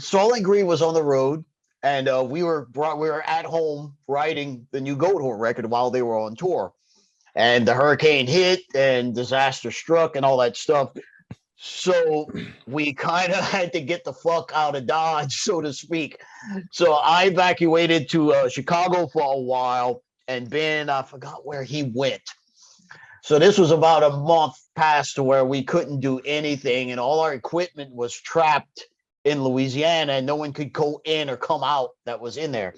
Starlight Green was on the road, and we were at home writing the new Goatwhore record while they were on tour. And the hurricane hit, and disaster struck, and all that stuff. So we kind of had to get the fuck out of Dodge, so to speak. So I evacuated to Chicago for a while, and Ben, I forgot where he went. So this was about a month past to where we couldn't do anything, and all our equipment was trapped in Louisiana, and no one could go in or come out that was in there.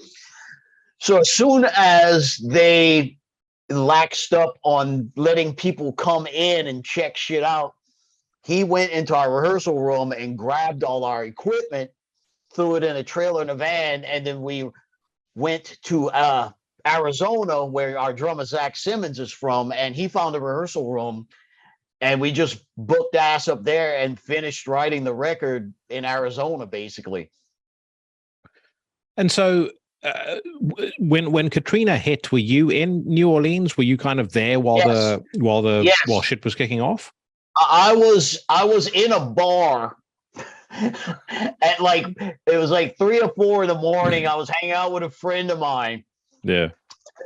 So as soon as they laxed up on letting people come in and check shit out, he went into our rehearsal room and grabbed all our equipment, threw it in a trailer in a van, and then we went to Arizona, where our drummer Zach Simmons is from, and he found a rehearsal room, and we just booked ass up there and finished writing the record in Arizona, basically. And so when Katrina hit, were you in New Orleans? Were you kind of there while while shit was kicking off? I was in a bar at it was like 3 or 4 in the morning. I was hanging out with a friend of mine. Yeah.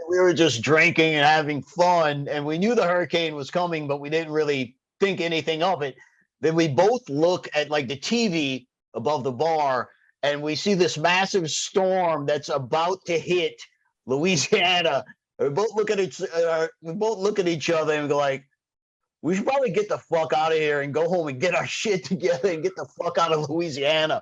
We were just drinking and having fun, and we knew the hurricane was coming, but we didn't really think anything of it. Then we both look at the TV above the bar, and we see this massive storm that's about to hit Louisiana. We both look at each other and go like, we should probably get the fuck out of here and go home and get our shit together and get the fuck out of Louisiana.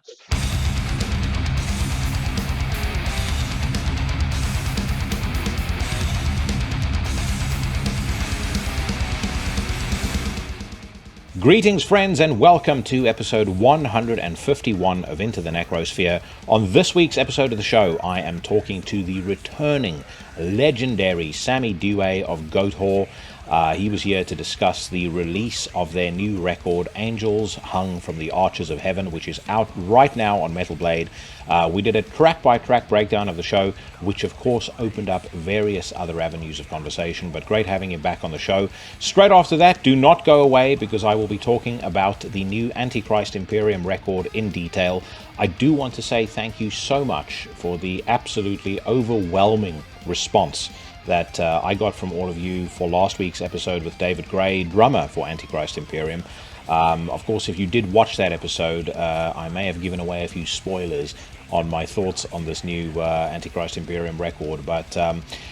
Greetings, friends, and welcome to episode 151 of Into the Necrosphere. On this week's episode of the show, I am talking to the returning legendary Sammy Duet of Goatwhore. He was here to discuss the release of their new record, Angels Hung from the Arches of Heaven, which is out right now on Metal Blade. We did a track-by-track breakdown of the show, which of course opened up various other avenues of conversation, but great having him back on the show. Straight after that, do not go away, because I will be talking about the new Antichrist Imperium record in detail. I do want to say thank you so much for the absolutely overwhelming response that I got from all of you for last week's episode with David Gray, drummer for Antichrist Imperium. Of course, if you did watch that episode, I may have given away a few spoilers on my thoughts on this new Antichrist Imperium record. But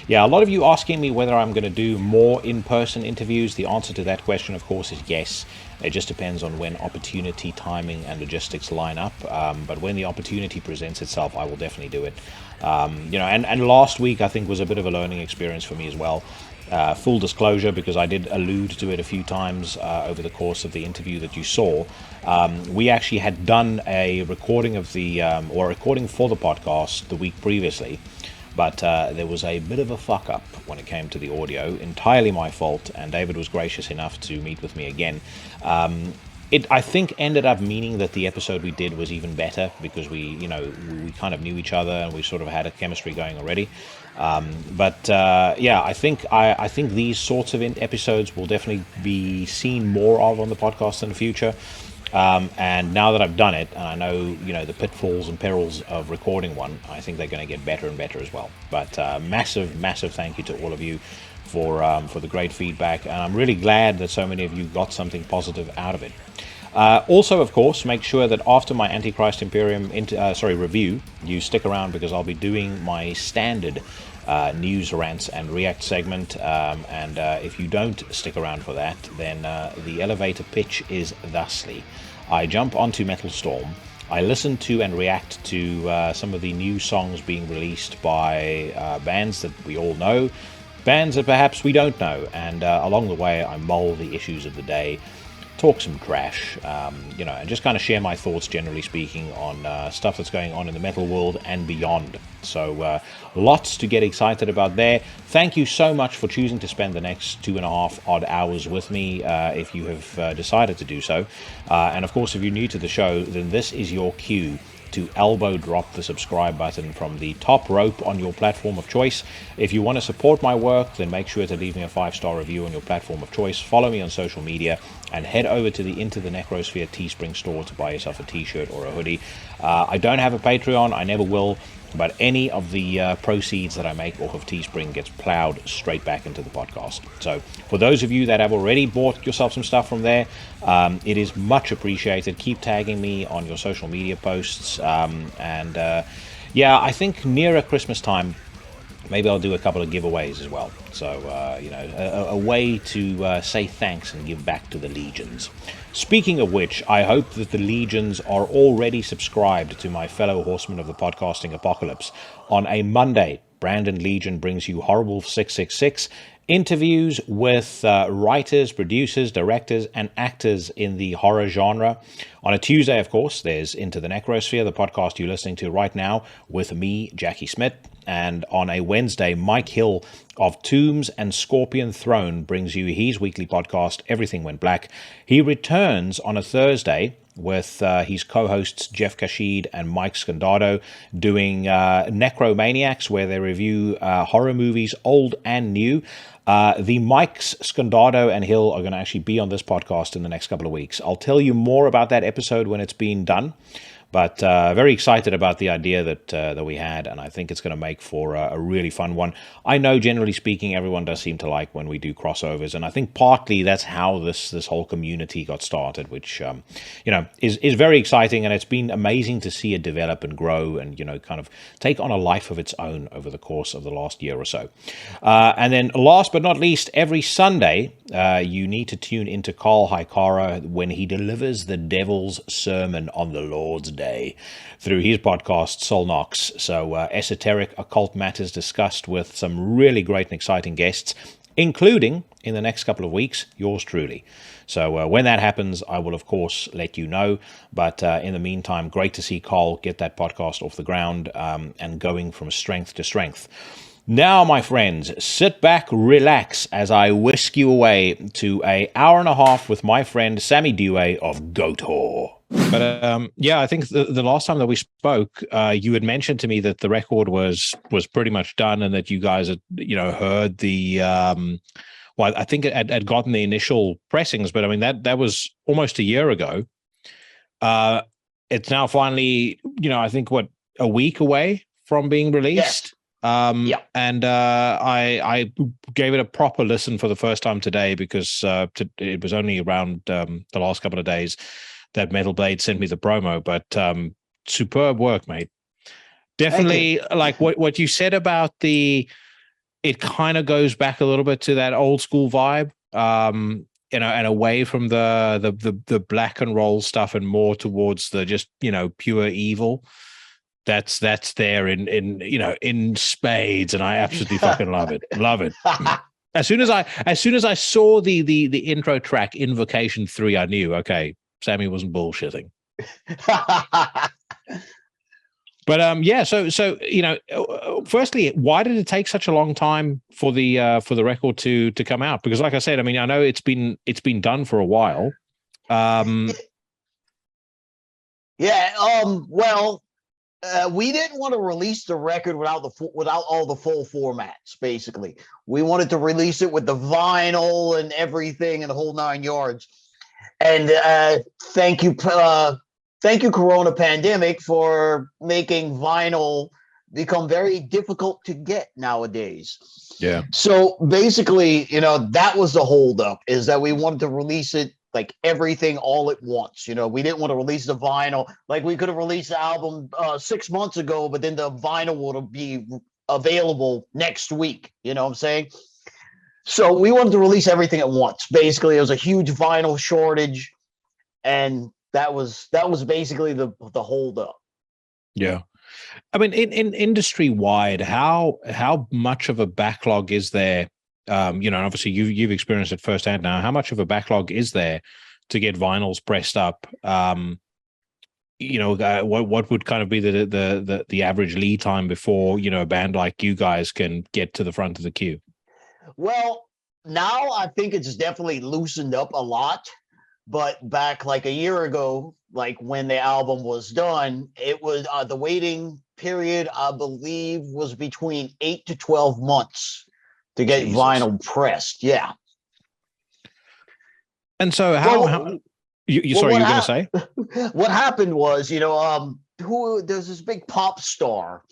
yeah, a lot of you asking me whether I'm going to do more in-person interviews. The answer to that question, of course, is yes. It just depends on when opportunity, timing, and logistics line up. But when the opportunity presents itself, I will definitely do it. And last week, I think, was a bit of a learning experience for me as well. Full disclosure, because I did allude to it a few times over the course of the interview that you saw. We actually had done a recording of or a recording for the podcast the week previously, but there was a bit of a fuck up when it came to the audio, entirely my fault, and David was gracious enough to meet with me again. It, I think, ended up meaning that the episode we did was even better, because we kind of knew each other and we sort of had a chemistry going already. Yeah, I think these sorts of episodes will definitely be seen more of on the podcast in the future. And now that I've done it, and I know the pitfalls and perils of recording one, I think they're going to get better and better as well. But massive thank you to all of you for the great feedback, and I'm really glad that so many of you got something positive out of it. Also, of course, make sure that after my Antichrist Imperium review, you stick around, because I'll be doing my standard news, rants, and react segment. And if you don't stick around for that, then the elevator pitch is thusly. I jump onto Metal Storm. I listen to and react to some of the new songs being released by bands that we all know, bands that perhaps we don't know, and along the way I mull the issues of the day, talk some trash, and just kind of share my thoughts, generally speaking, on stuff that's going on in the metal world and beyond. So lots to get excited about there. Thank you so much for choosing to spend the next 2.5 odd hours with me, if you have decided to do so. And of course, if you're new to the show, then this is your cue to elbow drop the subscribe button from the top rope on your platform of choice. If you want to support my work, then make sure to leave me a 5-star review on your platform of choice. Follow me on social media and head over to the Into the Necrosphere Teespring store to buy yourself a t-shirt or a hoodie. I don't have a Patreon. I never will. But any of the proceeds that I make off of Teespring gets plowed straight back into the podcast. So for those of you that have already bought yourself some stuff from there, it is much appreciated. Keep tagging me on your social media posts. Yeah, I think nearer Christmas time, maybe I'll do a couple of giveaways as well. So, a way to say thanks and give back to the legions. Speaking of which, I hope that the legions are already subscribed to my fellow horsemen of the podcasting apocalypse. On a Monday, Brandon Legion brings you Horrible 666, interviews with writers, producers, directors, and actors in the horror genre. On a Tuesday, of course, there's Into the Necrosphere, the podcast you're listening to right now, with me, Jackie Smith. And on a Wednesday, Mike Hill of Tombs and Scorpion Throne brings you his weekly podcast, Everything Went Black. He returns on a Thursday with his co-hosts Jeff Kashid and Mike Scandado doing Necromaniacs, where they review horror movies, old and new. The Mikes, Scandado, and Hill are going to actually be on this podcast in the next couple of weeks. I'll tell you more about that episode when it's been done. But very excited about the idea that we had, and I think it's going to make for a really fun one. I know, generally speaking, everyone does seem to like when we do crossovers, and I think partly that's how this whole community got started, which is very exciting, and it's been amazing to see it develop and grow, and kind of take on a life of its own over the course of the last year or so. And then, last but not least, every Sunday you need to tune into Carl Hikara when he delivers the Devil's Sermon on the Lord's Day through his podcast Soul Knox. So esoteric occult matters discussed with some really great and exciting guests, including in the next couple of weeks yours truly. So when that happens, I will of course let you know, but in the meantime, great to see Carl get that podcast off the ground and going from strength to strength. Now, my friends, sit back, relax, as I whisk you away to an hour and a half with my friend Sammy Duet of Goatwhore. But I think the last time that we spoke, you had mentioned to me that the record was pretty much done, and that you guys had heard the I think it had gotten the initial pressings, but I mean that was almost a year ago. It's now finally I think a week away from being released. Yes. And I gave it a proper listen for the first time today because it was only around the last couple of days that Metal Blade sent me the promo. But superb work, mate. Definitely, like what you said about it kind of goes back a little bit to that old school vibe, and away from the black and roll stuff and more towards the just pure evil. That's there in spades, and I absolutely fucking love it. Love it. As soon as I saw the intro track Invocation 3, I knew, okay, Sammy wasn't bullshitting. But so firstly, why did it take such a long time for the record to come out? Because like I said, I mean, I know it's been done for a while. We didn't want to release the record without all the full formats. Basically, we wanted to release it with the vinyl and everything and the whole 9 yards. And thank you, Corona pandemic, for making vinyl become very difficult to get nowadays. Yeah. So basically, that was the holdup, is that we wanted to release it like everything all at once. We didn't want to release the vinyl. Like, we could have released the album 6 months ago, but then the vinyl would be available next week. You know what I'm saying? So we wanted to release everything at once. Basically, it was a huge vinyl shortage, and that was basically the holdup. Yeah. I mean, in industry wide, how much of a backlog is there? And obviously you've experienced it firsthand now. How much of a backlog is there to get vinyls pressed up? What would kind of be the average lead time before a band like you guys can get to the front of the queue? Well, now I think it's definitely loosened up a lot, but back like a year ago, like when the album was done, it was the waiting period, I believe, was between 8 to 12 months to get Jesus. vinyl pressed. Yeah. And so Well, you well, sorry, you were going to say? what happened was, there's this big pop star.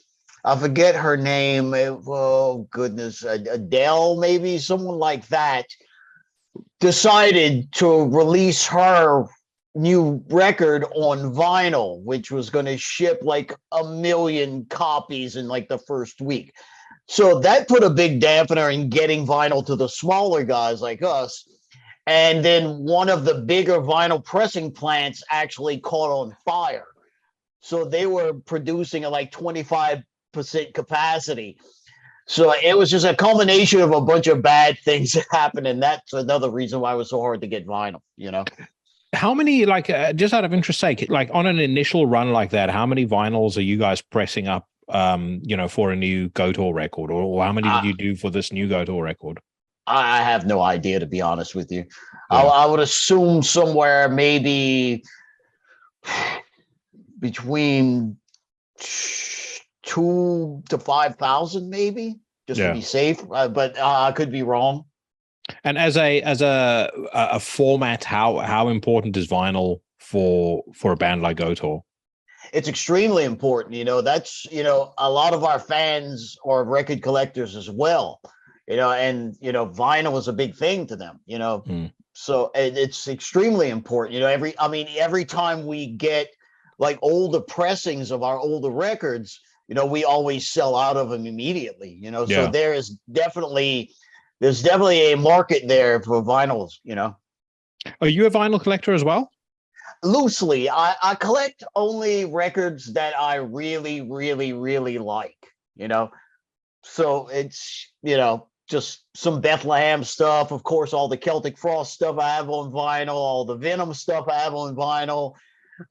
I forget her name. Oh goodness, Adele, maybe someone like that, decided to release her new record on vinyl, which was going to ship like 1 million copies in like the first week. So that put a big dampener in getting vinyl to the smaller guys like us. And then one of the bigger vinyl pressing plants actually caught on fire. So they were producing at like 25% capacity. So it was just a culmination of a bunch of bad things that happened. And that's another reason why it was so hard to get vinyl. How many, like, just out of interest sake, like on an initial run like that, how many vinyls are you guys pressing up, for a new Goatwhore record? Or how many did you do for this new Goatwhore record? I have no idea, to be honest with you. Yeah. I would assume somewhere maybe between 2 to 5,000, maybe, just to be safe. But I could be wrong. And as a format, how important is vinyl for a band like Goatwhore? It's extremely important. That's a lot of our fans are record collectors as well. And vinyl is a big thing to them. So it's extremely important. Every time we get like older pressings of our older records, we always sell out of them immediately. So there's definitely a market there for vinyls. Are you a vinyl collector as well? Loosely. I collect only records that I really, really, really like. So it's just some Bethlehem stuff. Of course, all the Celtic Frost stuff I have on vinyl, all the Venom stuff I have on vinyl,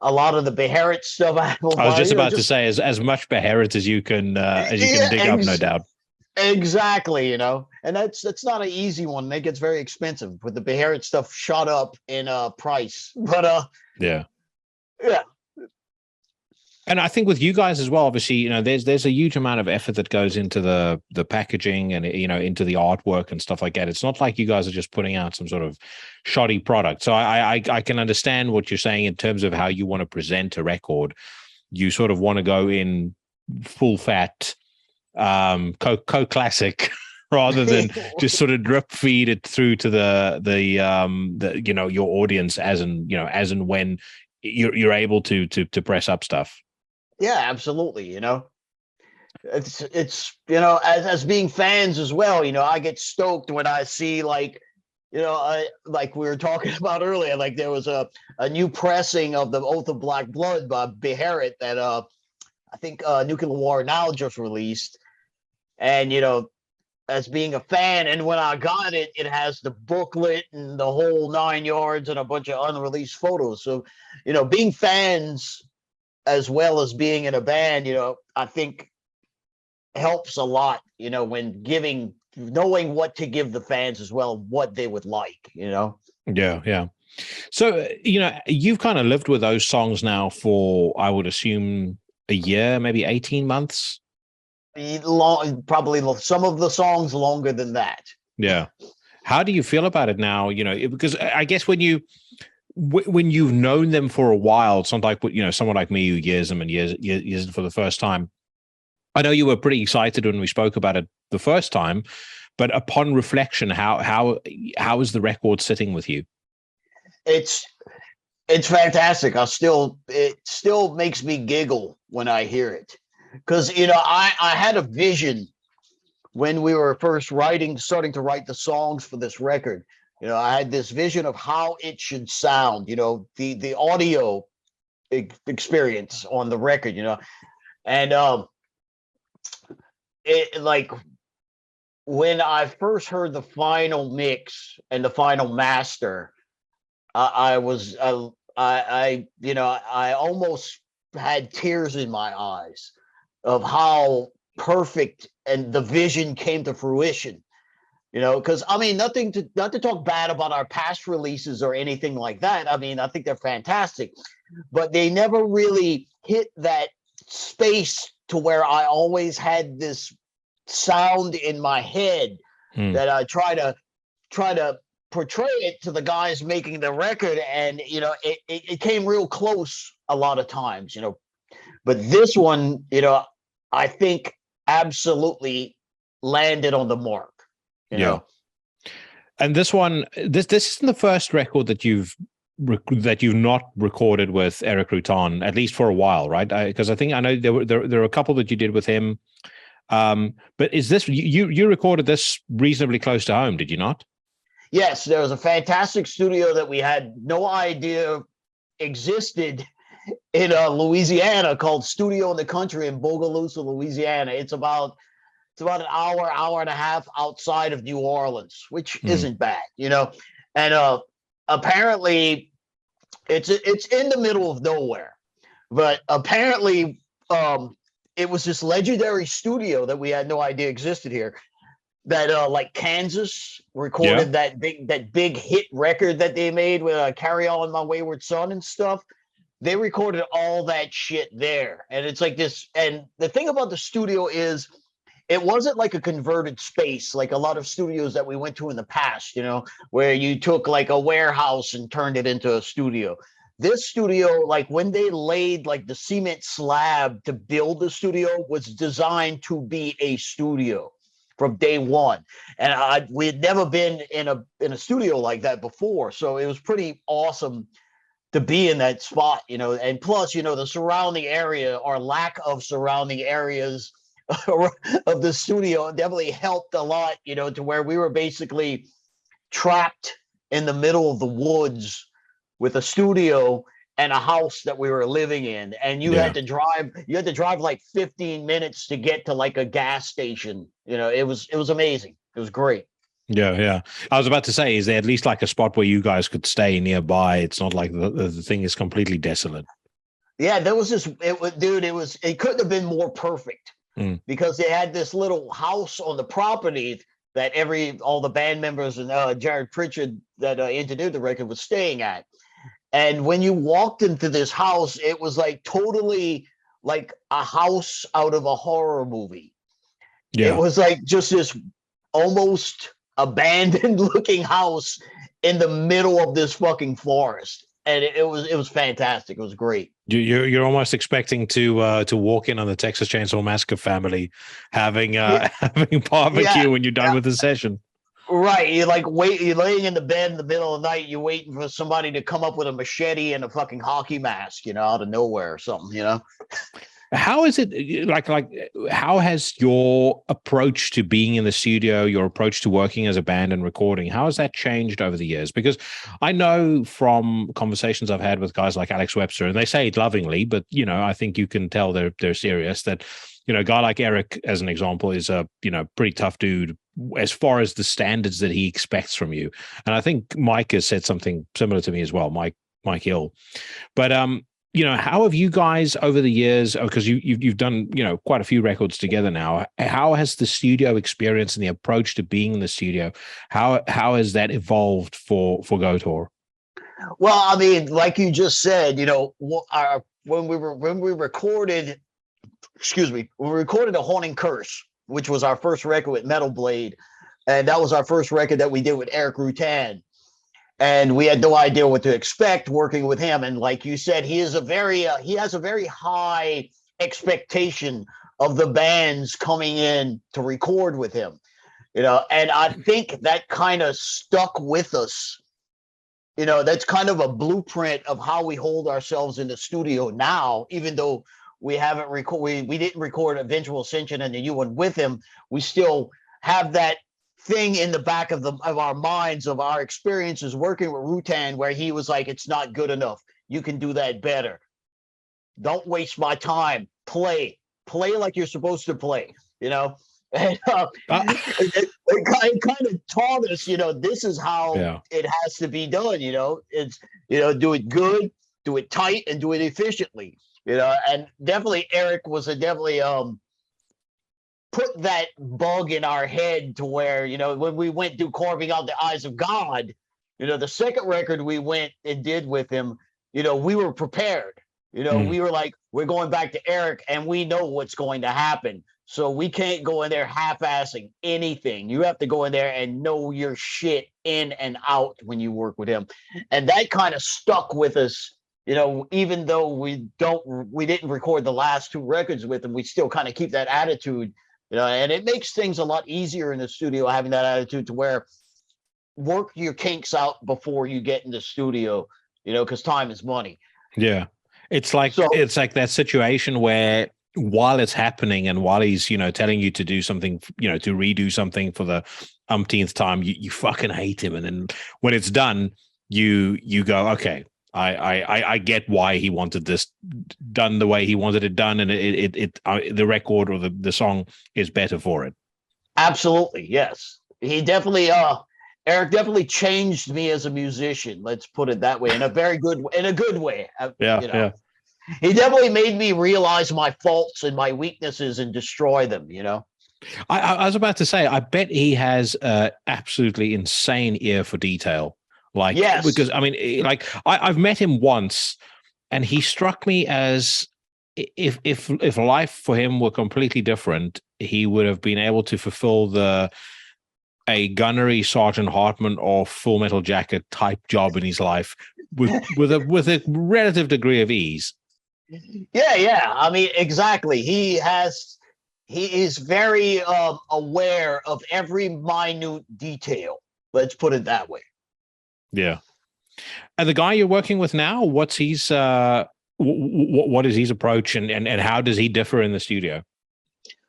a lot of the Beharit stuff I have on vinyl. I was just about to say, as much Beharit as you can dig up, no doubt. Exactly, and that's not an easy one. It gets very expensive, with the Beharit stuff shot up in price. But yeah. And I think with you guys as well, obviously, there's a huge amount of effort that goes into the packaging and, into the artwork and stuff like that. It's not like you guys are just putting out some sort of shoddy product. So I can understand what you're saying in terms of how you want to present a record. You sort of want to go in full fat, Coke classic, rather than just sort of drip feed it through to the your audience as and when you're able to press up stuff. Yeah, absolutely. It's as being fans as well. I get stoked when I see like we were talking about earlier. Like there was a new pressing of the Oath of Black Blood by Beharit that I think Nuclear War Now just released, and as being a fan, and when I got it, it has the booklet and the whole 9 yards and a bunch of unreleased photos. So being fans as well as being in a band, I think helps a lot, when knowing what to give the fans as well, what they would like, Yeah. So, you've kind of lived with those songs now for, I would assume, a year, maybe 18 months. Probably some of the songs longer than that. Yeah. How do you feel about it now? Because I guess when you've known them for a while, it's not like someone like me who hears them and hears for the first time. I know you were pretty excited when we spoke about it the first time, but upon reflection, how is the record sitting with you? It's fantastic. It still makes me giggle when I hear it, because I had a vision when we were first starting to write the songs for this record. I had this vision of how it should sound, the audio experience on the record, and it like when I first heard the final mix and the final master, I almost had tears in my eyes of how perfect and the vision came to fruition. Because not to talk bad about our past releases or anything like that. I think they're fantastic, but they never really hit that space to where I always had this sound in my head that I try to portray it to the guys making the record, and it came real close a lot of times, but this one, I think absolutely landed on the mark, you know. And this one, this isn't the first record that you've not recorded with Eric Rutan, at least for a while, right? Because I know there were a couple that you did with him. But is this you recorded this reasonably close to home, did you not? Yes, there was a fantastic studio that we had no idea existed in Louisiana, called Studio in the Country in Bogalusa, Louisiana. It's about an hour and a half outside of New Orleans, which isn't bad, And apparently, it's in the middle of nowhere, but apparently, it was this legendary studio that we had no idea existed here. That like Kansas recorded that big hit record that they made with "Carry On My Wayward Son" and stuff. They recorded all that shit there, and it's like this. And the thing about the studio is, it wasn't like a converted space like a lot of studios that we went to in the past, where you took like a warehouse and turned it into a studio. This studio, like when they laid like the cement slab to build the studio, was designed to be a studio from day one. And we had never been in a studio like that before, so it was pretty awesome to be in that spot, and plus, the surrounding area or lack of surrounding areas of the studio definitely helped a lot, to where we were basically trapped in the middle of the woods with a studio and a house that we were living in, and you had to drive like 15 minutes to get to like a gas station. It was amazing. It was great. Yeah. I was about to say, is there at least like a spot where you guys could stay nearby? It's not like the thing is completely desolate. Yeah, there was this. It couldn't have been more perfect because they had this little house on the property that all the band members and Jared Pritchard that engineered the record was staying at. And when you walked into this house, it was like totally like a house out of a horror movie. Yeah. It was like just this almost abandoned looking house in the middle of this fucking forest. And it was fantastic. It was great. You're almost expecting to walk in on the Texas Chainsaw Massacre family having barbecue when you're done with the session. Right. You're laying in the bed in the middle of the night, you're waiting for somebody to come up with a machete and a fucking hockey mask, out of nowhere or something, How is it like how has your approach to being in the studio, your approach to working as a band and recording, how has that changed over the years? Because I know from conversations I've had with guys like Alex Webster, and they say it lovingly, but I think you can tell they're serious, that a guy like Eric, as an example, is a pretty tough dude as far as the standards that he expects from you. And I think Mike has said something similar to me as well, Mike Hill. But how have you guys over the years, because you've done quite a few records together now, how has the studio experience and the approach to being in the studio, how has that evolved for Goatwhore? Well, I mean, like you just said, when we recorded A Haunting Curse, which was our first record with Metal Blade, and that was our first record that we did with Eric Rutan. And we had no idea what to expect working with him. And like you said, he has a very high expectation of the bands coming in to record with him, and I think that kind of stuck with us. That's kind of a blueprint of how we hold ourselves in the studio now, even though we didn't record Eventual Ascension and the new one with him. We still have that thing in the back of our minds of our experiences working with Rutan, where he was like, it's not good enough. You can do that better. Don't waste my time. Play like you're supposed to play, And it kind of taught us, this is how it has to be done. It's, do it good, do it tight, and do it efficiently. And definitely Eric was put that bug in our head to where, when we went to Carving Out the Eyes of God, the second record we went and did with him, we were prepared. Mm. We were like, we're going back to Eric, and we know what's going to happen. So we can't go in there half-assing anything. You have to go in there and know your shit in and out when you work with him. And that kind of stuck with us, even though we didn't record the last two records with him, we still kind of keep that attitude, and it makes things a lot easier in the studio having that attitude to where work your kinks out before you get in the studio, because time is money. Yeah. It's like that situation where while it's happening and while he's, telling you to do something, to redo something for the umpteenth time, you fucking hate him. And then when it's done, you go, okay, I get why he wanted this done the way he wanted it done. And the record or the song is better for it. Absolutely. Yes. He definitely, Eric definitely changed me as a musician. Let's put it that way, in a good way. Yeah. He definitely made me realize my faults and my weaknesses and destroy them. I was about to say, I bet he has absolutely insane ear for detail. Like, yes, because I've met him once, and he struck me as if life for him were completely different, he would have been able to fulfill a gunnery Sergeant Hartman or Full Metal Jacket type job in his life with a relative degree of ease. Yeah. I mean, exactly. He is very aware of every minute detail. Let's put it that way. Yeah. And the guy you're working with now, what's his what is his approach and how does he differ in the studio?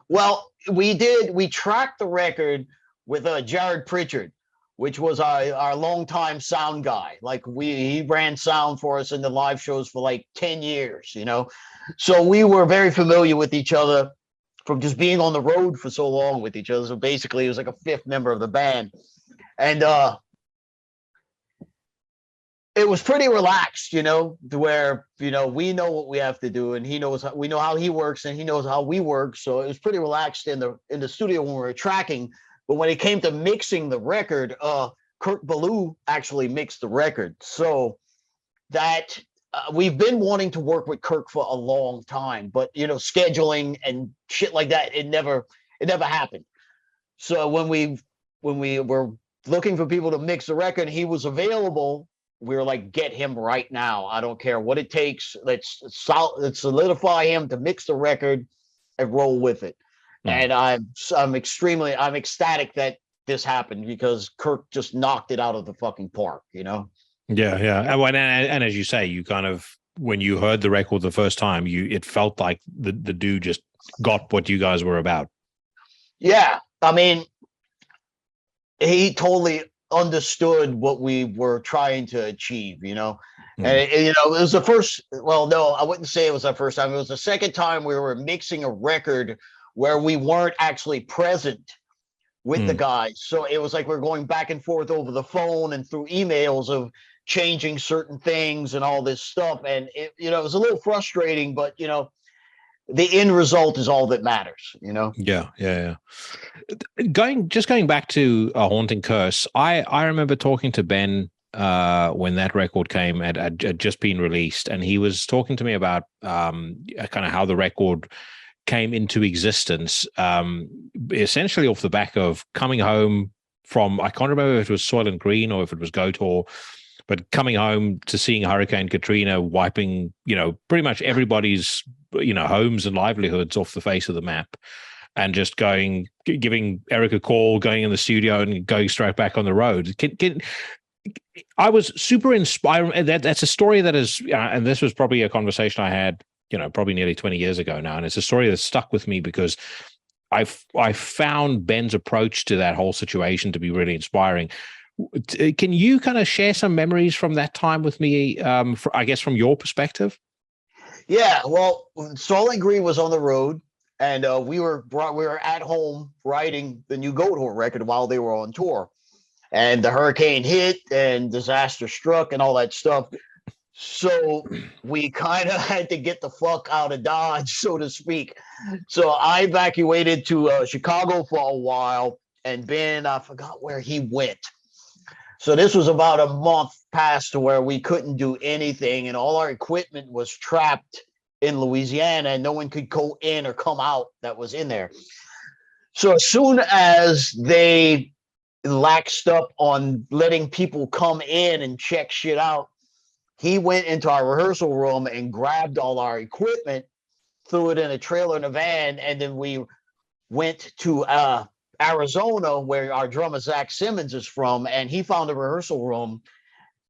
Well, we tracked the record with Jared Pritchard, which was our longtime sound guy. Like he ran sound for us in the live shows for like 10 years, So we were very familiar with each other from just being on the road for so long with each other. So basically it was like a fifth member of the band. And it was pretty relaxed, to where, we know what we have to do, and we know how he works, and he knows how we work. So it was pretty relaxed in the studio when we were tracking. But when it came to mixing the record, Kirk Ballou actually mixed the record. So that we've been wanting to work with Kirk for a long time, but scheduling and shit like that, it never happened. So when we were looking for people to mix the record, he was available. We were like, get him right now. I don't care what it takes. Let's solidify him to mix the record and roll with it. And I'm ecstatic that this happened, because Kirk just knocked it out of the fucking park, Yeah. And as you say, you kind of, when you heard the record the first time, it felt like the dude just got what you guys were about. Yeah. I mean, he totally understood what we were trying to achieve, And it was the first, well, no, I wouldn't say it was the first time. It was the second time we were mixing a record where we weren't actually present with the guys. So it was like we're going back and forth over the phone and through emails of changing certain things and all this stuff. And it was a little frustrating, but the end result is all that matters, Yeah. Going back to A Haunting Curse, I remember talking to Ben when that record came had just been released, and he was talking to me about kind of how the record came into existence, essentially off the back of coming home from, I can't remember if it was Soylent Green or if it was Goatwhore, but coming home to seeing Hurricane Katrina wiping, pretty much everybody's, homes and livelihoods off the face of the map, and just giving Eric a call, going in the studio and going straight back on the road. I was super inspired. That's a story that is, and this was probably a conversation I had, probably nearly 20 years ago now. And it's a story that stuck with me because I found Ben's approach to that whole situation to be really inspiring. Can you kind of share some memories from that time with me, I guess, from your perspective? Yeah, well, Soylent Green was on the road, and we were at home writing the new Goatwhore record while they were on tour. And the hurricane hit and disaster struck and all that stuff. So we kind of had to get the fuck out of Dodge, so to speak. So I evacuated to Chicago for a while, and Ben, I forgot where he went. So this was about a month past to where we couldn't do anything, and all our equipment was trapped in Louisiana, and no one could go in or come out that was in there. So as soon as they laxed up on letting people come in and check shit out, he went into our rehearsal room and grabbed all our equipment, threw it in a trailer in a van, and then we went to Arizona, where our drummer Zach Simmons is from, and he found a rehearsal room,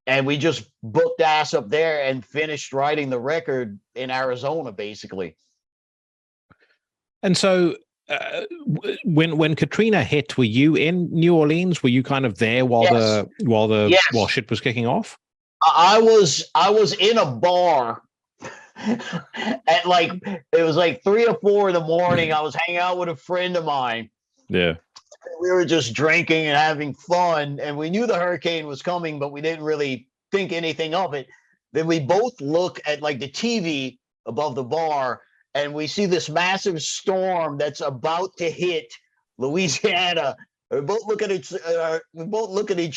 and we just booked ass up there and finished writing the record in Arizona, basically. And so, when Katrina hit, were you in New Orleans? Were you kind of there while Yes. while shit was kicking off? I was in a bar at it was like 3 or 4 in the morning. I was hanging out with a friend of mine. Yeah. We were just drinking and having fun, and we knew the hurricane was coming, but we didn't really think anything of it. Then we both look at like the TV above the bar, and we see this massive storm that's about to hit Louisiana. We both look at each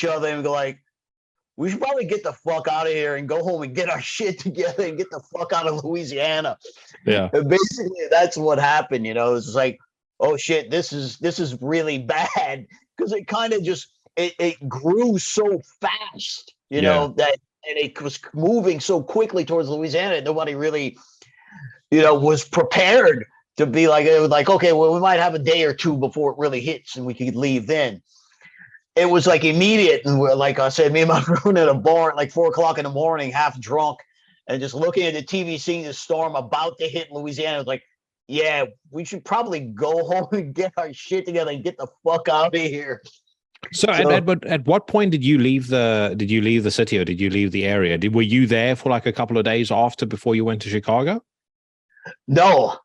other and go like, we should probably get the fuck out of here and go home and get our shit together and get the fuck out of Louisiana. Yeah. And basically that's what happened. It's like, oh shit, this is really bad, because it kind of just it grew so fast, that, and it was moving so quickly towards Louisiana. Nobody really, was prepared to be like, it was like, okay, well, we might have a day or two before it really hits and we could leave then. It was like immediate, and we're, like I said, me and my friend at a bar at like 4 o'clock in the morning, half drunk, and just looking at the TV, seeing the storm about to hit Louisiana. It was like, yeah, we should probably go home and get our shit together and get the fuck out of here. So at what point did you leave the city, or did you leave the area? Were you there for like a couple of days before you went to Chicago? No,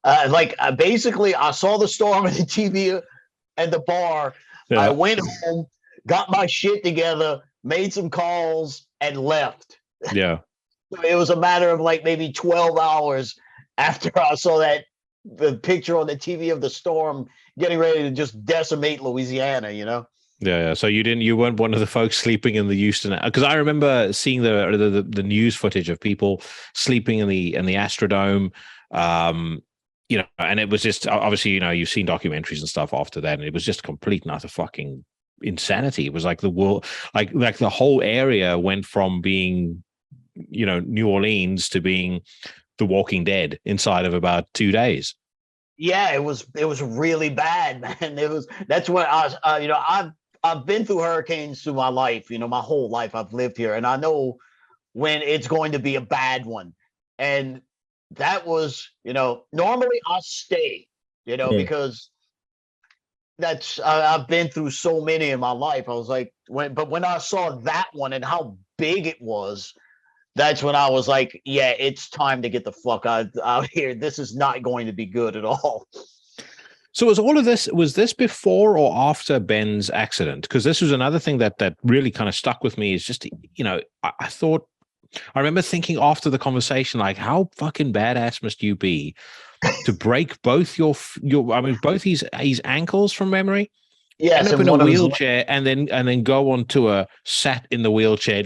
basically, I saw the storm at the TV and the bar. Yeah. I went home, got my shit together, made some calls, and left. Yeah. It was a matter of like maybe 12 hours after I saw the picture on the TV of the storm getting ready to just decimate Louisiana, Yeah. So you weren't one of the folks sleeping in the Houston, because I remember seeing the news footage of people sleeping in the Astrodome. And it was just, obviously, you've seen documentaries and stuff after that, and it was just complete and utter fucking insanity. It was like the world, like the whole area went from being, New Orleans to being The Walking Dead inside of about 2 days. Yeah, it was really bad, man. That's what I was, I've been through hurricanes through my life, my whole life I've lived here, and I know when it's going to be a bad one. And that was, normally I stay, because that's, I've been through so many in my life. I was like, when I saw that one and how big it was, that's when I was like, yeah, it's time to get the fuck out here. This is not going to be good at all. So was this before or after Ben's accident? Because this was another thing that really kind of stuck with me, is just, I remember thinking after the conversation, like, how fucking badass must you be to break both both his ankles from memory? Yes, end up in a wheelchair and then go on tour, sat in the wheelchair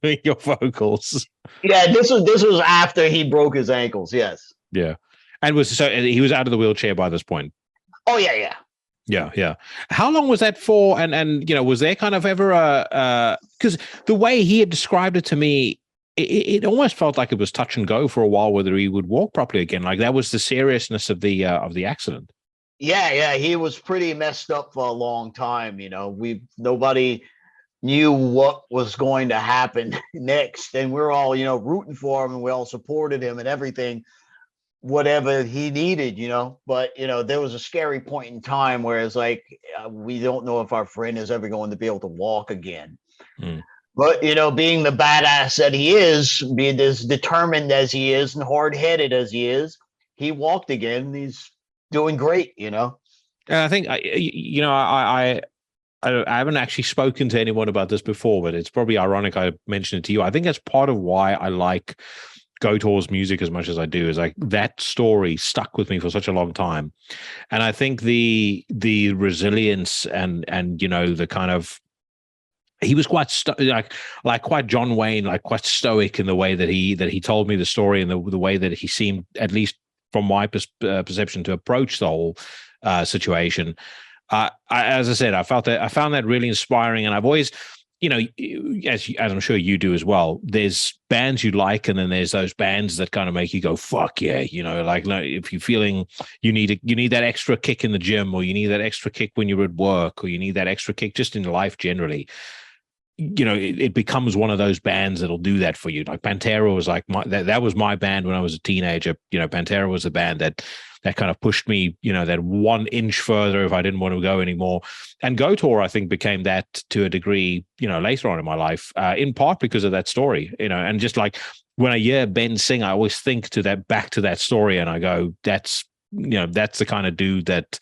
doing your vocals. Yeah, this was after he broke his ankles. Yes. Yeah, and he was out of the wheelchair by this point. Oh yeah. Yeah. How long was that for? And was there kind of ever because the way he had described it to me, it almost felt like it was touch and go for a while whether he would walk properly again. Like that was the seriousness of the accident. Yeah, he was pretty messed up for a long time. Nobody knew what was going to happen next, and we're all rooting for him, and we all supported him and everything, whatever he needed, but there was a scary point in time where it's like, we don't know if our friend is ever going to be able to walk again. But being the badass that he is, being as determined as he is and hard-headed as he is, he walked again. He's doing great. And I think I haven't actually spoken to anyone about this before, but it's probably ironic I mentioned it to you. I think that's part of why I like Goatwhore's music as much as I do, is like that story stuck with me for such a long time. And I think the resilience and the kind of he was quite like quite John Wayne, like quite stoic in the way that he told me the story, and the way that he seemed, at least from my perception, to approach the whole situation. As I said, I found that really inspiring, and I've always, as I'm sure you do as well, there's bands you like, and then there's those bands that kind of make you go, fuck yeah, like if you're feeling you need that extra kick in the gym, or you need that extra kick when you're at work, or you need that extra kick just in life generally. It becomes one of those bands that'll do that for you. Like Pantera was like that was my band when I was a teenager. Pantera was the band that kind of pushed me, that 1 inch further if I didn't want to go anymore. And Goatwhore, I think, became that to a degree, later on in my life, in part because of that story, and just like when I hear Ben sing, I always think back to that story, and I go, that's the kind of dude that,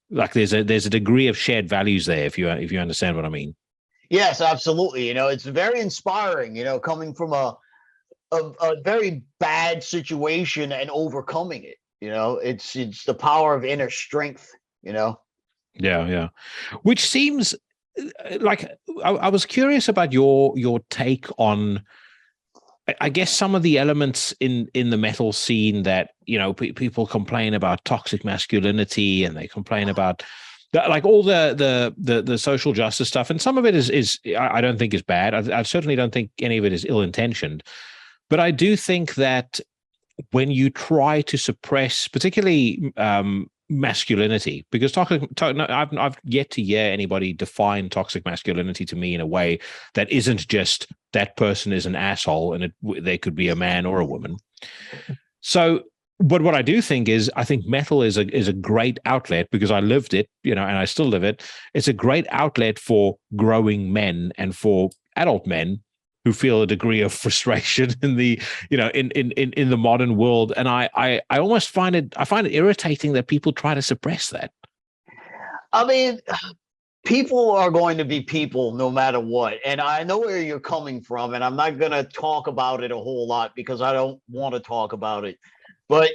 like, there's a degree of shared values there, if you understand what I mean. Yes, absolutely. It's very inspiring, coming from a very bad situation and overcoming it. It's the power of inner strength, Yeah. Which seems like I was curious about your take on, I guess, some of the elements in the metal scene that, people complain about toxic masculinity, and they complain about like all the social justice stuff, and some of it is I don't think is bad. I certainly don't think any of it is ill-intentioned, but I do think that when you try to suppress, particularly masculinity, because I've yet to hear anybody define toxic masculinity to me in a way that isn't just that person is an asshole, and they could be a man or a woman. So. But what I do think is, I think metal is a great outlet, because I lived it, and I still live it. It's a great outlet for growing men and for adult men who feel a degree of frustration in the, in the modern world. And I almost find it irritating that people try to suppress that. I mean, people are going to be people no matter what. And I know where you're coming from, and I'm not going to talk about it a whole lot because I don't want to talk about it. But,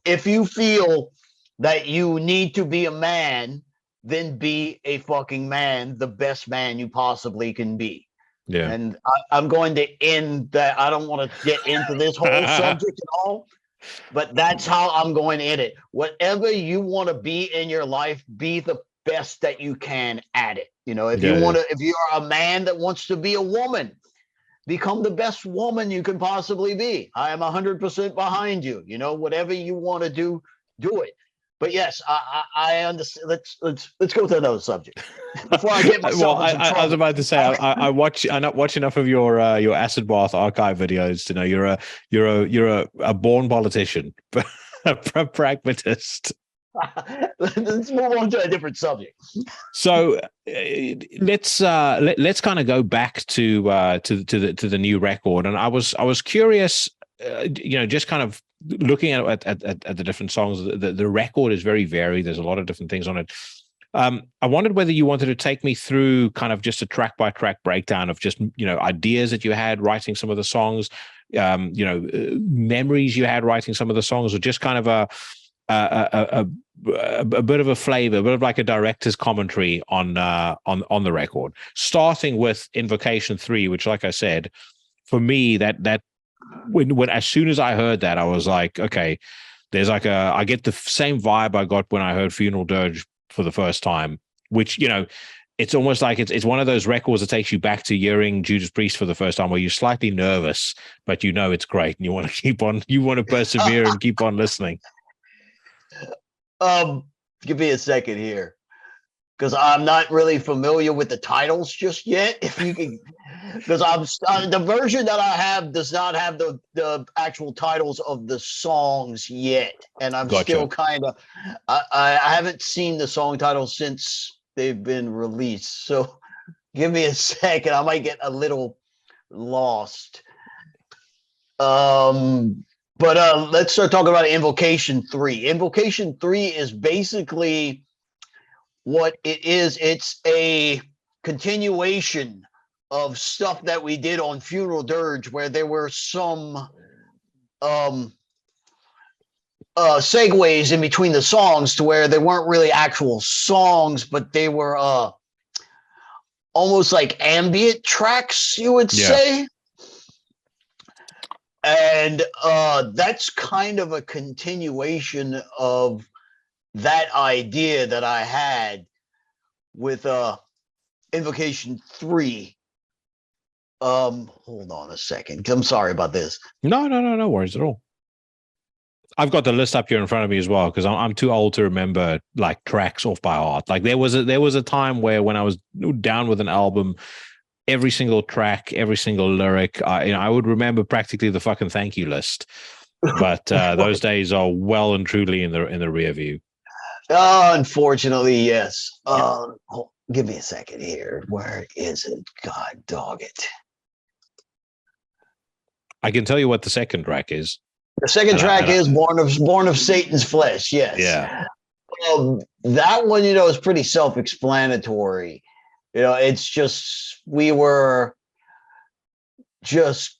if you feel that you need to be a man, then be a fucking man, the best man you possibly can be. Yeah. And I'm going to end that. I don't want to get into this whole subject at all, but that's how I'm going to end it. Whatever you want to be in your life, be the best that you can at it. If you're a man that wants to be a woman, become the best woman you can possibly be. I am 100% behind you. Whatever you want to do it. But yes, I understand. Let's go to another subject before I get myself into trouble. I was about to say, I not watch enough of your acid bath archive videos to know you're a born politician, a pragmatist. Let's move on to a different subject. So let's kind of go back to the new record, and I was curious, just kind of looking at the different songs. The record is very varied. There's a lot of different things on it. I wondered whether you wanted to take me through kind of just a track by track breakdown of just ideas that you had writing some of the songs, memories you had writing some of the songs, or just kind of a bit of a flavor, a bit of like a director's commentary on the record, starting with Invocation 3, which, like I said, for me, that when as soon as I heard that, I was like, okay, there's like I get the same vibe I got when I heard Funeral Dirge for the first time, which, it's almost like it's one of those records that takes you back to hearing Judas Priest for the first time, where you're slightly nervous, but it's great, and you want to persevere and keep on listening. Give me a second here, because I'm not really familiar with the titles just yet. If you can, because the version that I have does not have the actual titles of the songs yet, and I'm still kind of I haven't seen the song titles since they've been released. So give me a second. I might get a little lost. But let's start talking about Invocation 3. Invocation 3 is basically what it is. It's a continuation of stuff that we did on Funeral Dirge, where there were some segues in between the songs to where they weren't really actual songs, but they were almost like ambient tracks, you would Yeah. say. And that's kind of a continuation of that idea that I had with Invocation 3. Hold on a second. I'm sorry about this. No worries at all. I've got the list up here in front of me as well because I'm too old to remember like tracks off by heart. Like there was a time where when I was down with an album, every single track, every single lyric, I would remember practically the fucking thank you list. But those days are well and truly in the rear view. Unfortunately, yes. Give me a second here. Where is it? God dog it. I can tell you what the second track is. The second track is Born of Satan's Flesh. Yes. Yeah. That one, is pretty self-explanatory. It's just we were just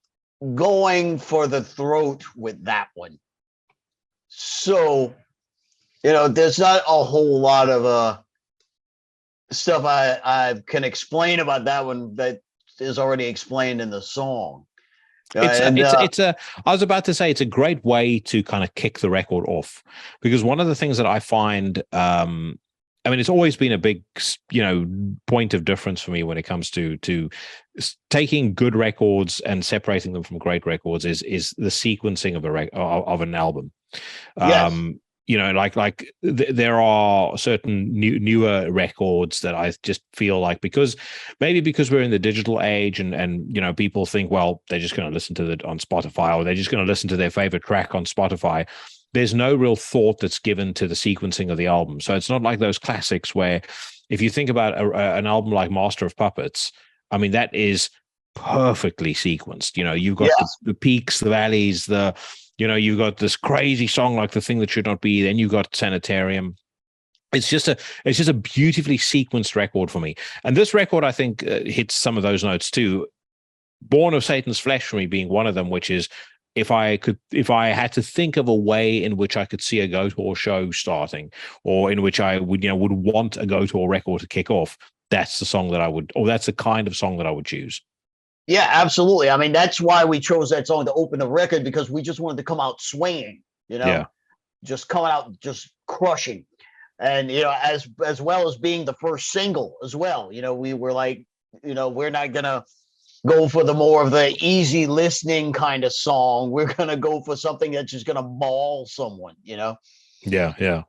going for the throat with that one. So, there's not a whole lot of stuff I can explain about that one that is already explained in the song. I was about to say it's a great way to kind of kick the record off, because one of the things that I find, it's always been a big, point of difference for me when it comes to taking good records and separating them from great records is the sequencing of an album. Yes. There are certain newer records that I just feel like because we're in the digital age and people think, well, they're just going to listen to it on Spotify or they're just going to listen to their favorite track on Spotify. There's no real thought that's given to the sequencing of the album. So it's not like those classics where if you think about an album like Master of Puppets, that is perfectly sequenced. You've got the peaks, the valleys, you've got this crazy song like The Thing That Should Not Be. Then you got Sanitarium. It's just a beautifully sequenced record for me. And this record, I think, hits some of those notes too. Born of Satan's Flesh for me being one of them, which is if I had to think of a way in which I could see a Goatwhore show starting, or in which I would want a Goatwhore record to kick off, that's the song that I would, or that's the kind of song that I would choose. Yeah, absolutely. That's why we chose that song to open the record, because we just wanted to come out swinging, just coming out, just crushing. And, as well as being the first single as well, we were like, we're not going to go for the more of the easy listening kind of song. We're going to go for something that's just going to maul someone, Yeah.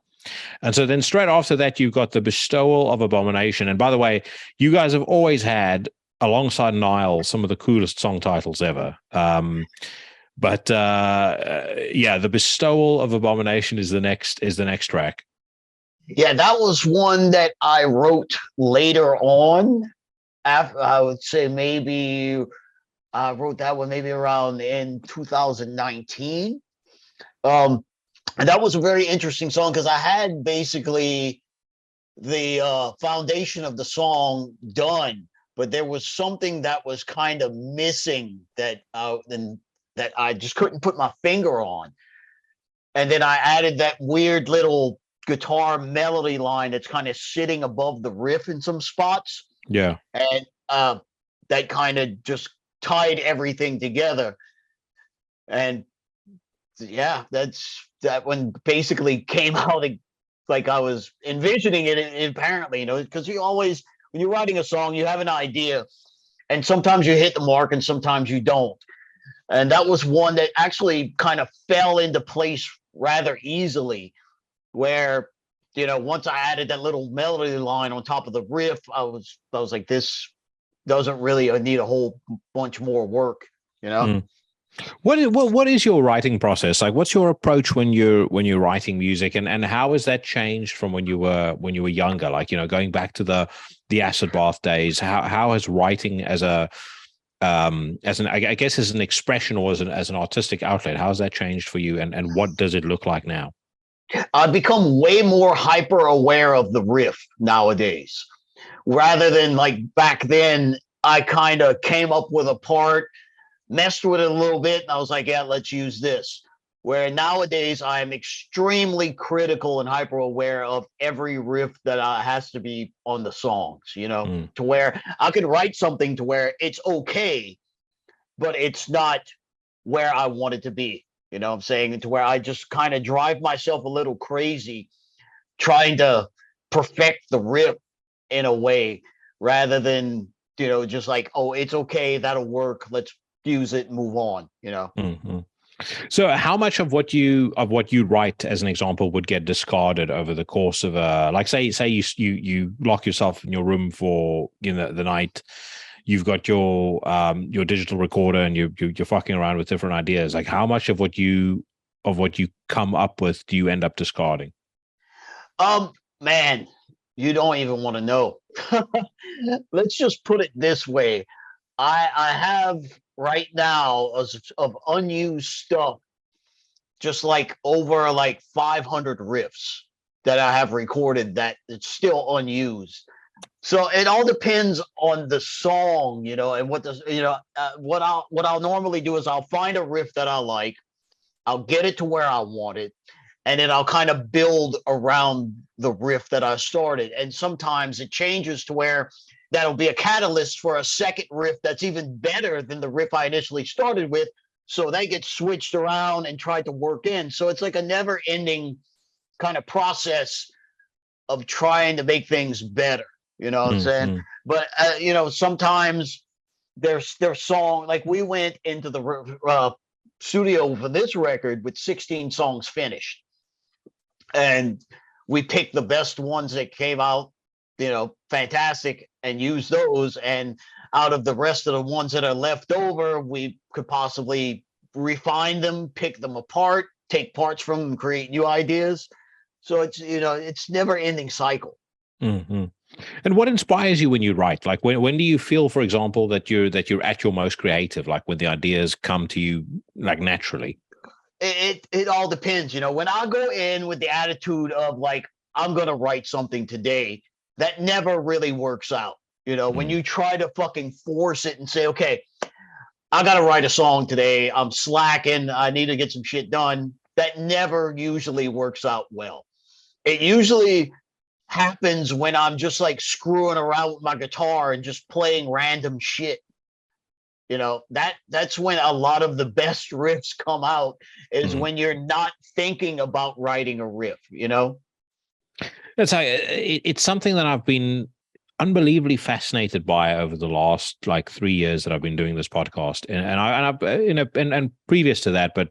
And so then straight after that, you've got the Bestowal of Abomination. And by the way, you guys have always had, alongside Nile, some of the coolest song titles ever. The Bestowal of Abomination is the next track. Yeah, that was one that I wrote later on. After, I would say maybe I wrote that one maybe around in 2019. And that was a very interesting song because I had basically the foundation of the song done, but there was something that was kind of missing that I just couldn't put my finger on. And then I added that weird little guitar melody line that's kind of sitting above the riff in some spots. Yeah. And that kind of just tied everything together. And yeah, that one basically came out like I was envisioning it, apparently, because you always, when you're writing a song, you have an idea, and sometimes you hit the mark and sometimes you don't. And that was one that actually kind of fell into place rather easily, where, once I added that little melody line on top of the riff, I was like, this doesn't really need a whole bunch more work, What is your writing process like? What's your approach when you're writing music, and how has that changed from when you were younger? Like, going back to the acid bath days, how has writing as an expression or as an artistic outlet, how has that changed for you, and what does it look like now? I've become way more hyper aware of the riff nowadays, rather than like back then. I kind of came up with a part, messed with it a little bit, and I was like, yeah, let's use this. Where nowadays I'm extremely critical and hyper aware of every riff that has to be on the songs, to where I could write something to where it's okay, but it's not where I want it to be. You know what I'm saying? To where I just kind of drive myself a little crazy trying to perfect the riff in a way rather than, just like, oh, it's okay, that'll work. Let's use it and move on, Mm-hmm. So how much of what you write, as an example, would get discarded over the course of like say you lock yourself in your room for the night, you've got your digital recorder and you're fucking around with different ideas. Like how much of what you come up with do you end up discarding? Man, you don't even want to know. Let's just put it this way. I have right now of unused stuff, just like over like 500 riffs that I have recorded that it's still unused. So it all depends on the song, and what the what I'll normally do is I'll find a riff that I like, I'll get it to where I want it, and then I'll kind of build around the riff that I started. And sometimes it changes to where that'll be a catalyst for a second riff that's even better than the riff I initially started with. So that gets switched around and tried to work in. So it's like a never ending kind of process of trying to make things better. You know what I'm saying? But, sometimes there's song, like we went into the studio for this record with 16 songs finished. And we picked the best ones that came out, fantastic, and used those. And out of the rest of the ones that are left over, we could possibly refine them, pick them apart, take parts from them, create new ideas. So it's never ending cycle. Mm-hmm. And what inspires you when you write? Like when do you feel, for example, that you're at your most creative? Like when the ideas come to you like naturally? It all depends. When I go in with the attitude of like, I'm going to write something today, that never really works out. When you try to fucking force it and say, okay, I got to write a song today, I'm slacking, I need to get some shit done, that never usually works out well. It usually happens when I'm just like screwing around with my guitar and just playing random shit. That's when a lot of the best riffs come out, is when you're not thinking about writing a riff. That's it's something that I've been unbelievably fascinated by over the last like 3 years that I've been doing this podcast, and previous to that, but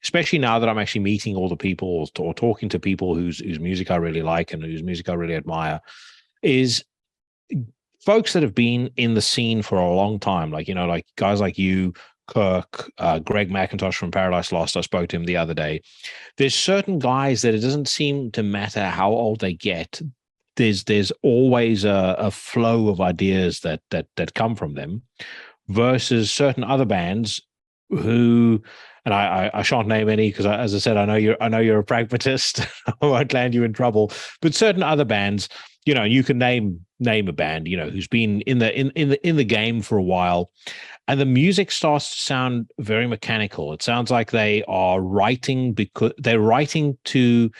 especially now that I'm actually meeting all the people or talking to people whose music I really like and whose music I really admire, is folks that have been in the scene for a long time, like like guys like you, Kirk, Greg McIntosh from Paradise Lost. I spoke to him the other day. There's certain guys that it doesn't seem to matter how old they get. There's always a flow of ideas that come from them, versus certain other bands who, and I shan't name any because, as I said, I know you're a pragmatist. I won't land you in trouble. But certain other bands, you can name a band, who's been in the game for a while, and the music starts to sound very mechanical. It sounds like they are writing because they're writing to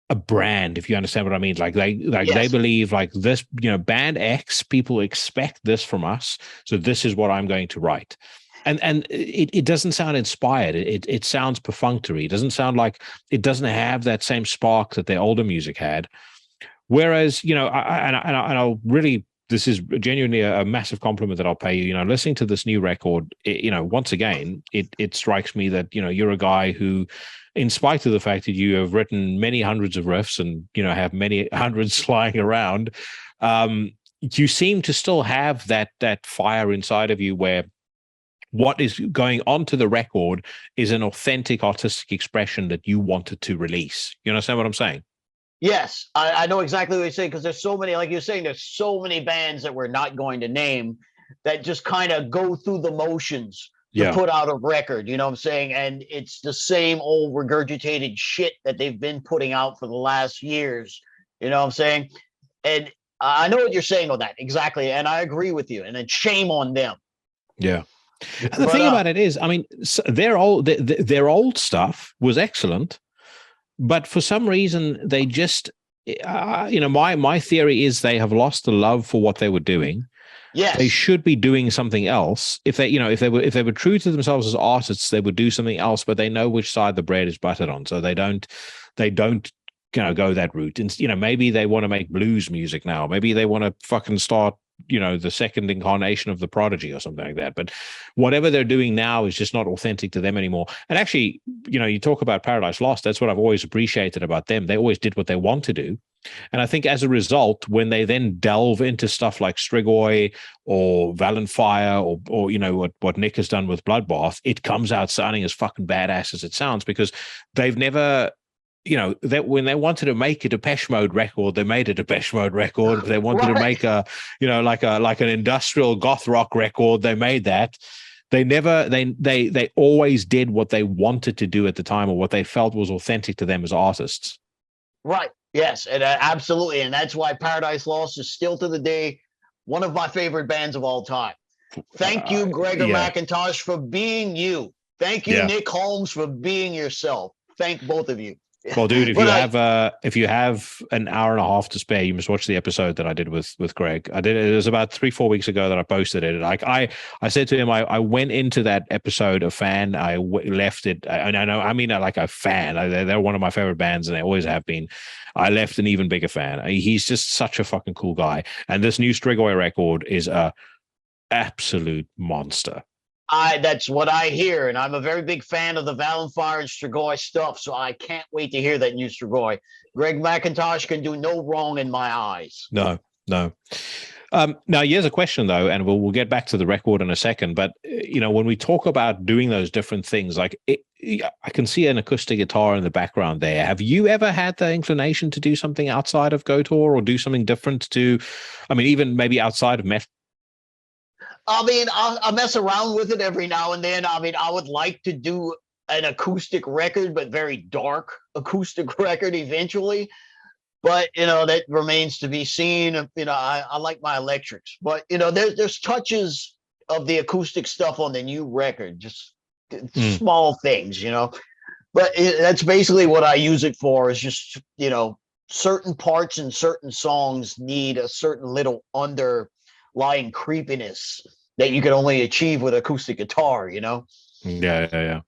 a brand, if you understand what I mean. Like they believe like this, band X, people expect this from us, so this is what I'm going to write. And it doesn't sound inspired. It sounds perfunctory. It doesn't sound like, it doesn't have that same spark that their older music had. Whereas, I'll really, this is genuinely a massive compliment that I'll pay you. Listening to this new record, once again, it strikes me that, you're a guy who, in spite of the fact that you have written many hundreds of riffs and, have many hundreds flying around, you seem to still have that fire inside of you where what is going onto the record is an authentic artistic expression that you wanted to release. You understand what I'm saying? Yes, I know exactly what you're saying, because there's so many, like you're saying, there's so many bands that we're not going to name that just kind of go through the motions to put out a record, you know what I'm saying? And it's the same old regurgitated shit that they've been putting out for the last years, you know what I'm saying? And I know what you're saying on that, exactly, and I agree with you, and then shame on them. Yeah. And the thing about it is, I mean, their old stuff was excellent, but for some reason they just, my theory is they have lost the love for what they were doing. Yes. They should be doing something else. If they were true to themselves as artists, they would do something else, but they know which side the bread is buttered on. So they don't go that route. And, maybe they want to make blues music now. Maybe they want to fucking start, the second incarnation of the Prodigy or something like that. But whatever they're doing now is just not authentic to them anymore. And actually, you talk about Paradise Lost. That's what I've always appreciated about them. They always did what they want to do. And I think as a result, when they then delve into stuff like Strigoi or Valenfire or what Nick has done with Bloodbath, it comes out sounding as fucking badass as it sounds, because they've never, that when they wanted to make a Depeche Mode record, they made a Depeche Mode record. If they wanted to make like an industrial goth rock record, they made that. They always did what they wanted to do at the time, or what they felt was authentic to them as artists. Right. Yes, and absolutely, and that's why Paradise Lost is still to the day one of my favorite bands of all time. Thank you, Gregor McIntosh, for being you. Thank you, Nick Holmes, for being yourself. Thank both of you. Well, dude, if you have an hour and a half to spare, you must watch the episode that I did with Greg. It was about 3-4 weeks ago that I posted it. Like I said to him, I went into that episode a fan. I left it. And I mean, like a fan. They're one of my favorite bands, and they always have been. I left an even bigger fan. He's just such a fucking cool guy. And this new Strigoi record is a absolute monster. That's what I hear, and I'm a very big fan of the Valenfire and Strigoi stuff, so I can't wait to hear that new Strigoi. Greg McIntosh can do no wrong in my eyes. No. Now, here's a question, though, and we'll get back to the record in a second, but, when we talk about doing those different things, like I can see an acoustic guitar in the background there. Have you ever had the inclination to do something outside of Goatwhore, or do something different even maybe outside of metal? I mean, I mess around with it every now and then. I mean, I would like to do an acoustic record, but very dark acoustic record eventually. But, that remains to be seen. I like my electrics. But, there's touches of the acoustic stuff on the new record, just small things, But that's basically what I use it for, is just, certain parts and certain songs need a certain little underlying creepiness that you can only achieve with acoustic guitar, Yeah.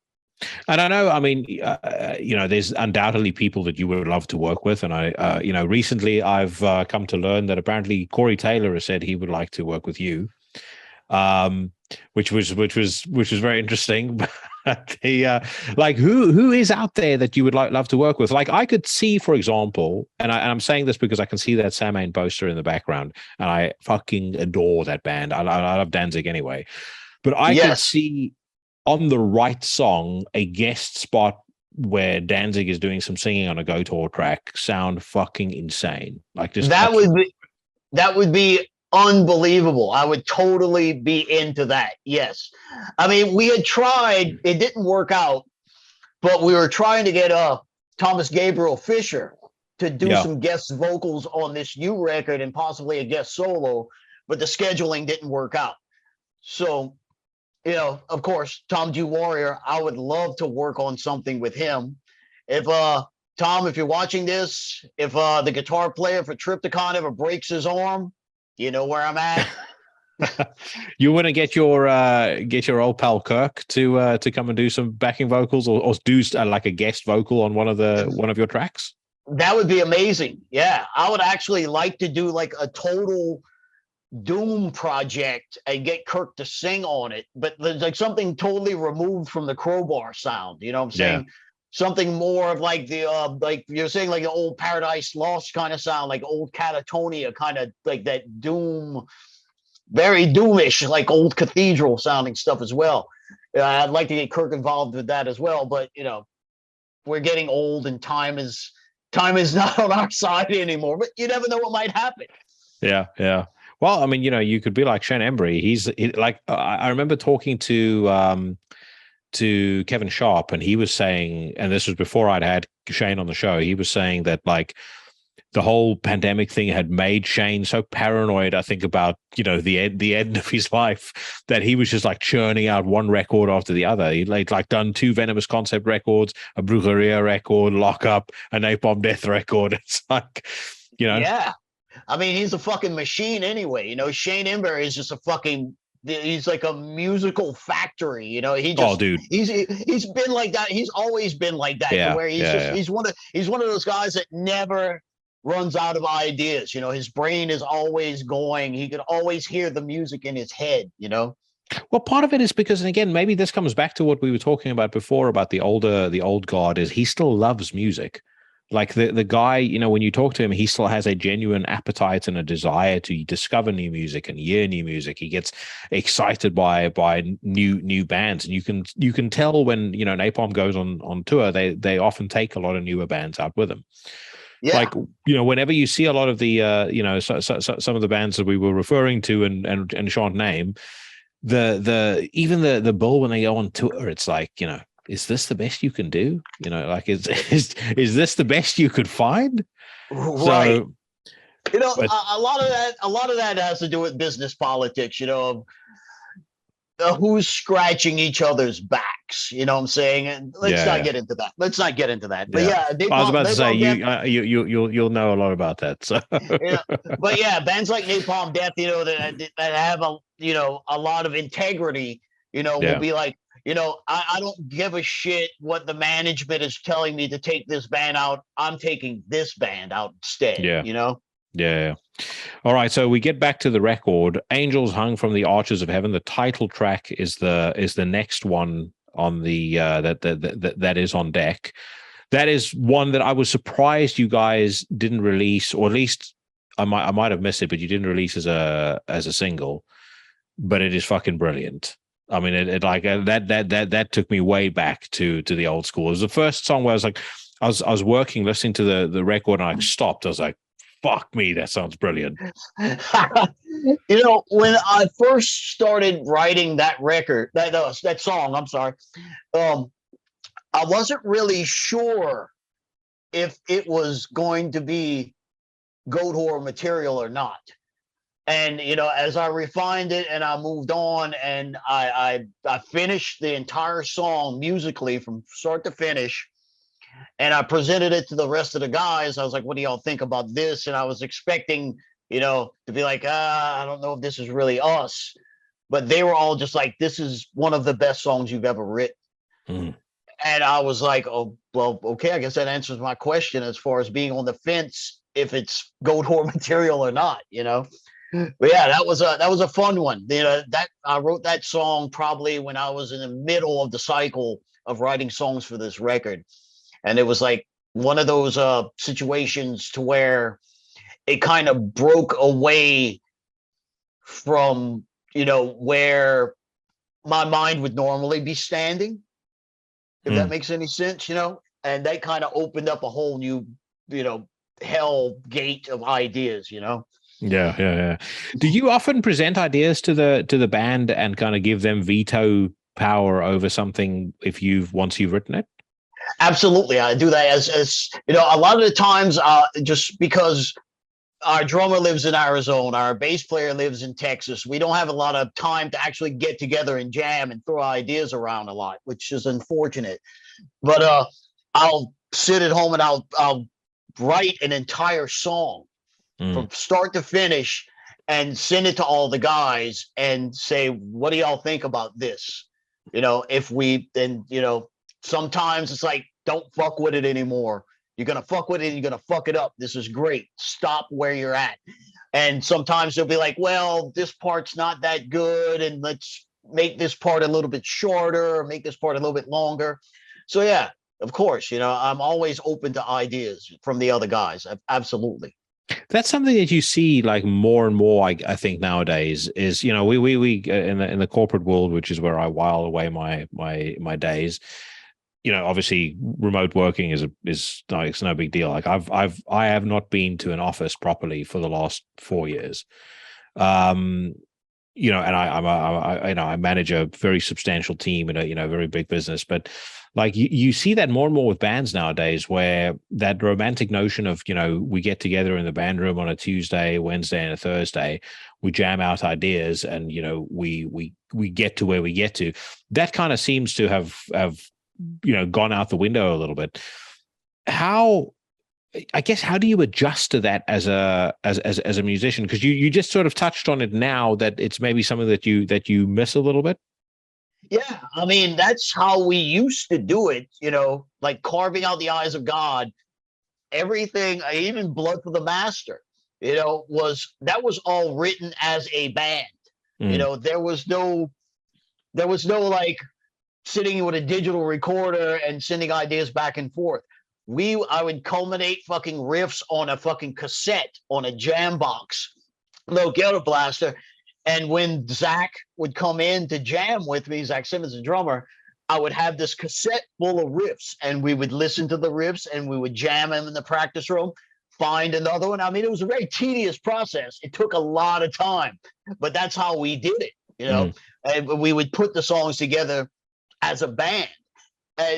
And I know, I mean, there's undoubtedly people that you would love to work with. And I, recently I've come to learn that apparently Corey Taylor has said he would like to work with you, which was very interesting. Like who is out there that you would love to work with? Like I could see, for example, and I'm saying this because I can see that Samhain poster in the background, and I fucking adore that band. I love Danzig anyway, but I could see on the right song a guest spot where Danzig is doing some singing on a Goatwhore track sound fucking insane. Like just that would be unbelievable. I would totally be into that. Yes. I mean, we had tried, it didn't work out, but we were trying to get Thomas Gabriel Fisher to do some guest vocals on this new record and possibly a guest solo, but the scheduling didn't work out. So, of course, Tom G. Warrior, I would love to work on something with him. If Tom, if you're watching this, if the guitar player for Triptychon ever breaks his arm, you know where I'm at. You want to get your old pal Kirk to come and do some backing vocals, or do like a guest vocal on one of your tracks? That would be amazing. Yeah, I would actually like to do like a total Doom project and get Kirk to sing on it, but there's like something totally removed from the Crowbar sound. You know what I'm saying? Yeah. Something more of like the like you're saying, like the old Paradise Lost kind of sound, like old Catatonia, kind of like that Doom, very Doomish, like old Cathedral sounding stuff as well. I'd like to get Kirk involved with that as well, but we're getting old and time is not on our side anymore. But you never know what might happen. Yeah. Well, I mean, you could be like Shane Embry. He's like, I remember talking to Kevin Sharp, and he was saying, and this was before I'd had Shane on the show, he was saying that like the whole pandemic thing had made Shane so paranoid, I think, about, the end of his life, that he was just like churning out one record after the other. He'd like done 2 Venomous concept records, a Brujeria record, Lockup, a Napalm Death record. It's like, Yeah. I mean, he's a fucking machine anyway. Shane Ember is just he's like a musical factory. Dude. He's been like that. He's always been like that. Yeah, To where he's one of those guys that never runs out of ideas. His brain is always going. He can always hear the music in his head. Well, part of it is because, and again, maybe this comes back to what we were talking about before about the old guard, is he still loves music. Like the guy, when you talk to him, he still has a genuine appetite and a desire to discover new music and hear new music. He gets excited by new bands, and you can tell when Napalm goes on tour, they often take a lot of newer bands out with them. Yeah. Like whenever you see a lot of the some of the bands that we were referring to and shan't name, even the bill when they go on tour, it's like, is this the best you can do? Like is this the best you could find? Right. So, a lot of that has to do with business politics, who's scratching each other's backs, you know what I'm saying? And let's not get into that. But I was about to say you'll know a lot about that. So but yeah, bands like Napalm Death, that have a lot of integrity, will be like, I don't give a shit what the management is telling me to take this band out. I'm taking this band out instead. Yeah. All right. So we get back to the record. Angels Hung from the Arches of Heaven. The title track is the next one on the that is on deck. That is one that I was surprised you guys didn't release, or at least I might have missed it, but you didn't release as a single. But it is fucking brilliant. I mean, it like that took me way back to the old school. It was the first song where I was like, I was working, listening to the record, and I stopped. I was like, fuck me, that sounds brilliant. When I first started writing that record, that song, I'm sorry, I wasn't really sure if it was going to be Goatwhore material or not. And, as I refined it and I moved on and I finished the entire song musically from start to finish, and I presented it to the rest of the guys. I was like, what do y'all think about this? And I was expecting, to be like, I don't know if this is really us. But they were all just like, this is one of the best songs you've ever written. Mm. And I was like, oh, well, okay, I guess that answers my question as far as being on the fence if it's Goatwhore material or not, But yeah, that was a fun one. That I wrote that song probably when I was in the middle of the cycle of writing songs for this record. And it was like one of those situations to where it kind of broke away from, where my mind would normally be standing, if that makes any sense, and that kind of opened up a whole new, hell gate of ideas, Yeah. Do you often present ideas to the band and kind of give them veto power over something once you've written it? Absolutely, I do that as a lot of the times, just because our drummer lives in Arizona, our bass player lives in Texas, we don't have a lot of time to actually get together and jam and throw ideas around a lot, which is unfortunate. But I'll sit at home and I'll write an entire song from start to finish and send it to all the guys and say, what do y'all think about this? Sometimes it's like, don't fuck with it anymore. You're going to fuck with it. You're going to fuck it up. This is great. Stop where you're at. And sometimes they'll be like, well, this part's not that good. And let's make this part a little bit shorter or make this part a little bit longer. So yeah, of course, I'm always open to ideas from the other guys. Absolutely. That's something that you see like more and more, I think nowadays is, we in the corporate world, which is where I while away my days, obviously remote working is it's no big deal. Like I have not been to an office properly for the last 4 years. you know, and I manage a very substantial team in a, you know, very big business, but like you see that more and more with bands nowadays, where that romantic notion of, you know, we get together in the band room on a Tuesday, Wednesday, and a Thursday, we jam out ideas, and, you know, we get to where we get to. That kind of seems to have you know, gone out the window a little bit. How, I guess, how do you adjust to that as a musician? Because you just sort of touched on it now, that it's maybe something that you miss a little bit. Yeah, I mean, that's how we used to do it, you know, like carving out the eyes of God, everything, even Blood for the Master, you know, was all written as a band. You Mm. know, there was no like sitting with a digital recorder and sending ideas back and forth. I would culminate fucking riffs on a fucking cassette on a jam box, little ghetto blaster. And when Zach would come in to jam with me, Zach Simmons, the drummer, I would have this cassette full of riffs, and we would listen to the riffs, and we would jam them in the practice room, find another one. I mean, it was a very tedious process. It took a lot of time, but that's how we did it, you know. Mm. And we would put the songs together as a band.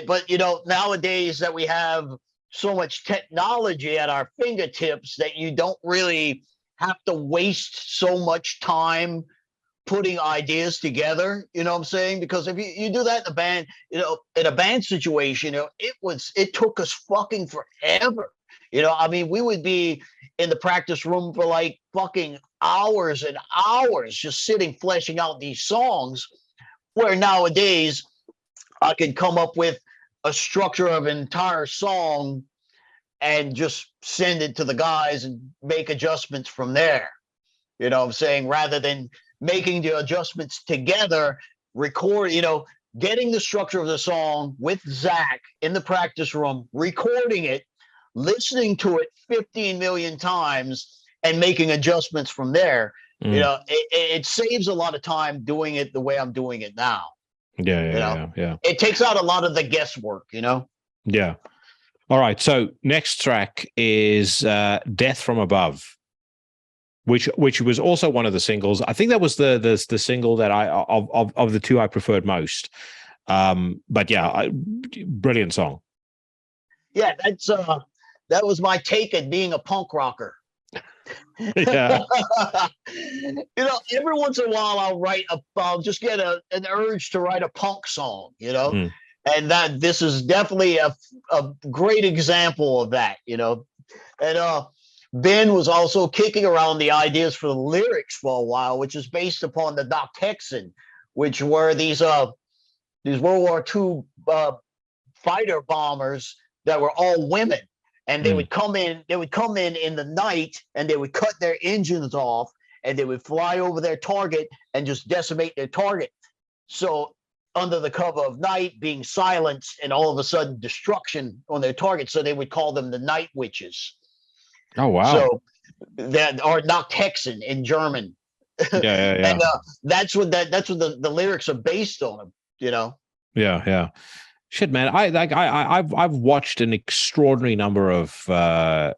But you know, nowadays that we have so much technology at our fingertips, that you don't really have to waste so much time putting ideas together, you know what I'm saying? Because if you do that in a band, you know, in a band situation, you know, it took us fucking forever. You know, I mean, we would be in the practice room for like fucking hours and hours just sitting fleshing out these songs, where nowadays I could come up with a structure of an entire song and just send it to the guys and make adjustments from there. You know what I'm saying? Rather than making the adjustments together, record, you know, getting the structure of the song with Zach in the practice room, recording it, listening to it 15 million times, and making adjustments from there. You Mm. know, it saves a lot of time doing it the way I'm doing it now. Yeah, You know, yeah. it takes out a lot of the guesswork, you know? Yeah. All right. So next track is "Death from Above," which was also one of the singles. I think that was the single that of the two I preferred most. But yeah, brilliant song. Yeah, that was my take at being a punk rocker. Yeah. You know, every once in a while I'll just get an urge to write a punk song, you know, Mm. and this is definitely a great example of that, you know. And Ben was also kicking around the ideas for the lyrics for a while, which is based upon the Doc Texan, which were these World War II fighter bombers that were all women, and they Mm. would come in the night, and they would cut their engines off, and they would fly over their target and just decimate their target. So under the cover of night, being silenced, and all of a sudden destruction on their target, so they would call them the Night Witches. Oh wow. So that, or Noctexen in German. Yeah. And that's what the lyrics are based on, you know. Yeah. Shit, man. I've watched an extraordinary number of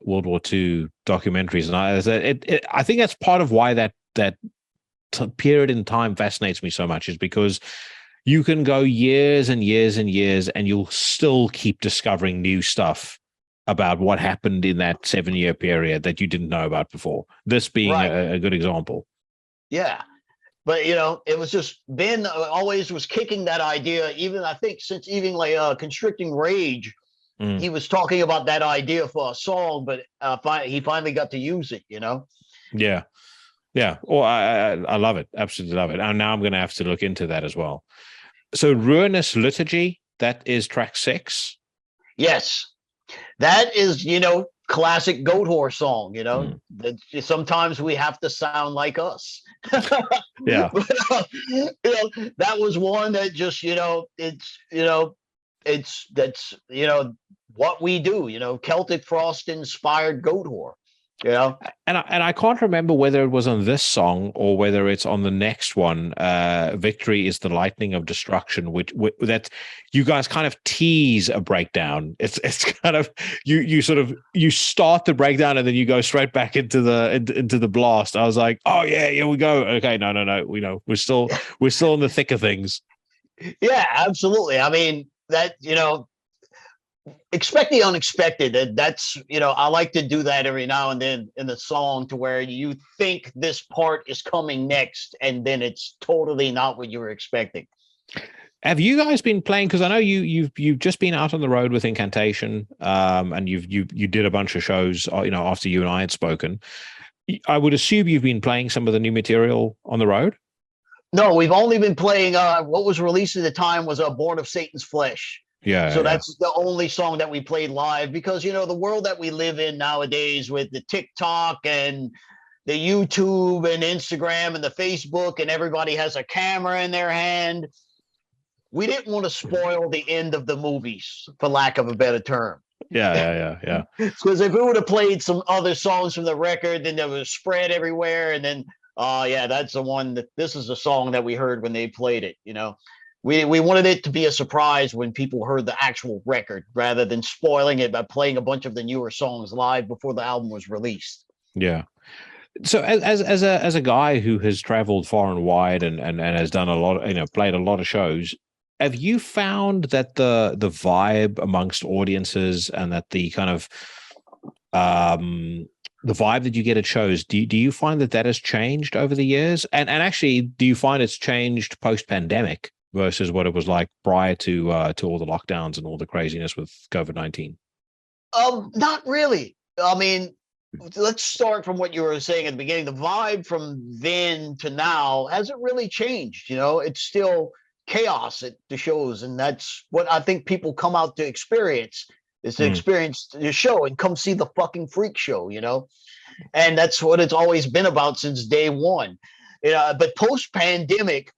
World War II documentaries, and I think that's part of why that period in time fascinates me so much, is because you can go years and years and years, and you'll still keep discovering new stuff about what happened in that 7-year period that you didn't know about before. This being Right. a good example. Yeah. But you know, it was just Ben always was kicking that idea. Even I think since even like Constricting Rage, Mm. he was talking about that idea for a song. But he finally got to use it. You know. Yeah. Oh, I love it. Absolutely love it. And now I'm going to have to look into that as well. So, Ruinous Liturgy, that is track 6. Yes, that is, you know, classic Goatwhore song. You know, that sometimes we have to sound like us. Yeah. But, you know, that was one that just, you know, that's, you know, what we do, you know, Celtic Frost inspired Goatwhore. You know, And I can't remember whether it was on this song or whether it's on the next one. Victory is the lightning of destruction, which that you guys kind of tease a breakdown. It's kind of you start the breakdown and then you go straight back into the blast. I was like, oh yeah, here we go. Okay, no, we know we're still in the thick of things. Yeah, absolutely. I mean, that, expect the unexpected. That's, I like to do that every now and then in the song, to where you think this part is coming next and then it's totally not what you were expecting. Have you guys been playing? Because I know you've just been out on the road with Incantation, and you did a bunch of shows, after you and I had spoken. I would assume you've been playing some of the new material on the road. No, we've only been playing. What was released at the time was Born of Satan's Flesh. Yeah. So that's the only song that we played live, because the world that we live in nowadays, with the TikTok and the YouTube and Instagram and the Facebook, and everybody has a camera in their hand. We didn't want to spoil the end of the movies, for lack of a better term. Yeah. Because if we would have played some other songs from the record, then there was spread everywhere, and then that's the one this is the song that we heard when they played it. We wanted it to be a surprise when people heard the actual record, rather than spoiling it by playing a bunch of the newer songs live before the album was released. Yeah. So as a guy who has traveled far and wide and has done a lot, played a lot of shows, have you found that the vibe amongst audiences, and that the kind of the vibe that you get at shows, do you find that has changed over the years? And actually, do you find it's changed post-pandemic versus what it was like prior to all the lockdowns and all the craziness with COVID-19? Not really. I mean, let's start from what you were saying at the beginning. The vibe from then to now hasn't really changed. It's still chaos at the shows, and that's what I think people come out to experience, is to experience the show and come see the fucking freak show. And that's what it's always been about since day one. But post-pandemic,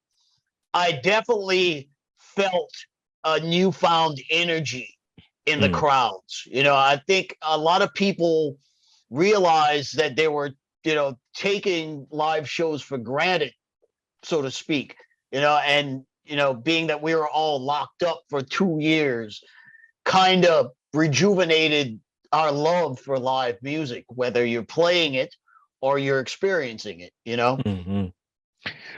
I definitely felt a newfound energy in the crowds. I think a lot of people realized that they were, taking live shows for granted, so to speak, and, being that we were all locked up for 2 years, kind of rejuvenated our love for live music, whether you're playing it or you're experiencing it, Mm-hmm.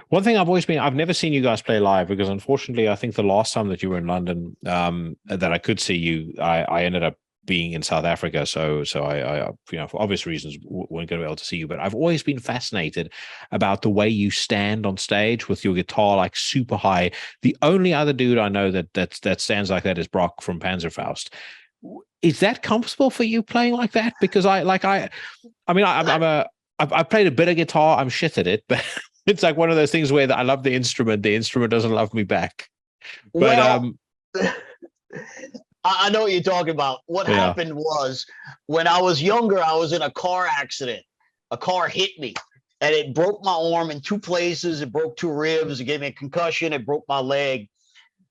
One thing I've never seen you guys play live, because unfortunately, I think the last time that you were in London, that I could see you, I ended up being in South Africa. So I for obvious reasons, weren't going to be able to see you. But I've always been fascinated about the way you stand on stage with your guitar like super high. The only other dude I know that stands like that is Brock from Panzerfaust. Is that comfortable for you playing like that? Because I've played a bit of guitar. I'm shit at it, but it's like one of those things where I love the instrument doesn't love me back. But I know what you're talking about. What happened was, when I was younger, I was in a car accident. A car hit me, and it broke my arm in 2 places. It broke 2 ribs. It gave me a concussion. It broke my leg.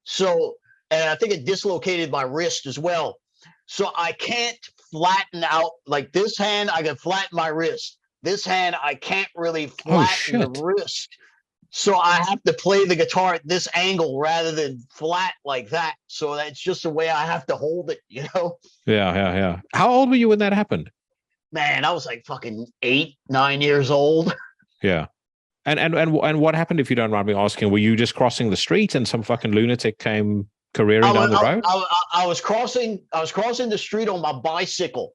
So, and I think it dislocated my wrist as well. So I can't flatten out, like this hand, I can flatten my wrist. This hand, I can't really flatten the wrist. So I have to play the guitar at this angle rather than flat like that. So that's just the way I have to hold it, Yeah. How old were you when that happened? Man, I was like fucking 8, 9 years old. Yeah. And what happened, if you don't mind me asking? Were you just crossing the street and some fucking lunatic came careering down the road? I was crossing the street on my bicycle,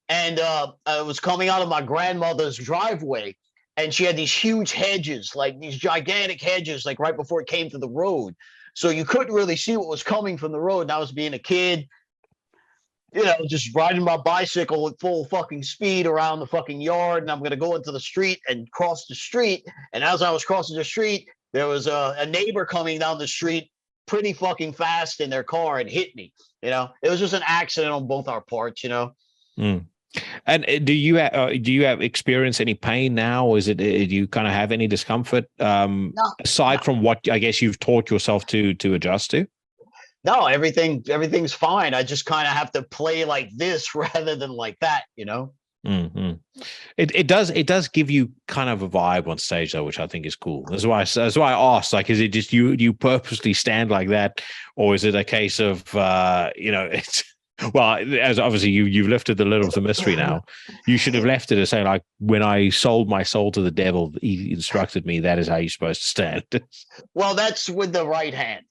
and I was coming out of my grandmother's driveway, and she had these huge hedges, like these gigantic hedges, like right before it came to the road. So you couldn't really see what was coming from the road. And I was being a kid, just riding my bicycle at full fucking speed around the fucking yard. And I'm going to go into the street and cross the street. And as I was crossing the street, there was a neighbor coming down the street pretty fucking fast in their car and hit me. It was just an accident on both our parts, And do you have experience any pain now, or do you kind of have any discomfort aside from what I guess you've taught yourself to adjust to? No, everything's fine. I just kind of have to play like this rather than like that, Mm-hmm. It does give you kind of a vibe on stage though, which I think is cool. That's why I asked, like, is it just you purposely stand like that, or is it a case of it's well, as obviously you've lifted the lid of the mystery now. You should have left it as saying, like, when I sold my soul to the devil, he instructed me that is how you're supposed to stand. Well, that's with the right hand.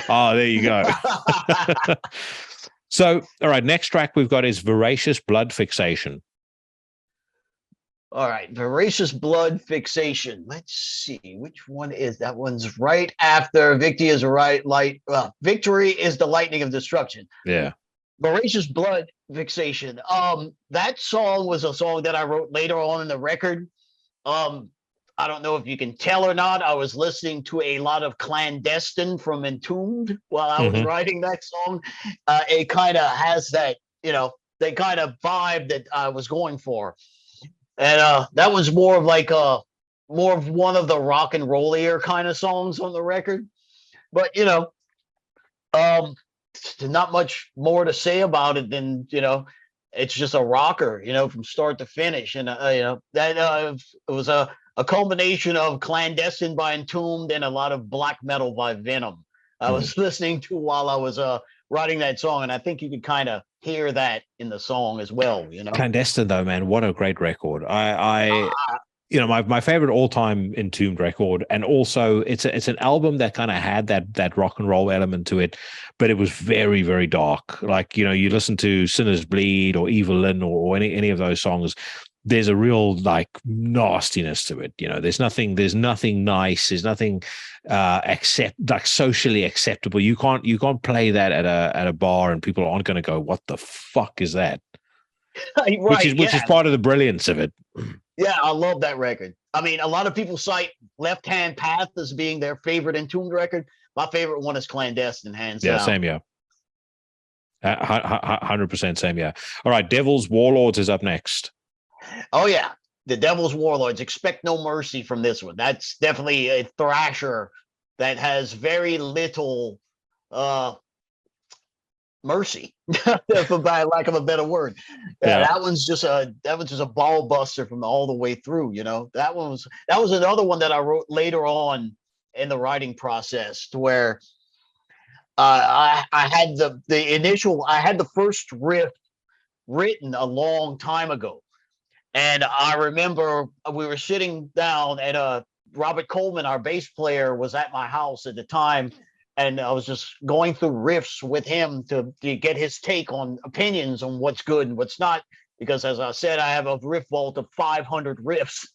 Oh, there you go. So, all right, next track we've got is Voracious Blood Fixation. All right, voracious blood fixation. Let's see which one is that. One's right after victory is right light. Victory is the lightning of destruction. Yeah. Voracious blood fixation. That song was a song that I wrote later on in the record. I don't know if you can tell or not. I was listening to a lot of Clandestine from Entombed while I was writing that song. It kind of has that, that kind of vibe that I was going for. And that was more of one of the rock and rollier kind of songs on the record. But not much more to say about it than it's just a rocker, from start to finish. And that it was a culmination of Clandestine by Entombed and a lot of black metal by Venom. I was listening to while I was writing that song, and I think you could kind of hear that in the song as well. Clandestine, though, man, what a great record! My favorite all-time Entombed record, and also it's an album that kind of had that rock and roll element to it, but it was very, very dark. Like, you listen to Sinners Bleed or Evil Lynn or any of those songs, there's a real like nastiness to it. There's nothing nice. There's nothing socially acceptable. You can't play that at a bar and people aren't going to go, "What the fuck is that?" Right, which is part of the brilliance of it. Yeah, I love that record. I mean, a lot of people cite Left Hand Path as being their favorite Entombed record. My favorite one is Clandestine, hands down. Yeah, same, yeah. 100% same, yeah. All right, Devil's Warlords is up next. Oh, yeah. The Devil's Warlords. Expect no mercy from this one. That's definitely a thrasher that has very little mercy, by lack of a better word. Yeah, that was just a ball buster from all the way through. That was another one that I wrote later on in the writing process, to where I had the first riff written a long time ago. And I remember we were sitting down, and Robert Coleman, our bass player, was at my house at the time. And I was just going through riffs with him to get his take on opinions on what's good and what's not. Because, as I said, I have a riff vault of 500 riffs.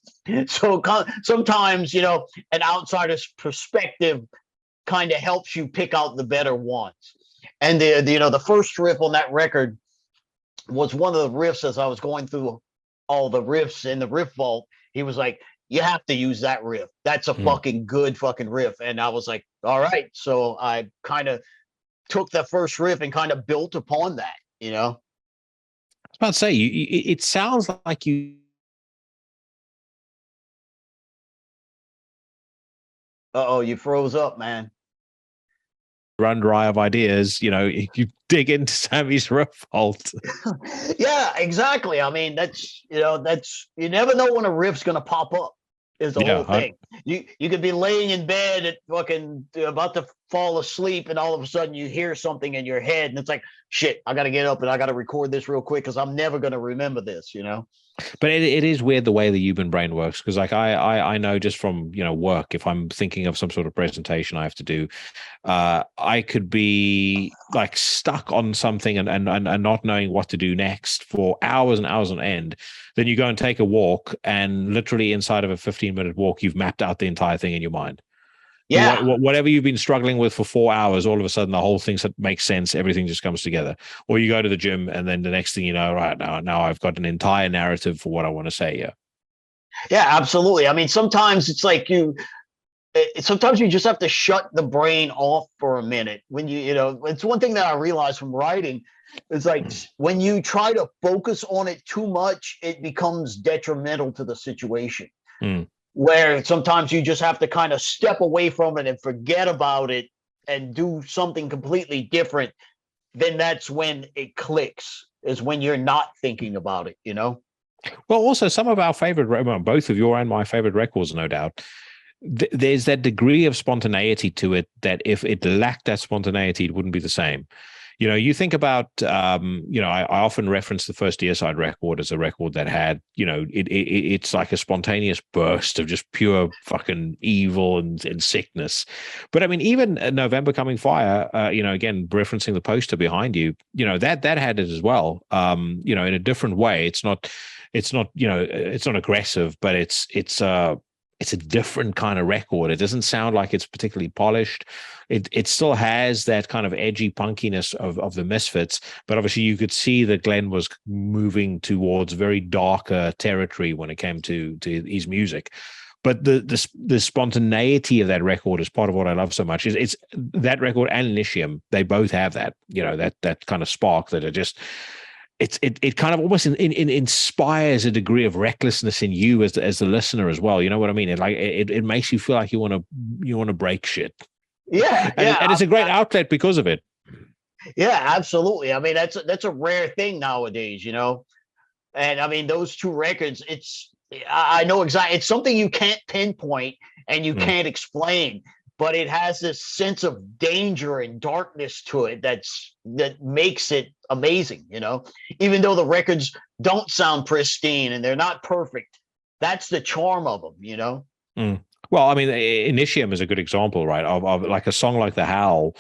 So sometimes, an outsider's perspective kind of helps you pick out the better ones. And the first riff on that record was one of the riffs. As I was going through all the riffs in the riff vault, he was like, "You have to use that riff. That's a fucking good fucking riff." And I was like, all right. So I kind of took the first riff and kind of built upon that, I was about to say, it sounds like you. Uh-oh, you froze up, man. Run dry of ideas, you dig into Sammy's riff vault. Yeah, exactly. I mean, that's you never know when a riff's gonna pop up. Is the whole thing. You could be laying in bed at fucking about to fall asleep, and all of a sudden you hear something in your head, and it's like, shit, I got to get up and I got to record this real quick because I'm never gonna remember this. But it is weird the way the human brain works, because like I know just from work, if I'm thinking of some sort of presentation I have to do, I could be like stuck on something and not knowing what to do next for hours and hours on end. Then you go and take a walk, and literally inside of a 15-minute walk, you've mapped out the entire thing in your mind. Yeah. Whatever you've been struggling with for 4 hours, all of a sudden the whole thing makes sense. Everything just comes together. Or you go to the gym, and then the next thing you know, right now I've got an entire narrative for what I want to say here. Yeah, absolutely. I mean, sometimes it's like sometimes you just have to shut the brain off for a minute. When it's one thing that I realized from writing. It's like when you try to focus on it too much, it becomes detrimental to the situation. Where sometimes you just have to kind of step away from it and forget about it and do something completely different. Then that's when it clicks, is when you're not thinking about it, Well, also some of our favorite, well, both of your and my favorite records, no doubt. There's that degree of spontaneity to it that if it lacked that spontaneity, it wouldn't be the same. You think about, I often reference the first Deicide record as a record that had, it's like a spontaneous burst of just pure fucking evil and sickness. But I mean, even November Coming Fire, again, referencing the poster behind you, that had it as well. In a different way. It's not, it's not aggressive, but it's a different kind of record. It doesn't sound like it's particularly polished. It still has that kind of edgy punkiness of the Misfits, but obviously you could see that Glenn was moving towards very darker territory when it came to his music. But the spontaneity of that record is part of what I love so much. It's that record and Initium, they both have that, that kind of spark that are just. It kind of almost inspires a degree of recklessness in you as the listener as well. You know what I mean? It makes you feel like you want to break shit. Yeah, and it's a great outlet because of it. Yeah, absolutely. I mean, that's a rare thing nowadays, And I mean, those two records, I know exactly. It's something you can't pinpoint and you can't explain, but it has this sense of danger and darkness to it that makes it amazing, even though the records don't sound pristine and they're not perfect. That's the charm of them, Well, I mean, Initium is a good example, right? Of like a song like The Howl,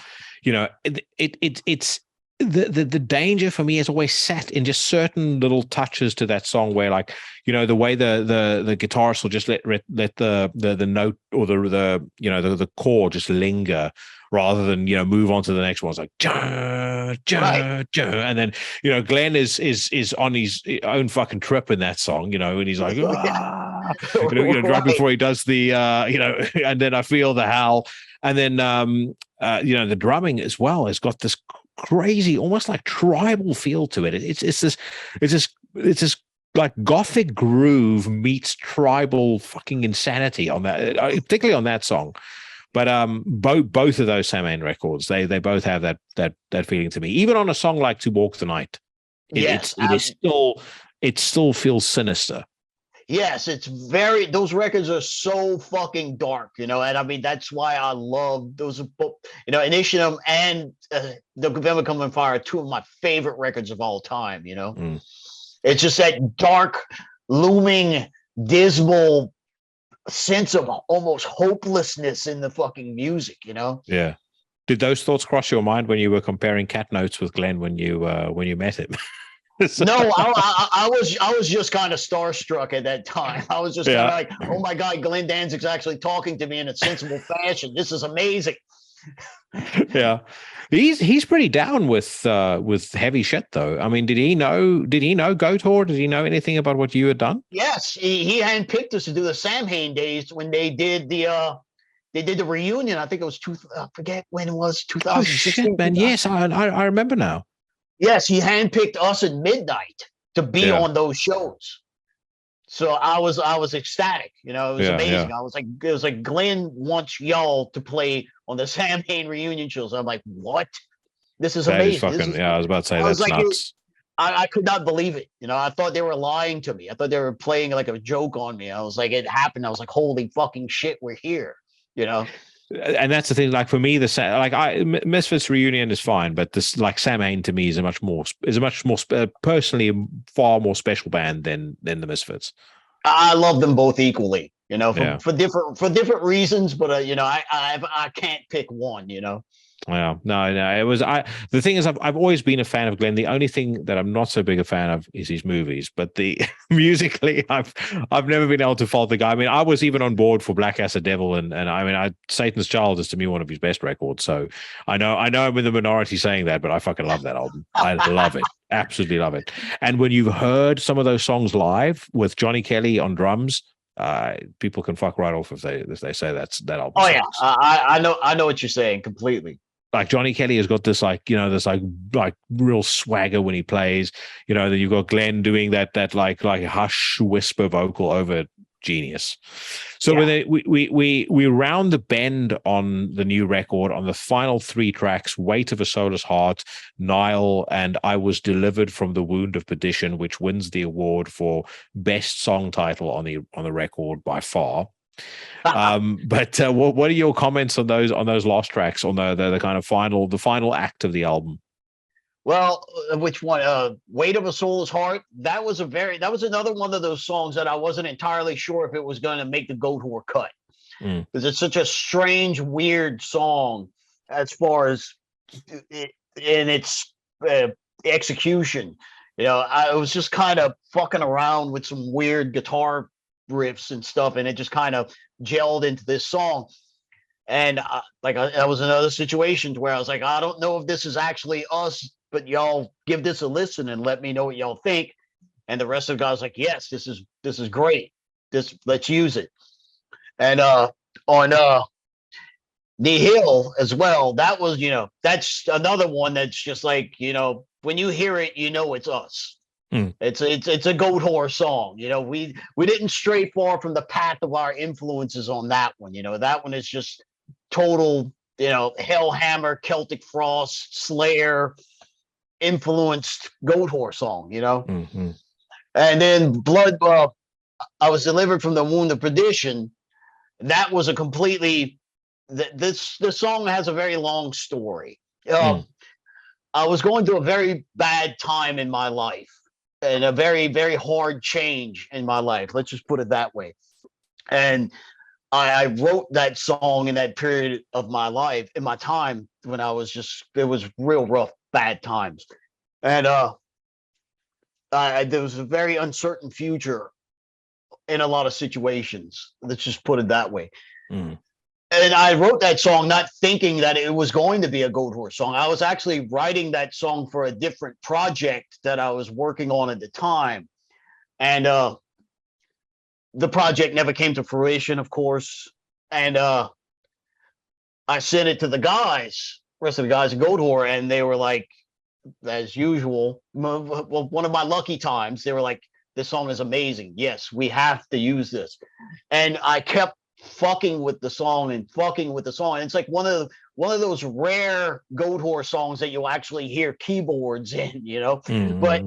it's the danger for me has always sat in just certain little touches to that song where, like, the way the guitarist will just let the note or the chord just linger rather than move on to the next one. It's like and then Glenn is on his own fucking trip in that song, and he's like right before he does the and then I feel the howl, and then the drumming as well has got this crazy, almost like tribal feel to it. It's this like gothic groove meets tribal fucking insanity on that, particularly on that song. But both of those Samhain records, they both have that feeling to me. Even on a song like To Walk the Night, it still feels sinister. Yes, those records are so fucking dark, and I mean, that's why I love those, Initium and the Venom Coming Fire are two of my favorite records of all time, It's just that dark, looming, dismal sense of almost hopelessness in the fucking music, Yeah. Did those thoughts cross your mind when you were comparing cat notes with Glenn when you met him? No, I was just kind of starstruck at that time. I was just kind of like, oh my God, Glenn Danzig's actually talking to me in a sensible fashion. This is amazing. Yeah, he's pretty down with heavy shit though. I mean, did he know Goatwhore? Did he know anything about what you had done? Yes, he handpicked us to do the Samhain days when they did the reunion. I think it was I forget when it was, 2016. Oh shit, man! Yes, I remember now. Yes, he handpicked us at midnight to be on those shows. So I was ecstatic. It was amazing. Yeah. It was like Glenn wants y'all to play on the Samhain reunion shows. I'm like, what? This is amazing. I was about to say that's like, nuts. I could not believe it. I thought they were lying to me. I thought they were playing like a joke on me. I was like, it happened. I was like, holy fucking shit, we're here. And that's the thing. Like for me, Misfits reunion is fine, but this like Samhain to me is a much more personally far more special band than the Misfits. I love them both equally, for different reasons, but I can't pick one, Well, no, it was the thing is I've always been a fan of Glenn. The only thing that I'm not so big a fan of is his movies, but the musically I've never been able to fault the guy. I mean, I was even on board for Black Acid Devil, and I mean, Satan's Child is to me one of his best records. So I know I'm in the minority saying that, but I fucking love that album. I love it, absolutely love it. And when you've heard some of those songs live with Johnny Kelly on drums, people can fuck right off if they say that album. Oh yeah, I know what you're saying completely. Like Johnny Kelly has got this like real swagger when he plays, then you've got Glenn doing that like hush whisper vocal over genius. So we round the bend on the new record on the final 3 tracks: Weight of a Soulless Heart, Nile, and I Was Delivered from the Wound of Perdition, which wins the award for best song title on the record by far. But what are your comments on those last tracks, on the kind of final act of the album? Well, which one? Weight of a Soul's Heart. That was another one of those songs that I wasn't entirely sure if it was going to make the Goatwhore cut, because it's such a strange, weird song as far as in its execution. I was just kind of fucking around with some weird guitar riffs and stuff, and it just kind of gelled into this song. And that was another situation where I was like, I don't know if this is actually us, but y'all give this a listen and let me know what y'all think. And the rest of the guys like, yes, this is great. Let's use it. And on Nihil as well, that was, that's another one that's just like, when you hear it, it's us. It's a Goatwhore song. We didn't stray far from the path of our influences on that one. That one is just total, Hellhammer, Celtic Frost, Slayer influenced Goatwhore song. And then Blood. I Was Delivered from the Wound of Perdition. That was a completely. This song has a very long story. I was going through a very bad time in my life, and a very, very hard change in my life. Let's just put it that way. And I wrote that song in that period of my life, in my time when it was real rough, bad times. And there was a very uncertain future in a lot of situations. Let's just put it that way. And I wrote that song not thinking that it was going to be a Goatwhore song. I was actually writing that song for a different project that I was working on at the time. And the project never came to fruition, of course. And I sent it to the rest of the guys at Goatwhore, and they were like, as usual, well, one of my lucky times, they were like, this song is amazing. Yes, we have to use this. And I kept fucking with the song. And it's like one of those rare Goatwhore songs that you'll actually hear keyboards in, But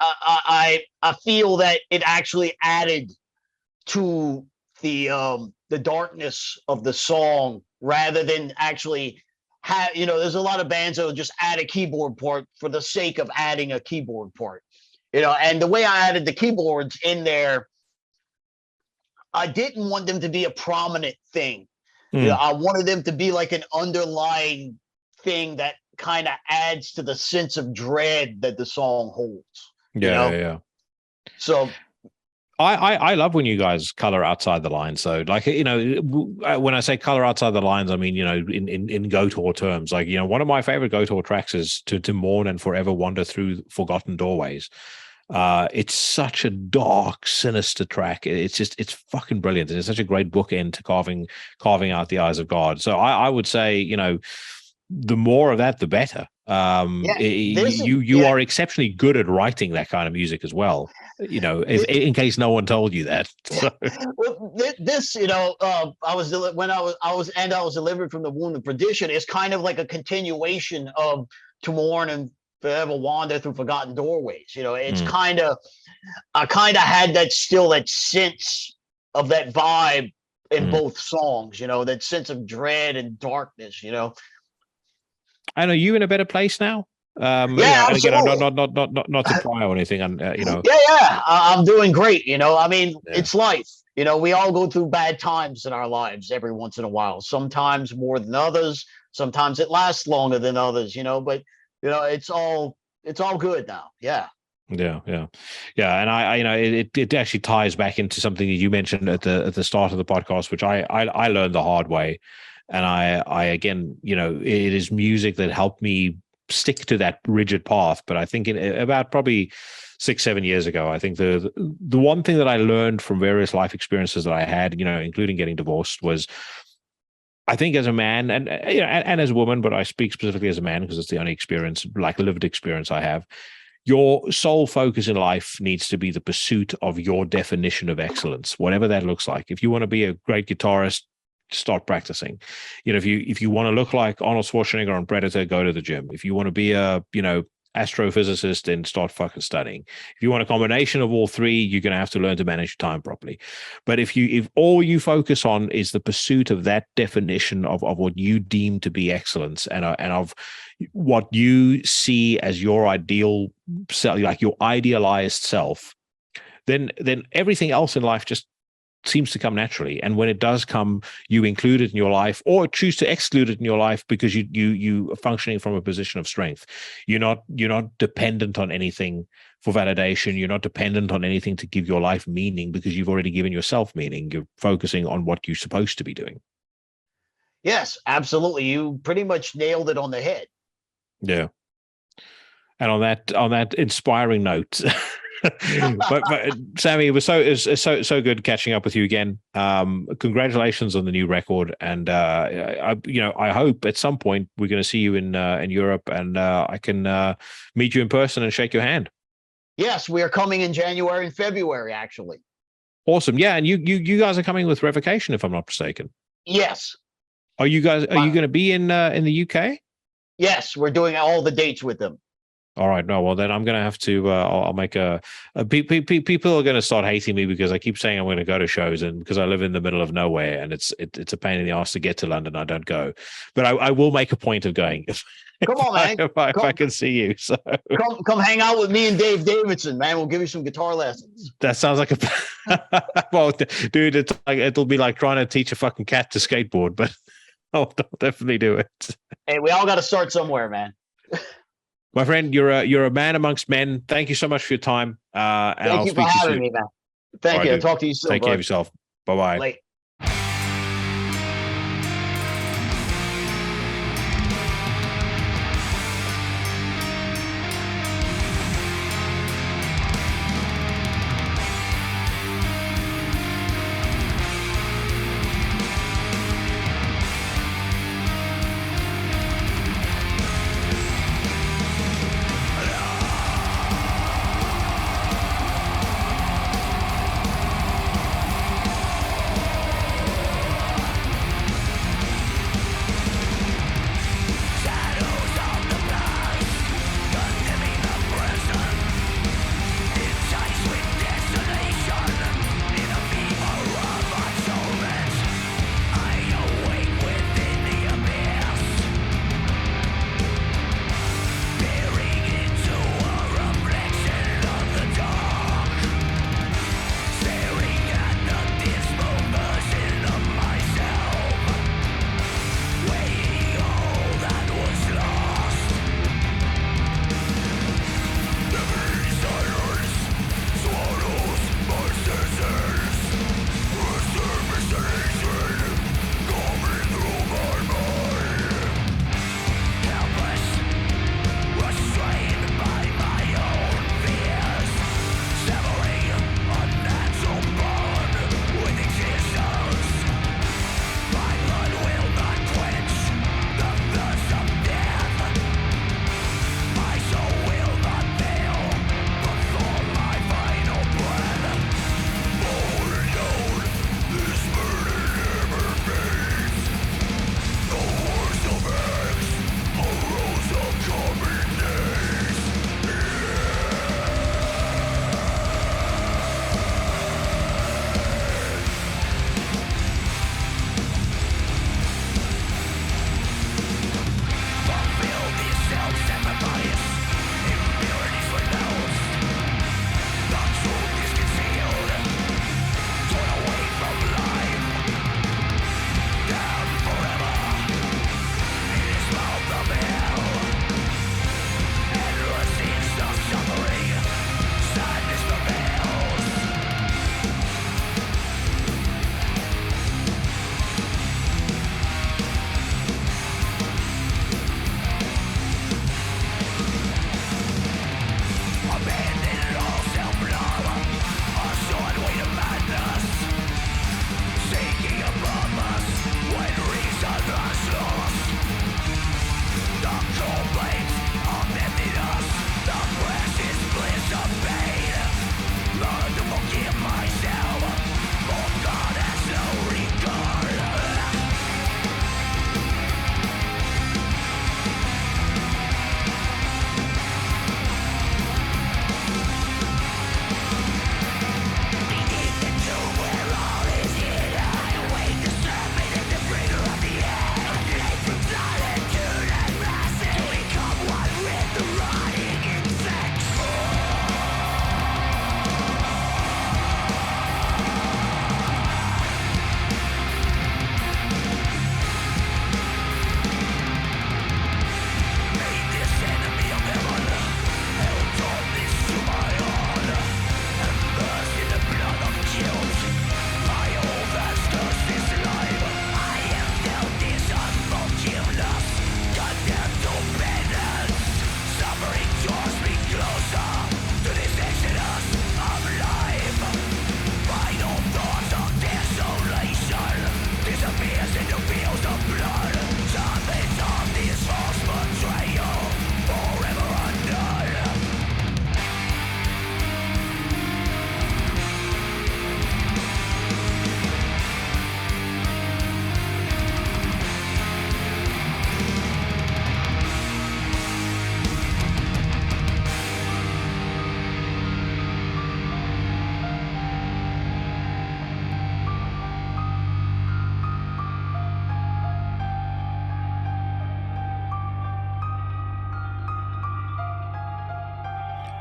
I feel that it actually added to the darkness of the song, rather than actually there's a lot of bands that will just add a keyboard part for the sake of adding a keyboard part, and the way I added the keyboards in there, I didn't want them to be a prominent thing. I wanted them to be like an underlying thing that kind of adds to the sense of dread that the song holds. Yeah. So I love when you guys color outside the lines. So, like, when I say color outside the lines, I mean, in Goatwhore terms, like, one of my favorite Goatwhore tracks is to Mourn and Forever Wander Through Forgotten Doorways. It's such a dark, sinister track. It's fucking brilliant. It's such a great bookend to carving out the eyes of God. So I would say, the more of that, the better. You are exceptionally good at writing that kind of music as well. In case no one told you that. So. Well, I was delivered from the Wound of Perdition. It's kind of like a continuation of To Mourn and Forever Wander Through Forgotten Doorways. It's I kind of had that sense of that vibe in both songs. That sense of dread and darkness. And are you in a better place now? Yeah, again, not to pry or anything, and Yeah, I'm doing great. It's life. We all go through bad times in our lives every once in a while. Sometimes more than others. Sometimes it lasts longer than others. But it's all good now. Yeah. Yeah. And I it actually ties back into something that you mentioned at the start of the podcast, which I learned the hard way. And I again, it is music that helped me stick to that rigid path. But I think about probably 6-7 years ago, I think the one thing that I learned from various life experiences that I had, including getting divorced, was, I think, as a man and as a woman, but I speak specifically as a man because it's the only experience, like lived experience I have. your sole focus in life needs to be the pursuit of your definition of excellence, whatever that looks like. If you want to be a great guitarist, start practicing. If you want to look like Arnold Schwarzenegger on Predator, go to the gym. If you want to be a astrophysicist, then start fucking studying. If you want a combination of all three, you're going to have to learn to manage your time properly. But if all you focus on is the pursuit of that definition of what you deem to be excellence and of what you see as your ideal self, like your idealized self, then everything else in life just seems to come naturally. And when it does come, you include it in your life or choose to exclude it in your life because you are functioning from a position of strength. You're not dependent on anything for validation. You're not dependent on anything to give your life meaning because you've already given yourself meaning. You're focusing on what you're supposed to be doing. Yes, absolutely. You pretty much nailed it on the head. Yeah. And on that inspiring note, but Sammy, it was so good catching up with you again. Congratulations on the new record, and I hope at some point we're going to see you in Europe, and I can meet you in person and shake your hand. Yes, we are coming in January and February, actually. Awesome, yeah, and you guys are coming with Revocation, if I'm not mistaken. Yes. Are you going to be in the UK? Yes, we're doing all the dates with them. All right, no, well then I'm going to have to. I'll make people are going to start hating me because I keep saying I'm going to go to shows, and because I live in the middle of nowhere, and it's a pain in the ass to get to London. I don't go, but I will make a point of going. Come on, man! If I can see you, so come hang out with me and Dave Davidson, man. We'll give you some guitar lessons. That sounds like a well, dude. It'll be like trying to teach a fucking cat to skateboard, but I'll definitely do it. Hey, we all got to start somewhere, man. My friend, you're a man amongst men. Thank you so much for your time. And Thank you for having me, man. Thank you. I'll talk to you soon. Take care of yourself. Bye-bye. Late.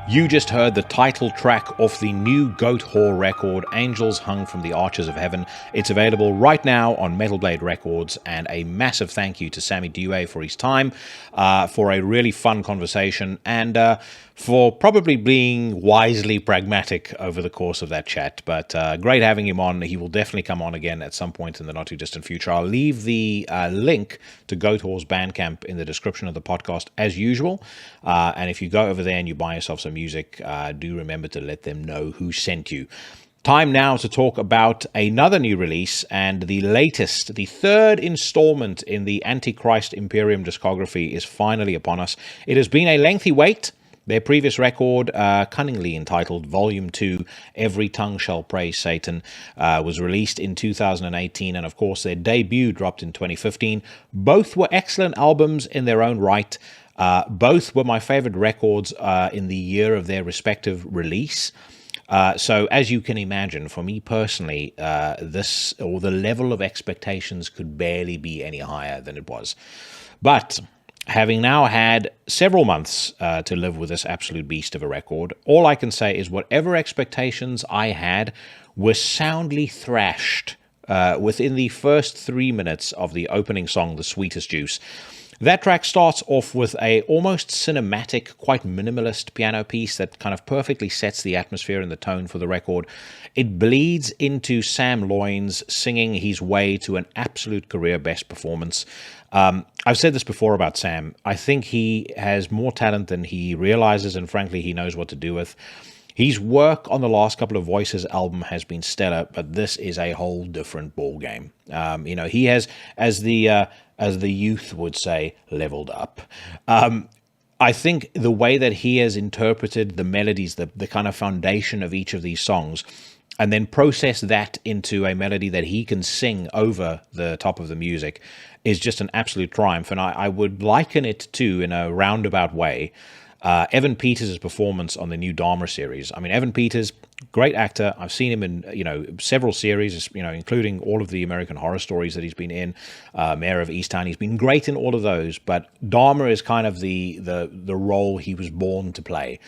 You just heard the title track off the new Goatwhore record, Angels Hung from the Arches of Heaven. It's available right now on Metal Blade Records, and a massive thank you to Sammy Duet for his time, for a really fun conversation, and for probably being wisely pragmatic over the course of that chat. But great having him on. He will definitely come on again at some point in the not too distant future. I'll leave the link to Goatwhore's Bandcamp in the description of the podcast as usual. And if you go over there and you buy yourself some music, do remember to let them know who sent you. Time now to talk about another new release and the latest, the third installment in the Antichrist Imperium discography is finally upon us. It has been a lengthy wait. Their previous record, cunningly entitled Volume 2, Every Tongue Shall Praise Satan, was released in 2018, and of course their debut dropped in 2015. Both were excellent albums in their own right. Both were my favorite records in the year of their respective release. So as you can imagine, for me personally, the level of expectations could barely be any higher than it was. But having now had several months to live with this absolute beast of a record, all I can say is whatever expectations I had were soundly thrashed within the first 3 minutes of the opening song, The Sweetest Juice. That track starts off with a almost cinematic, quite minimalist piano piece that kind of perfectly sets the atmosphere and the tone for the record. It bleeds into Sam Loynes singing his way to an absolute career best performance. I've said this before about Sam. I think he has more talent than he realizes, and frankly, he knows what to do with. His work on the last couple of Voices album has been stellar, but this is a whole different ball game. He has, as the youth would say, leveled up. I think the way that he has interpreted the melodies, the kind of foundation of each of these songs, and then process that into a melody that he can sing over the top of the music is just an absolute triumph. And I would liken it to, in a roundabout way, Evan Peters' performance on the new Dahmer series. I mean, Evan Peters, great actor. I've seen him in, several series, including all of the American Horror Stories that he's been in, Mayor of Easttown. He's been great in all of those, but Dahmer is kind of the role he was born to play.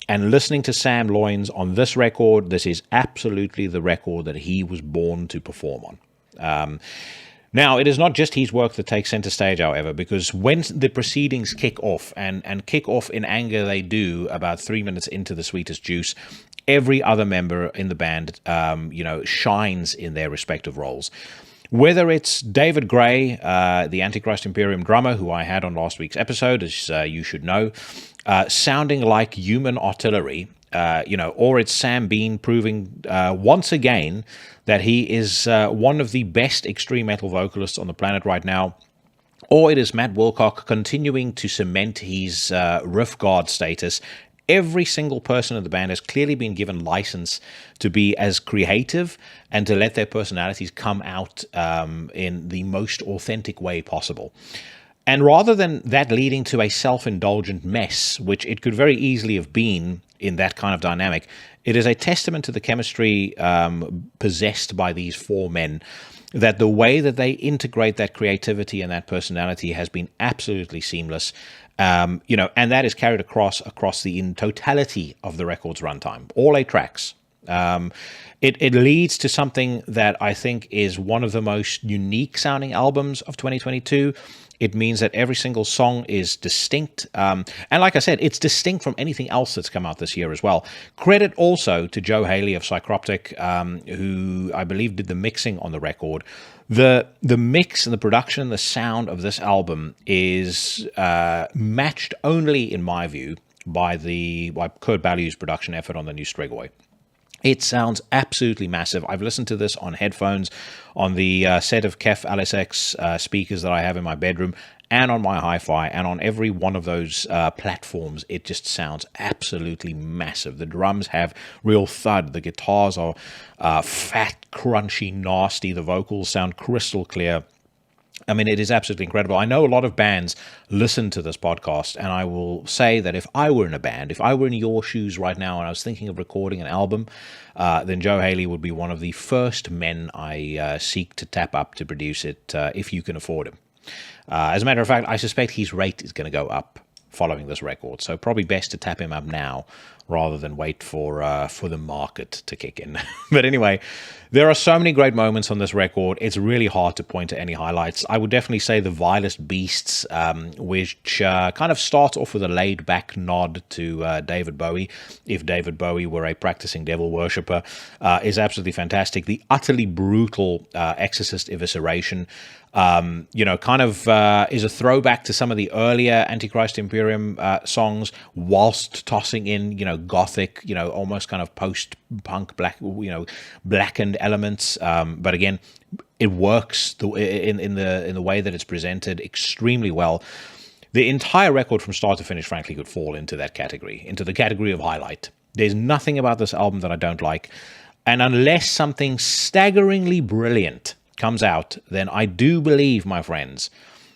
And listening to Sam Loynes on this record, this is absolutely the record that he was born to perform on. Now, it is not just his work that takes center stage, however, because when the proceedings kick off, and kick off in anger they do about 3 minutes into The Sweetest Juice, every other member in the band, shines in their respective roles. Whether it's David Gray, the Antichrist Imperium drummer, who I had on last week's episode, as you should know, sounding like human artillery, or it's Sam Bean proving once again that he is one of the best extreme metal vocalists on the planet right now, or it is Matt Wilcock continuing to cement his riff guard status. Every single person in the band has clearly been given license to be as creative and to let their personalities come out in the most authentic way possible. And rather than that leading to a self-indulgent mess, which it could very easily have been in that kind of dynamic, it is a testament to the chemistry possessed by these four men, that the way that they integrate that creativity and that personality has been absolutely seamless. And that is carried across the in totality of the record's runtime, all 8 tracks. It leads to something that I think is one of the most unique sounding albums of 2022. It means that every single song is distinct. And like I said, it's distinct from anything else that's come out this year as well. Credit also to Joe Haley of Psychroptic, who I believe did the mixing on the record. The mix and the production and the sound of this album is matched only, in my view, by Kurt Ballew's production effort on the new Strigoi. It sounds absolutely massive. I've listened to this on headphones, on the set of Kef LSX speakers that I have in my bedroom, and on my hi-fi, and on every one of those platforms. It just sounds absolutely massive. The drums have real thud. The guitars are fat, crunchy, nasty. The vocals sound crystal clear. I mean, it is absolutely incredible. I know a lot of bands listen to this podcast, and I will say that if I were in a band, if I were in your shoes right now and I was thinking of recording an album, then Joe Haley would be one of the first men I seek to tap up to produce it, if you can afford him. As a matter of fact, I suspect his rate is going to go up following this record. So probably best to tap him up now rather than wait for the market to kick in. But anyway, there are so many great moments on this record. It's really hard to point to any highlights. I would definitely say The Vilest Beasts, which kind of starts off with a laid-back nod to David Bowie, if David Bowie were a practicing devil worshipper, is absolutely fantastic. The utterly brutal Exorcist Evisceration, kind of is a throwback to some of the earlier Antichrist Imperium songs, whilst tossing in, gothic, almost kind of post-punk blackened elements. But again, it works in the way that it's presented extremely well. The entire record from start to finish, frankly, could fall into that category, into the category of highlight. There's nothing about this album that I don't like. And unless something staggeringly brilliant comes out, then I do believe, my friends,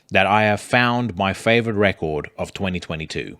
that I have found my favorite record of 2022.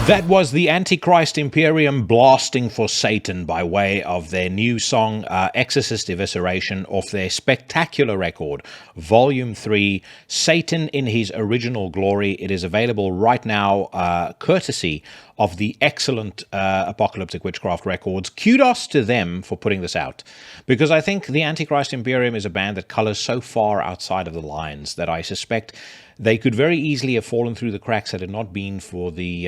That was the Antichrist Imperium blasting for Satan by way of their new song, Exorcist Evisceration, off their spectacular record, Volume 3, Satan in His Original Glory. It is available right now, courtesy of the excellent Apocalyptic Witchcraft Records. Kudos to them for putting this out, because I think the Antichrist Imperium is a band that colors so far outside of the lines that I suspect they could very easily have fallen through the cracks had it not been for the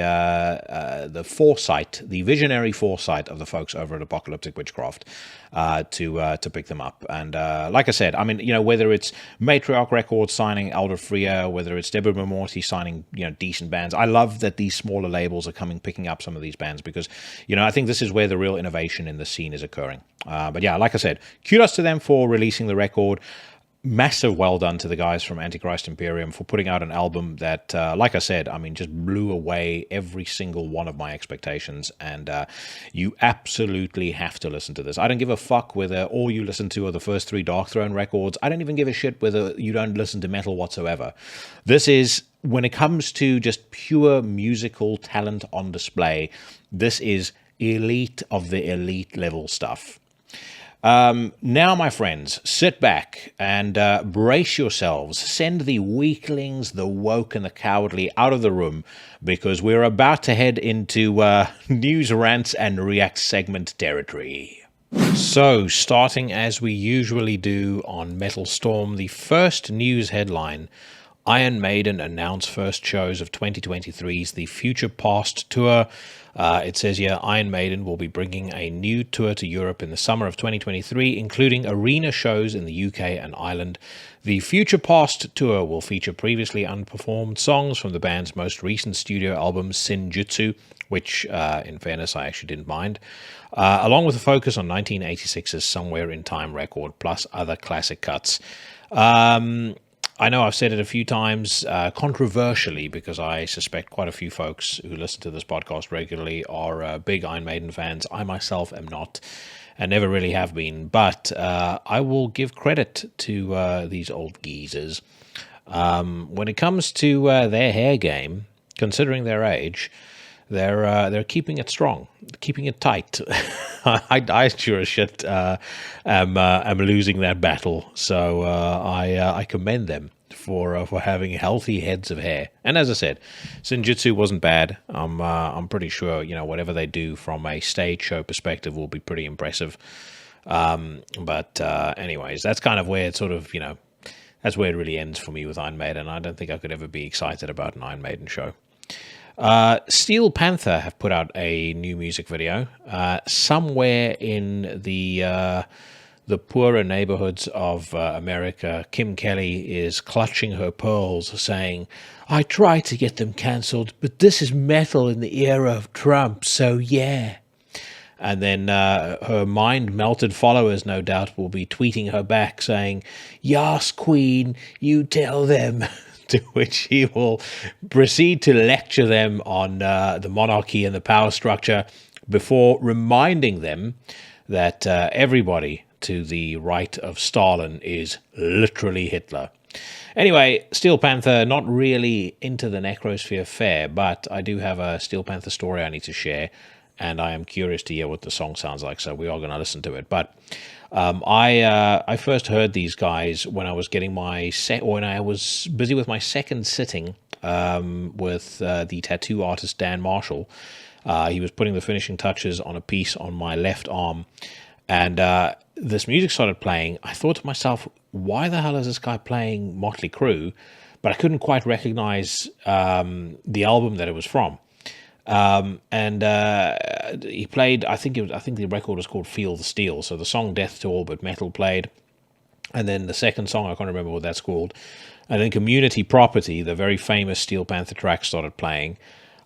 foresight, the visionary foresight of the folks over at Apocalyptic Witchcraft to pick them up. And like I said, I mean, you know, whether it's Matriarch Records signing Elder Freya, whether it's Deborah Morty signing, you know, decent bands, I love that these smaller labels are picking up some of these bands, because, you know, I think this is where the real innovation in the scene is occurring. But yeah, like I said, kudos to them for releasing the record. Massive well done to the guys from Antichrist Imperium for putting out an album that, like I said, I mean, just blew away every single one of my expectations, and you absolutely have to listen to this. I don't give a fuck whether all you listen to are the first 3 Darkthrone records. I don't even give a shit whether you don't listen to metal whatsoever. This is, when it comes to just pure musical talent on display, this is elite of the elite level stuff. Now, my friends, sit back and brace yourselves. Send the weaklings, the woke, and the cowardly out of the room, because we're about to head into news, rants, and react segment territory. So, starting as we usually do on Metal Storm, the first news headline: Iron Maiden announce first shows of 2023's The Future Past Tour. It says here, Iron Maiden will be bringing a new tour to Europe in the summer of 2023, including arena shows in the UK and Ireland. The Future Past Tour will feature previously unperformed songs from the band's most recent studio album, Senjutsu, which, in fairness, I actually didn't mind, along with a focus on 1986's Somewhere in Time record, plus other classic cuts. I know I've said it a few times, controversially, because I suspect quite a few folks who listen to this podcast regularly are big Iron Maiden fans. I myself am not, and never really have been, but I will give credit to these old geezers. When it comes to their hair game, considering their age, they're keeping it strong, keeping it tight. I sure as shit am losing that battle, so I commend them for having healthy heads of hair. And as I said, Senjutsu wasn't bad. I'm pretty sure, you know, whatever they do from a stage show perspective will be pretty impressive. But anyways, that's kind of where it sort of, you know, that's where it really ends for me with Iron Maiden. I don't think I could ever be excited about an Iron Maiden show. Steel Panther have put out a new music video. Somewhere in the poorer neighborhoods of America, Kim Kelly is clutching her pearls, saying, "I tried to get them cancelled, but this is metal in the era of Trump, so yeah." And then her mind-melted followers, no doubt, will be tweeting her back, saying, "Yas, Queen, you tell them." To which he will proceed to lecture them on the monarchy and the power structure, before reminding them that everybody to the right of Stalin is literally Hitler. Anyway, Steel Panther, not really into the Necrosphere fair, but I do have a Steel Panther story I need to share, and I am curious to hear what the song sounds like, so we are going to listen to it. But I first heard these guys when I was getting when I was busy with my second sitting with the tattoo artist Dan Marshall. He was putting the finishing touches on a piece on my left arm, and this music started playing. I thought to myself, why the hell is this guy playing Motley Crue? But I couldn't quite recognize the album that it was from. And he played, I think the record was called Feel the Steel. So the song Death to All But Metal played. And then the second song, I can't remember what that's called. And then Community Property, the very famous Steel Panther track, started playing.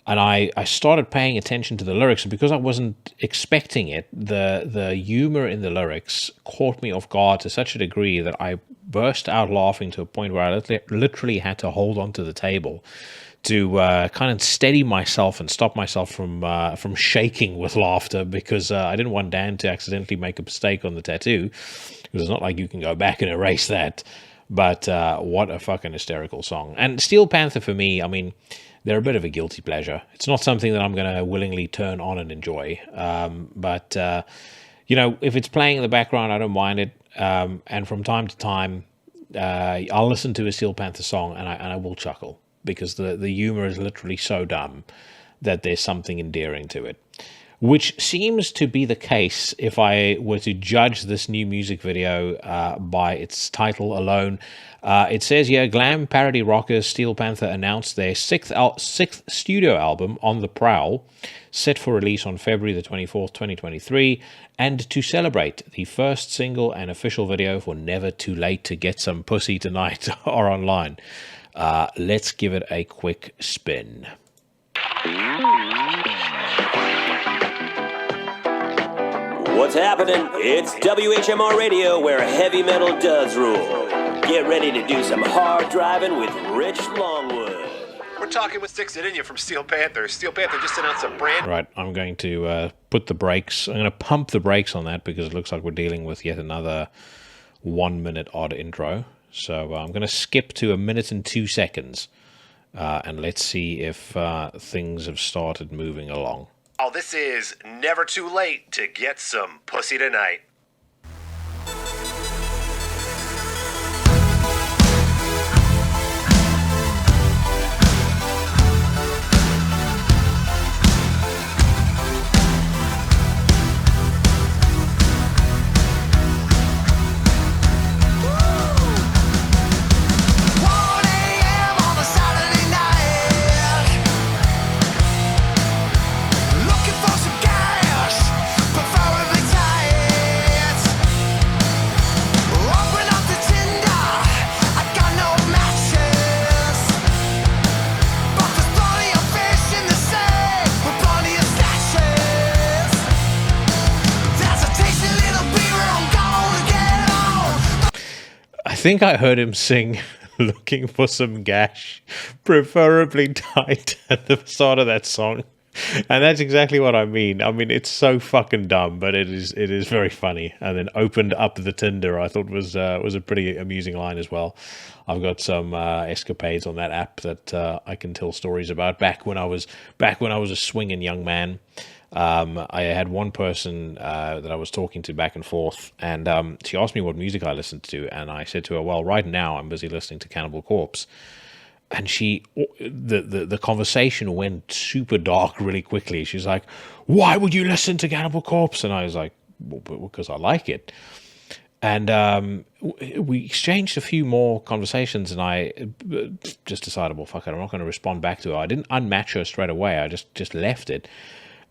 And I started paying attention to the lyrics, and because I wasn't expecting it, the humor in the lyrics caught me off guard to such a degree that I burst out laughing to a point where I literally had to hold onto the table to kind of steady myself and stop myself from shaking with laughter, because I didn't want Dan to accidentally make a mistake on the tattoo, because it's not like you can go back and erase that. But what a fucking hysterical song. And Steel Panther, for me, I mean, they're a bit of a guilty pleasure. It's not something that I'm going to willingly turn on and enjoy. But you know, if it's playing in the background, I don't mind it. And from time to time, I'll listen to a Steel Panther song and I will chuckle, because the humor is literally so dumb that there's something endearing to it. Which seems to be the case if I were to judge this new music video by its title alone. It says here, glam parody rockers Steel Panther announced their sixth studio album, On the Prowl, set for release on February the 24th, 2023. And to celebrate, the first single and official video for Never Too Late to Get Some Pussy Tonight are online. Let's give it a quick spin. What's happening? It's WHMR Radio, where heavy metal does rule. Get ready to do some hard driving with Rich Longwood. We're talking with Sticks It In You from Steel Panther. Steel Panther just announced a brand... Right, I'm going to put the brakes. I'm going to pump the brakes on that, because it looks like we're dealing with yet another 1 minute odd intro. So I'm going to skip to 1 minute and 2 seconds. And let's see if things have started moving along. Oh, this is Never Too Late to Get Some Pussy Tonight. I think I heard him sing Looking for Some Gash, preferably tight, at the start of that song. And that's exactly what I mean. I mean, it's so fucking dumb, but it is very funny. And then opened up the Tinder, I thought was a pretty amusing line as well. I've got some escapades on that app that I can tell stories about. Back when I was a swinging young man, I had one person that I was talking to back and forth, and she asked me what music I listened to, and I said to her, well, right now I'm busy listening to Cannibal Corpse. And the conversation went super dark really quickly. She's like, why would you listen to Cannibal Corpse? And I was like, well, because I like it. And we exchanged a few more conversations, and I just decided, well, fuck it, I'm not going to respond back to her. I didn't unmatch her straight away. I just left it.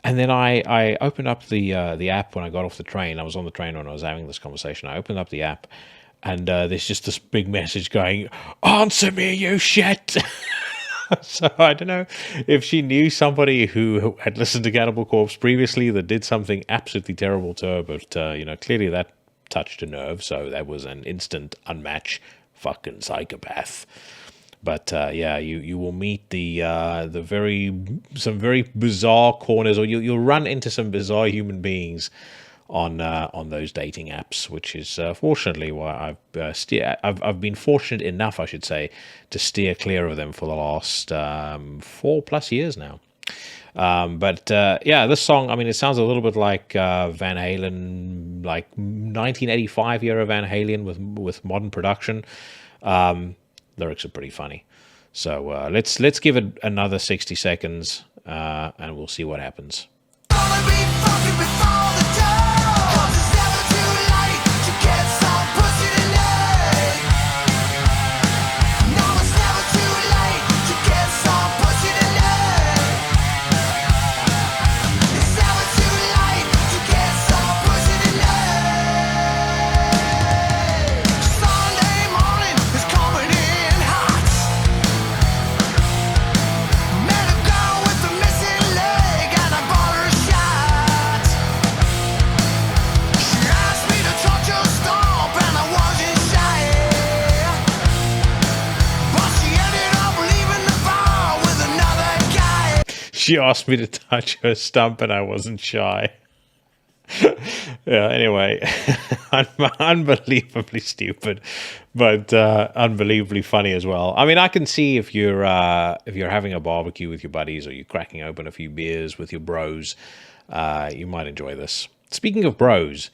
And then I opened up the app when I got off the train. I was on the train when I was having this conversation. I opened up the app, and there's just this big message going, answer me, you shit. So I don't know if she knew somebody who had listened to Cannibal Corpse previously that did something absolutely terrible to her, but clearly that touched a nerve, so that was an instant unmatched fucking psychopath. But yeah, you will meet some very bizarre corners, or you'll run into some bizarre human beings on those dating apps, which is fortunately why I've been fortunate enough, I should say, to steer clear of them for the last 4+ years now. But yeah, this song, I mean, it sounds a little bit like Van Halen, like 1985 era Van Halen with modern production. Lyrics are pretty funny. So let's give it another 60 seconds, and we'll see what happens. She asked me to touch her stump, and I wasn't shy. Yeah, anyway, unbelievably stupid, but unbelievably funny as well. I mean, I can see if you're having a barbecue with your buddies or you're cracking open a few beers with your bros, you might enjoy this. Speaking of bros,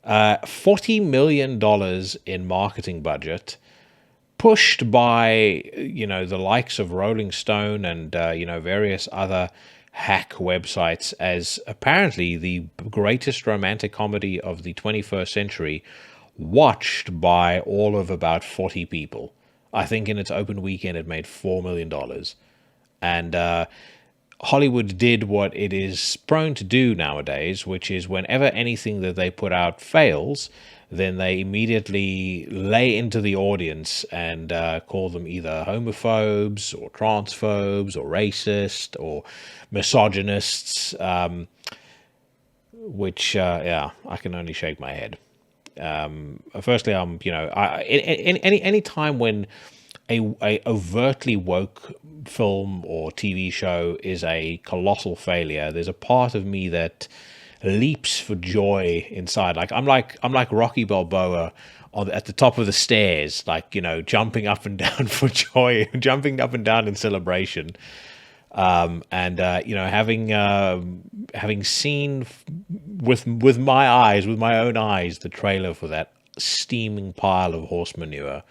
$40 million in marketing budget, pushed by the likes of Rolling Stone and various other hack websites as apparently the greatest romantic comedy of the 21st century, watched by all of about 40 people. I think in its open weekend it made $4 million. And Hollywood did what it is prone to do nowadays, which is whenever anything that they put out fails, then they immediately lay into the audience and call them either homophobes or transphobes or racist or misogynists, which, I can only shake my head. Firstly, any time when a overtly woke film or TV show is a colossal failure, there's a part of me that leaps for joy inside. I'm like Rocky Balboa at the top of the stairs, jumping up and down for joy, jumping up and down in celebration. Having seen with my own eyes, the trailer for that steaming pile of horse manure,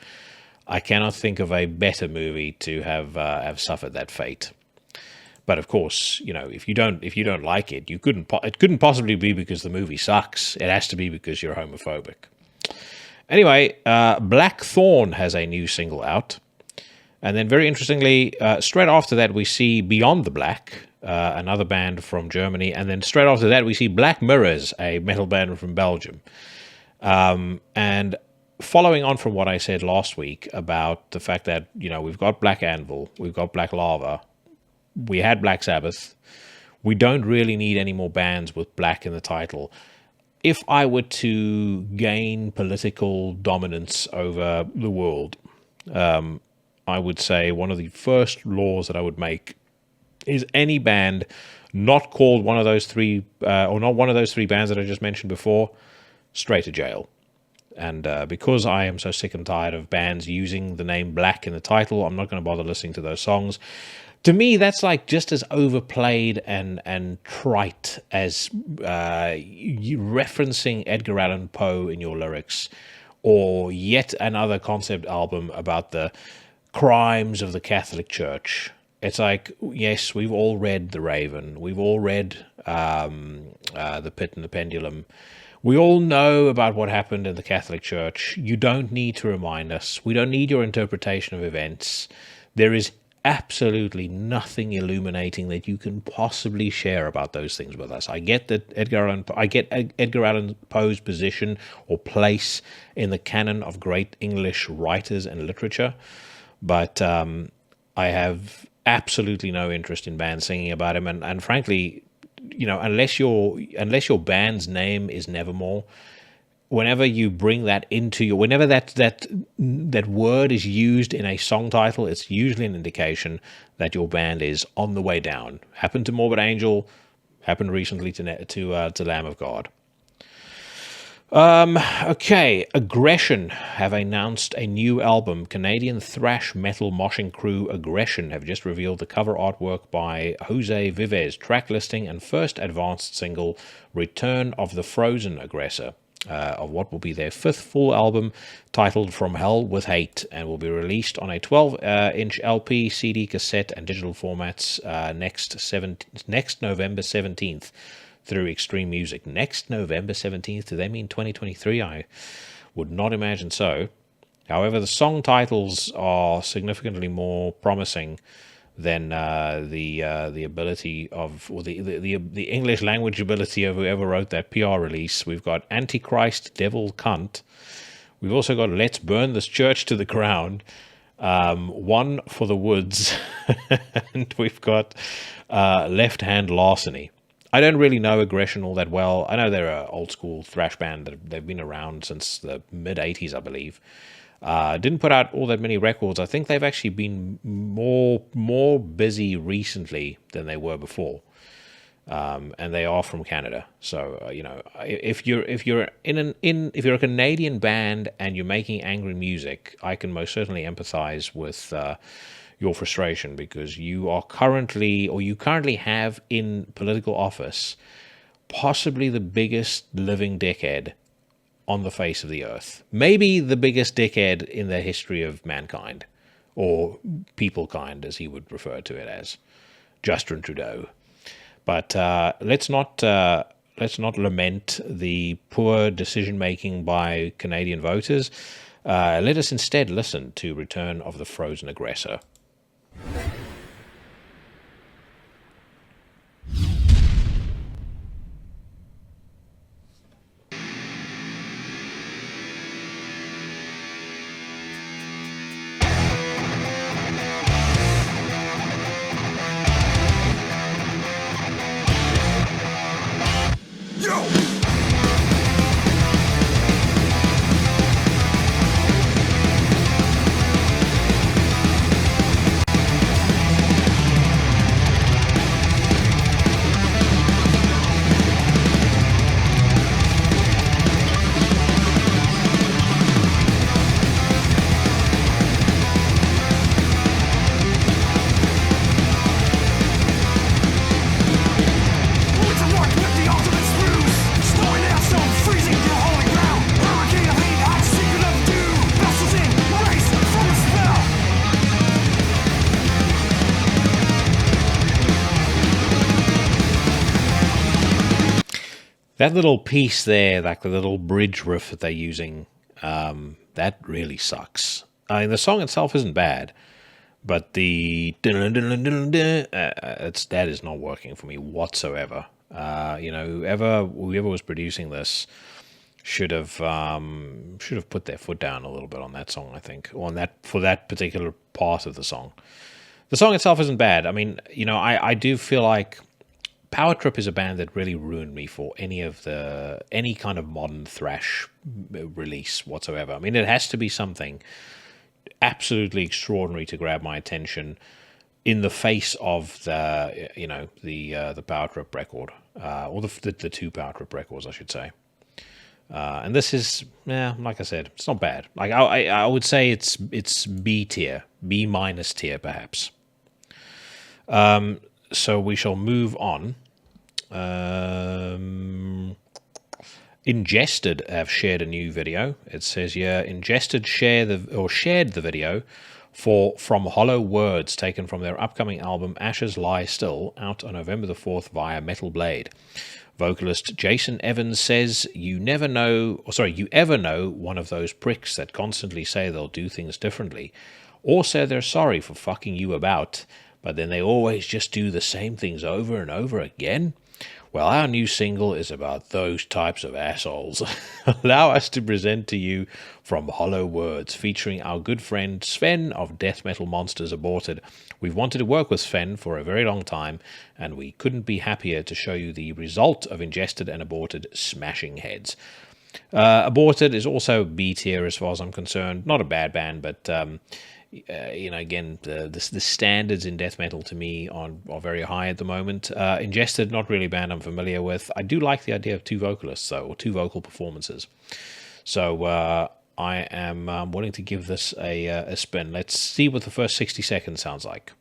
I cannot think of a better movie to have suffered that fate. But of course, if you don't like it, it couldn't possibly be because the movie sucks. It has to be because you're homophobic. Anyway, Blackthorn has a new single out. And then very interestingly, straight after that, we see Beyond the Black, another band from Germany. And then straight after that, we see Black Mirrors, a metal band from Belgium. And following on from what I said last week about the fact that, we've got Black Anvil, we've got Black Lava, we had Black Sabbath, we don't really need any more bands with black in the title. If I were to gain political dominance over the world, I would say one of the first laws that I would make is any band not called one of those three, or not one of those three bands that I just mentioned before, straight to jail. And because I am so sick and tired of bands using the name Black in the title, I'm not going to bother listening to those songs. To me, that's just as overplayed and trite as you referencing Edgar Allan Poe in your lyrics, or yet another concept album about the crimes of the Catholic Church. It's yes, we've all read The Raven. We've all read The Pit and the Pendulum. We all know about what happened in the Catholic Church. You don't need to remind us. We don't need your interpretation of events. There is absolutely nothing illuminating that you can possibly share about those things with us. I get that Edgar Allan Poe's position or place in the canon of great English writers and literature, but I have absolutely no interest in bands singing about him, and frankly, unless your band's name is Nevermore, whenever you bring that into whenever that word is used in a song title, it's usually an indication that your band is on the way down. Happened to Morbid Angel, happened recently to Lamb of God. Okay, Aggression have announced a new album. Canadian thrash metal moshing crew Aggression have just revealed the cover artwork by Jose Vives, track listing, and first advanced single, Return of the Frozen Aggressor, of what will be their fifth full album, titled From Hell with Hate, and will be released on a 12-inch LP, CD, cassette, and digital formats next November 17th. Through Extreme Music. Next November 17th, do they mean 2023? I would not imagine so. However, the song titles are significantly more promising than the ability of, or the English language ability of whoever wrote that PR release. We've got Antichrist, Devil, Cunt. We've also got Let's Burn This Church to the Ground, One for the Woods, and we've got Left Hand Larceny. I don't really know Aggression all that well. I know they're an old school thrash band. They've been around since the mid-'80s, I believe. Didn't put out all that many records. I think they've actually been more busy recently than they were before. and they are from Canada. So if you're if you're a Canadian band and you're making angry music, I can most certainly empathize with your frustration, because you currently have in political office possibly the biggest living dickhead on the face of the earth. Maybe the biggest dickhead in the history of mankind, or people kind, as he would refer to it as, Justin Trudeau. But let's not lament the poor decision making by Canadian voters. Let us instead listen to Return of the Frozen Aggressor. That little piece there, like the little bridge riff that they're using, that really sucks. I mean, the song itself isn't bad, but the that is not working for me whatsoever. Whoever was producing this should have put their foot down a little bit on that song, I think, or on that, for that particular part of the song. The song itself isn't bad. I mean, I do feel like Power Trip is a band that really ruined me for any kind of modern thrash release whatsoever. I mean, it has to be something absolutely extraordinary to grab my attention in the face of the Power Trip record, or the two Power Trip records, I should say. And this is, like I said, it's not bad. Like I would say it's B tier, B minus tier, perhaps. So we shall move on. Ingested have shared a new video. It says here, Ingested shared the video from Hollow Words, taken from their upcoming album Ashes Lie Still, out on November the 4th via Metal Blade. Vocalist Jason Evans says, you ever know one of those pricks that constantly say they'll do things differently, or say they're sorry for fucking you about, but then they always just do the same things over and over again? Well, our new single is about those types of assholes. Allow us to present to you From Hollow Words, featuring our good friend Sven of Death Metal Monsters Aborted. We've wanted to work with Sven for a very long time, and we couldn't be happier to show you the result of Ingested and Aborted smashing heads. Aborted is also B tier as far as I'm concerned. Not a bad band, but again, the standards in death metal to me are very high at the moment. Ingested, not really a band I'm familiar with. I do like the idea of two vocalists, though, or two vocal performances. So I am willing to give this a spin. Let's see what the first 60 seconds sounds like.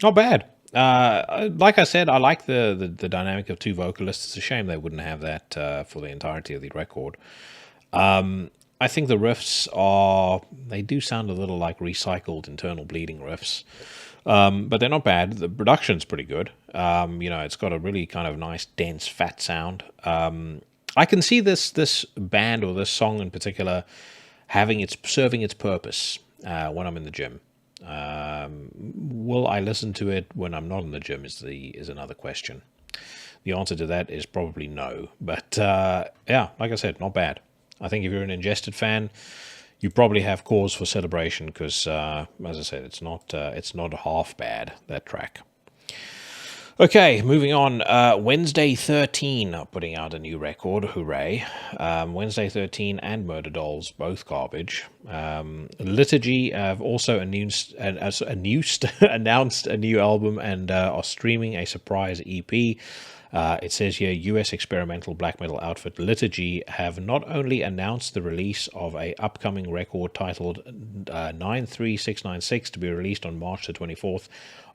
Not bad. Like I said, I like the dynamic of two vocalists. It's a shame they wouldn't have that for the entirety of the record. I think the riffs they do sound a little like recycled internal bleeding riffs, but they're not bad. The production's pretty good. It's got a really kind of nice, dense, fat sound. I can see this band or this song in particular serving its purpose when I'm in the gym. Will I listen to it when I'm not in the gym is another question. The answer to that is probably no. But yeah, like I said, not bad. I think if you're an Ingested fan, you probably have cause for celebration because, as I said, it's not half bad, that track. Okay, moving on. Wednesday 13 are putting out a new record. Hooray. Wednesday 13 and Murder Dolls, both garbage. Liturgy have also announced a new album and are streaming a surprise EP. It says here, US experimental black metal outfit Liturgy have not only announced the release of a upcoming record titled 93696 to be released on March the 24th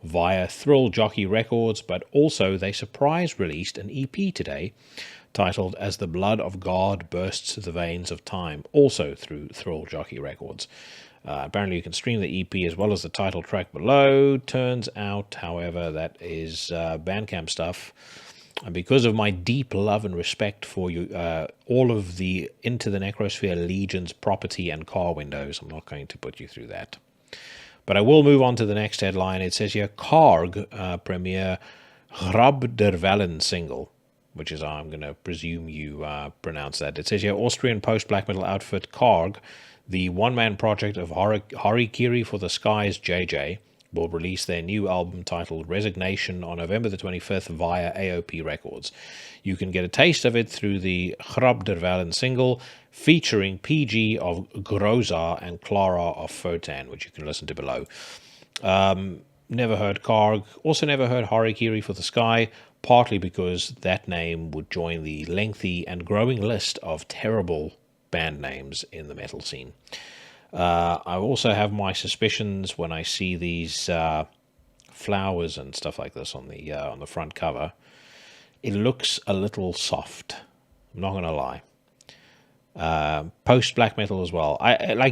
via Thrill Jockey Records, but also they surprise released an EP today titled As the Blood of God Bursts the Veins of Time, also through Thrill Jockey Records. Apparently you can stream the EP as well as the title track below. Turns out, however, that is Bandcamp stuff. And because of my deep love and respect for you, all of the Into the Necrosphere Legion's property and car windows, I'm not going to put you through that. But I will move on to the next headline. It says here, Karg premiere Grab der Wellen single, which is, I'm going to presume you pronounce that. It says here, Austrian post-black metal outfit Karg, the one-man project of Harikiri for the Skies JJ, will release their new album titled Resignation on November the 25th via AOP Records. You can get a taste of it through the Grab der Wellen single featuring PG of Groza and Clara of Fotan, which you can listen to below. Never heard Karg, also never heard Harikiri for the Sky, partly because that name would join the lengthy and growing list of terrible band names in the metal scene. I also have my suspicions when I see these flowers and stuff like this on the front cover. It looks a little soft. I'm not going to lie. Post black metal as well.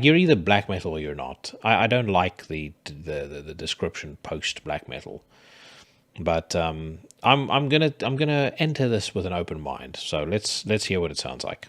You're either black metal or you're not. I don't like the description post black metal, but I'm gonna enter this with an open mind. So let's hear what it sounds like.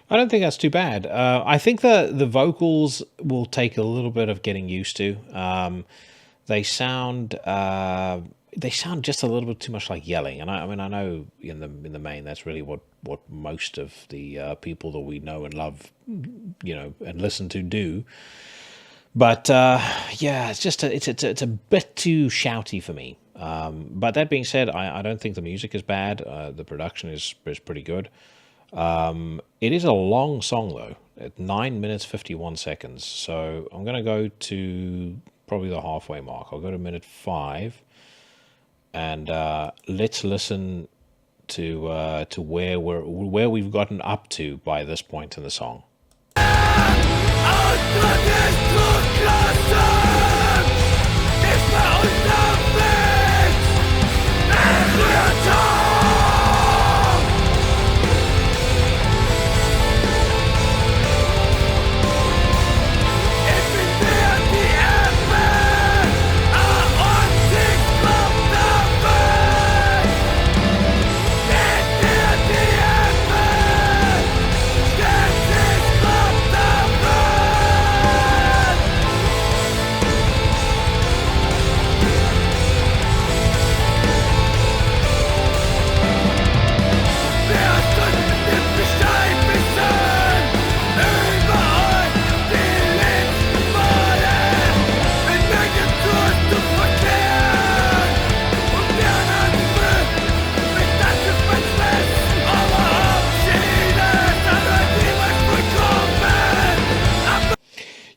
I don't think that's too bad. I think the vocals will take a little bit of getting used to. They sound just a little bit too much like yelling, and I know in the main that's really what most of the people that we know and love, and listen to do. But yeah, it's just it's a bit too shouty for me. But that being said, I don't think the music is bad. The production is pretty good. It is a long song though, at 9 minutes 51 seconds. So I'm gonna go to probably the halfway mark. I'll go to minute 5, and let's listen to where we've gotten up to by this point in the song.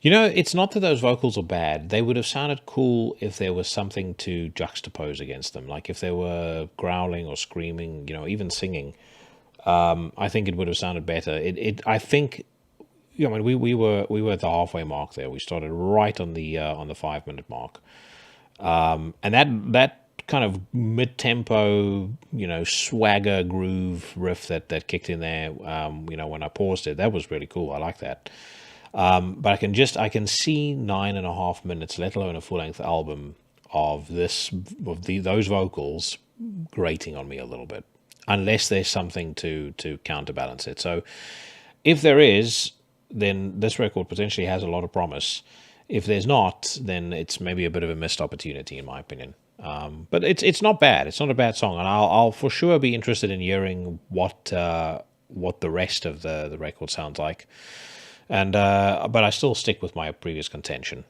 You know, it's not that those vocals are bad. They would have sounded cool if there was something to juxtapose against them. Like if they were growling or screaming, you know, even singing. I think it would have sounded better. I think, you know, I mean, we were at the halfway mark there. We started right on the 5-minute mark, and that kind of mid-tempo, you know, swagger groove riff that kicked in there. You know, when I paused it, that was really cool. I like that. But I can see 9.5 minutes, let alone a full-length album of those vocals grating on me a little bit, unless there's something to counterbalance it. So if there is, then this record potentially has a lot of promise. If there's not, then it's maybe a bit of a missed opportunity, in my opinion. But it's not bad. It's not a bad song, and I'll for sure be interested in hearing what the rest of the record sounds like. And but I still stick with my previous contention.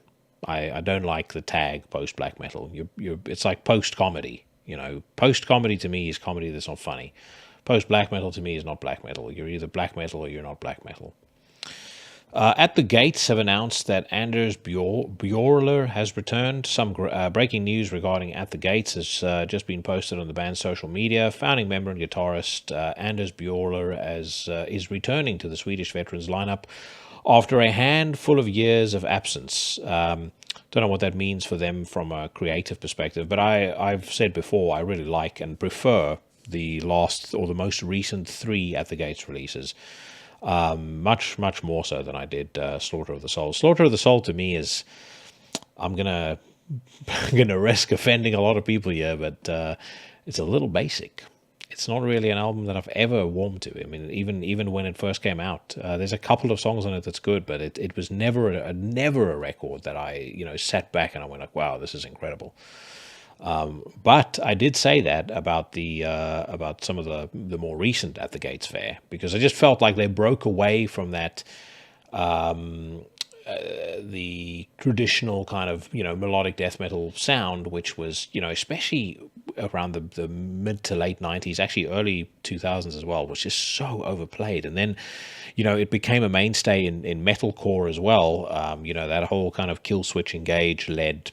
I don't like the tag post black metal. It's like post comedy. You know, post comedy to me is comedy that's not funny. Post black metal to me is not black metal. You're either black metal or you're not black metal. At the Gates have announced that Anders Bjorler has returned. Some breaking news regarding At the Gates has just been posted on the band's social media. Founding member and guitarist Anders Bjorler is returning to the Swedish veterans lineup after a handful of years of absence. Don't know what that means for them from a creative perspective, but I've said before I really like and prefer the last or the most recent 3 At the Gates releases. Much more so than I did Slaughter of the Soul. Slaughter of the Soul to me is, I'm gonna risk offending a lot of people here, but it's a little basic. It's not really an album that I've ever warmed to. I mean, even when it first came out, there's a couple of songs on it that's good, but it was never a record that I sat back and I went like, wow, this is incredible. But I did say that about about some of the more recent At the Gates fare, because I just felt like they broke away from that the traditional kind of melodic death metal sound, which was especially around the mid to late 90s, actually early 2000s as well, was just so overplayed. And then it became a mainstay in metalcore as well. That whole kind of Kill Switch Engage led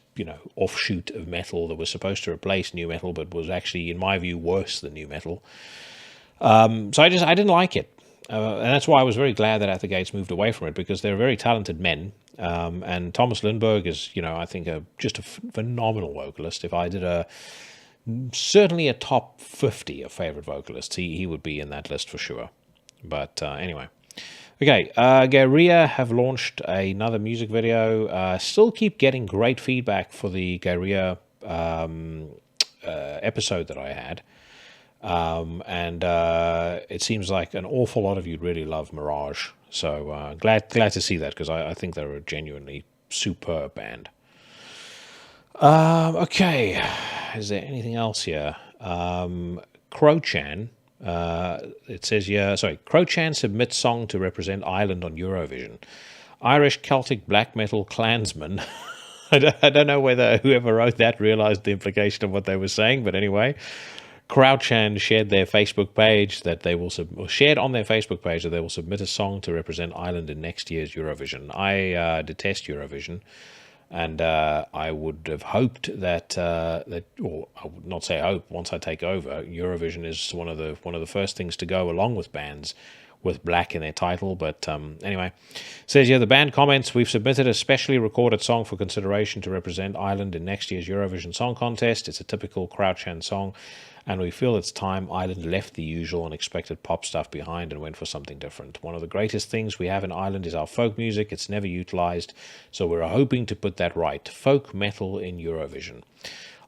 offshoot of metal that was supposed to replace new metal, but was actually, in my view, worse than new metal. So I didn't like it. And that's why I was very glad that At the Gates moved away from it, because they're very talented men. And Thomas Lindberg is, I think, just a phenomenal vocalist. If I did certainly a top 50 of favorite vocalists, he would be in that list for sure. But anyway. Okay, Guerrilla have launched another music video. Still keep getting great feedback for the Guerrilla episode that I had. And it seems like an awful lot of you really love Mirage. So glad to see that, because I think they're a genuinely superb band. Okay, is there anything else here? Crochan. It says here, Crochan submits song to represent Ireland on Eurovision. Irish Celtic black metal clansman. I don't know whether whoever wrote that realized the implication of what they were saying, but anyway. Crowdchan shared their Facebook page that they will shared on their Facebook page that they will submit a song to represent Ireland in next year's Eurovision. I detest Eurovision, and I would have hoped that or I would not say hope. Once I take over, Eurovision is one of the first things to go along with bands with black in their title. But anyway, says here, the band comments, we've submitted a specially recorded song for consideration to represent Ireland in next year's Eurovision Song Contest. It's a typical Crouchhand song, and we feel it's time Ireland left the usual and expected pop stuff behind and went for something different. One of the greatest things we have in Ireland is our folk music. It's never utilized, so we're hoping to put that right. Folk metal in Eurovision.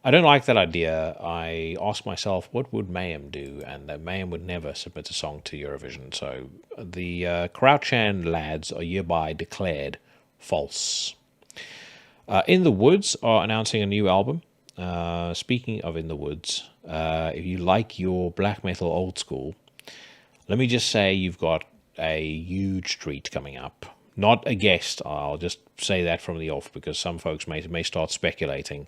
I don't like that idea. I ask myself, what would Mayhem do? And that Mayhem would never submit a song to Eurovision. So the Crouchhand lads are hereby declared false. In the Woods are announcing a new album. Speaking of In the Woods, if you like your black metal old school, let me just say you've got a huge treat coming up. Not a guest, I'll just say that from the off, because some folks may start speculating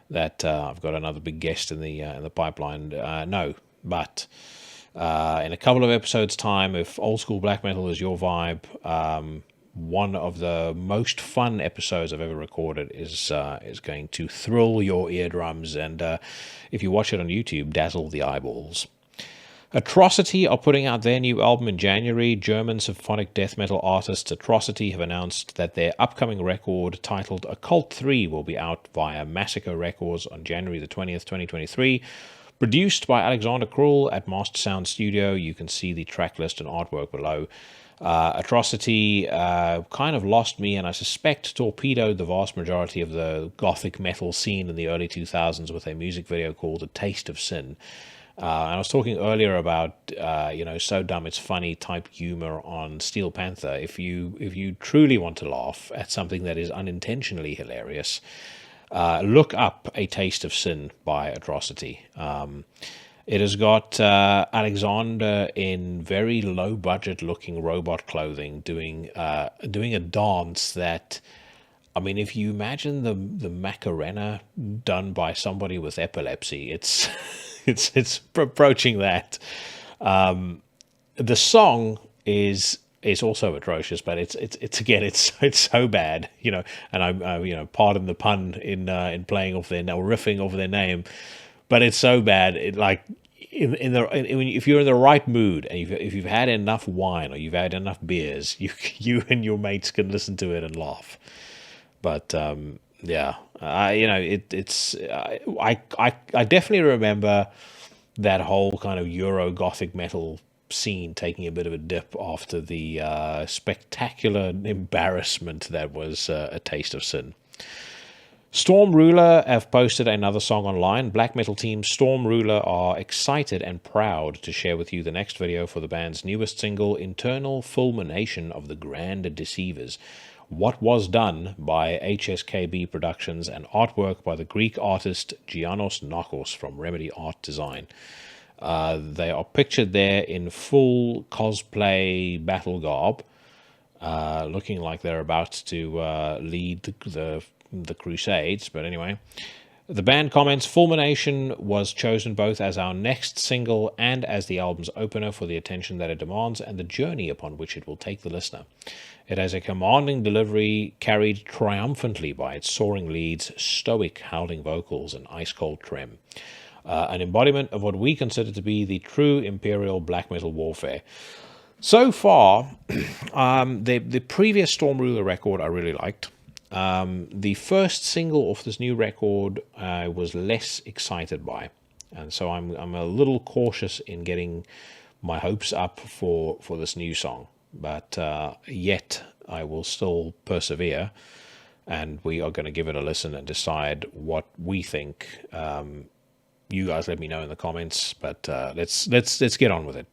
that I've got another big guest in the pipeline. No, but in a couple of episodes' time, if old school black metal is your vibe, one of the most fun episodes I've ever recorded is going to thrill your eardrums, and if you watch it on YouTube, dazzle the eyeballs. Atrocity are putting out their new album in January. German symphonic death metal artists Atrocity have announced that their upcoming record, titled Occult 3, will be out via Massacre Records on January the 20th, 2023. Produced by Alexander Krull at Master Sound Studio. You can see the track list and artwork below. Atrocity kind of lost me, and I suspect torpedoed the vast majority of the gothic metal scene in the early 2000s with a music video called A Taste of Sin. And I was talking earlier about, so dumb it's funny type humor on Steel Panther. If you truly want to laugh at something that is unintentionally hilarious, look up A Taste of Sin by Atrocity. It has got Alexander in very low-budget looking robot clothing doing a dance that, I mean, if you imagine the Macarena done by somebody with epilepsy, it's it's approaching that. The song is also atrocious, but it's so bad, and I pardon the pun in playing off their riffing over their name, but it's so bad. It like if you're in the right mood and if you've had enough wine or you've had enough beers, you and your mates can listen to it and laugh. But I definitely remember that whole kind of Euro Gothic metal scene taking a bit of a dip after the spectacular embarrassment that was A Taste of Sin. Stormruler have posted another song online. Black metal team Stormruler are excited and proud to share with you the next video for the band's newest single, Internal Fulmination of the Grand Deceivers. What was done by HSKB Productions and artwork by the Greek artist Giannos Narkos from Remedy Art Design. They are pictured there in full cosplay battle garb, looking like they're about to lead the Crusades. But anyway, the band comments, Fulmination was chosen both as our next single and as the album's opener for the attention that it demands and the journey upon which it will take the listener. It has a commanding delivery carried triumphantly by its soaring leads, stoic howling vocals, and ice-cold trem. An embodiment of what we consider to be the true imperial black metal warfare. So far, the previous Stormruler record I really liked. The first single off this new record I was less excited by, and so I'm a little cautious in getting my hopes up for this new song. But yet I will still persevere, and we are going to give it a listen and decide what we think. You guys let me know in the comments, but let's get on with it.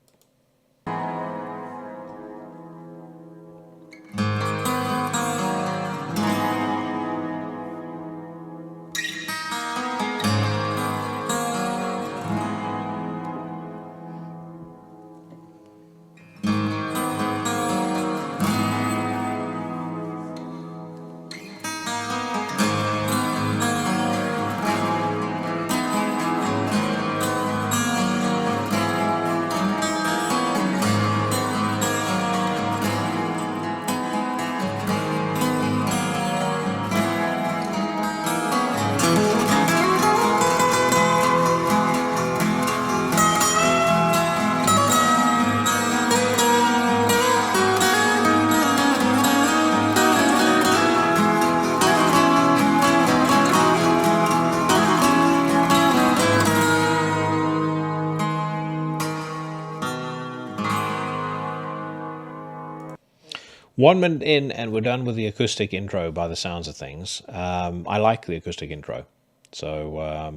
1 minute in, and we're done with the acoustic intro by the sounds of things. I like the acoustic intro. So,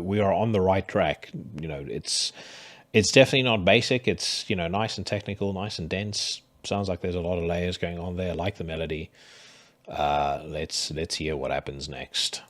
we are on the right track. It's definitely not basic. It's, nice and technical, nice and dense. Sounds like there's a lot of layers going on there. I like the melody. Let's hear what happens next.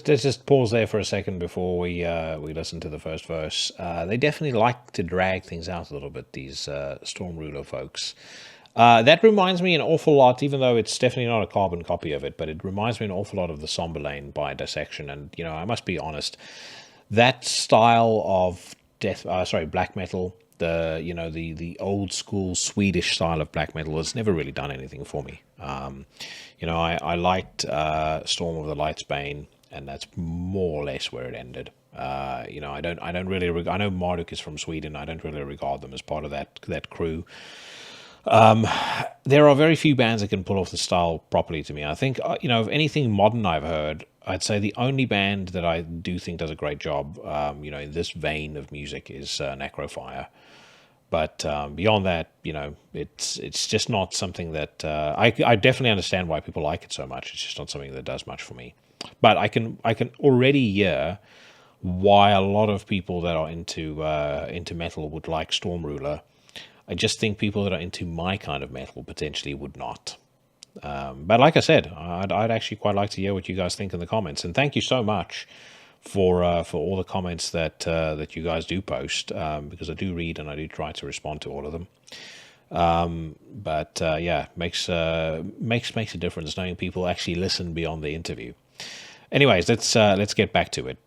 Let's just pause there for a second before we listen to the first verse. They definitely like to drag things out a little bit, these Stormruler folks. That reminds me an awful lot, even though it's definitely not a carbon copy of it, but it reminds me an awful lot of the Somberlane by Dissection. And I must be honest, that style of black metal, the old school Swedish style of black metal has never really done anything for me. I liked Storm of the Light's Bane, and that's more or less where it ended. I don't really. I know Marduk is from Sweden. I don't really regard them as part of that crew. There are very few bands that can pull off the style properly to me. I think of anything modern I've heard, I'd say the only band that I do think does a great job, in this vein of music, is Necrosphere. But beyond that, it's just not something that I definitely understand why people like it so much. It's just not something that does much for me. But I can already hear why a lot of people that are into metal would like Stormruler. I just think people that are into my kind of metal potentially would not. But like I said, I'd actually quite like to hear what you guys think in the comments. And thank you so much for all the comments that you guys do post, because I do read and I do try to respond to all of them. But makes a difference knowing people actually listen beyond the interview. Anyways, let's get back to it.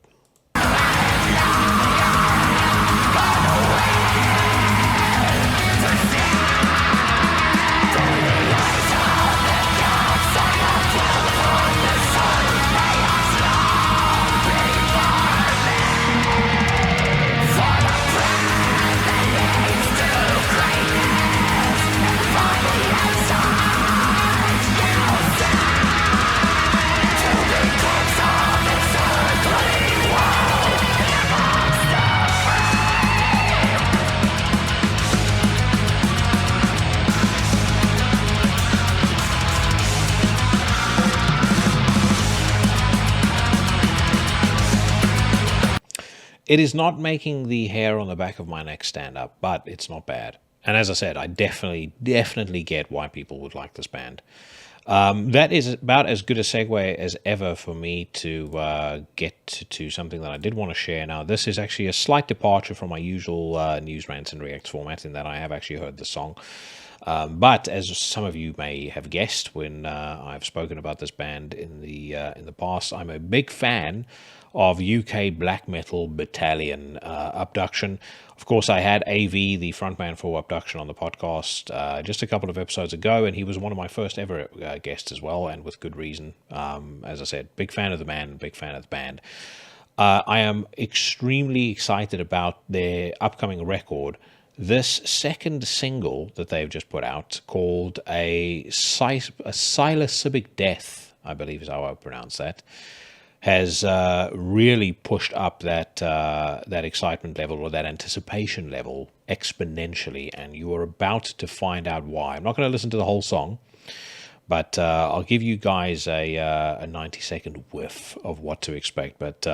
It is not making the hair on the back of my neck stand up, but it's not bad. And as I said, I definitely get why people would like this band. That is about as good a segue as ever for me to get to something that I did want to share. Now, this is actually a slight departure from my usual news, rants, and reacts format in that I have actually heard the song. But as some of you may have guessed when I've spoken about this band in the past, I'm a big fan of UK black metal battalion Abduction. Of course, I had AV, the frontman for Abduction, on the podcast just a couple of episodes ago, and he was one of my first ever guests as well, and with good reason. As I said, big fan of the man, big fan of the band. I am extremely excited about their upcoming record. This second single that they've just put out, called a Psilocybic Death, I believe is how I pronounce that, has really pushed up that excitement level, or that anticipation level, exponentially, and you are about to find out why. I'm not going to listen to the whole song, But I'll give you guys a 90-second whiff of what to expect. But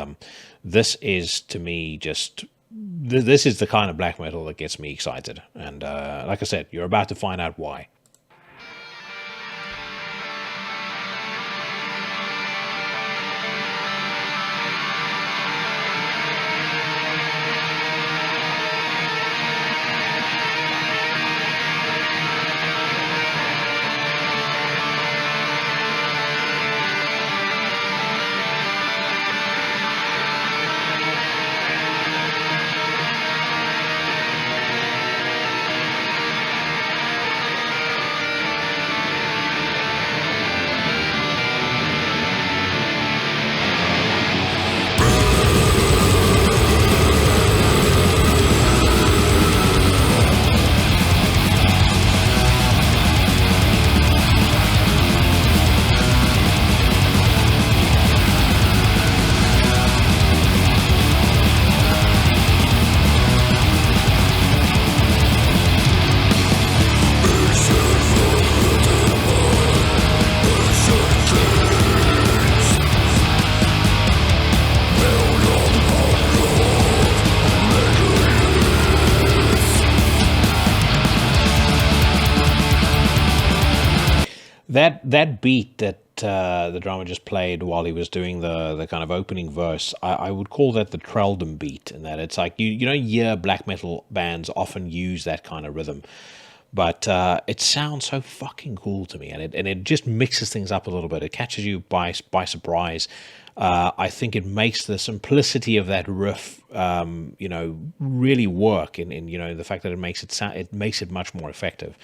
this is, to me, just... This is the kind of black metal that gets me excited. And like I said, you're about to find out why. That beat that the drummer just played while he was doing the kind of opening verse, I would call that the Trelldom beat, in that it's like you don't hear black metal bands often use that kind of rhythm, but it sounds so fucking cool to me, and it just mixes things up a little bit. It catches you by surprise. I think it makes the simplicity of that riff, really work in the fact that it makes it much more effective.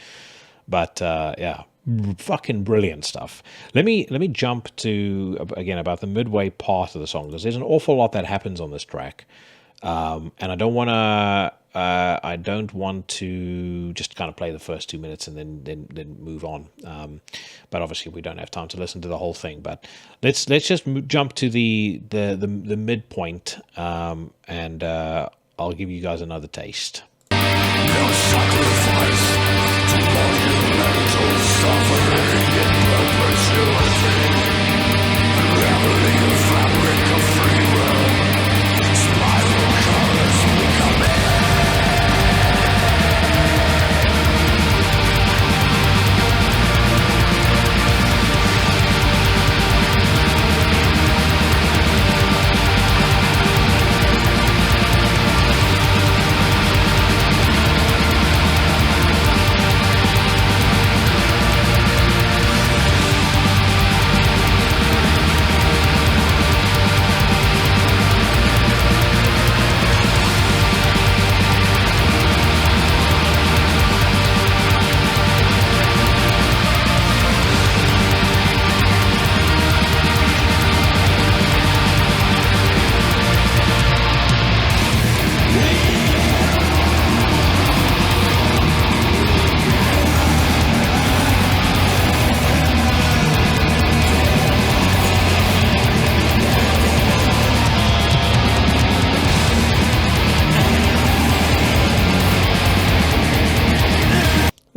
But yeah, fucking brilliant stuff. Let me jump to again about the midway part of the song, because there's an awful lot that happens on this track, and I don't want to just kind of play the first 2 minutes and then move on. But obviously we don't have time to listen to the whole thing. But let's just jump to the midpoint, and I'll give you guys another taste. No sacrifice to monumental suffering in perpetuity. Unraveling the fabric of free will. Spiral colors becoming.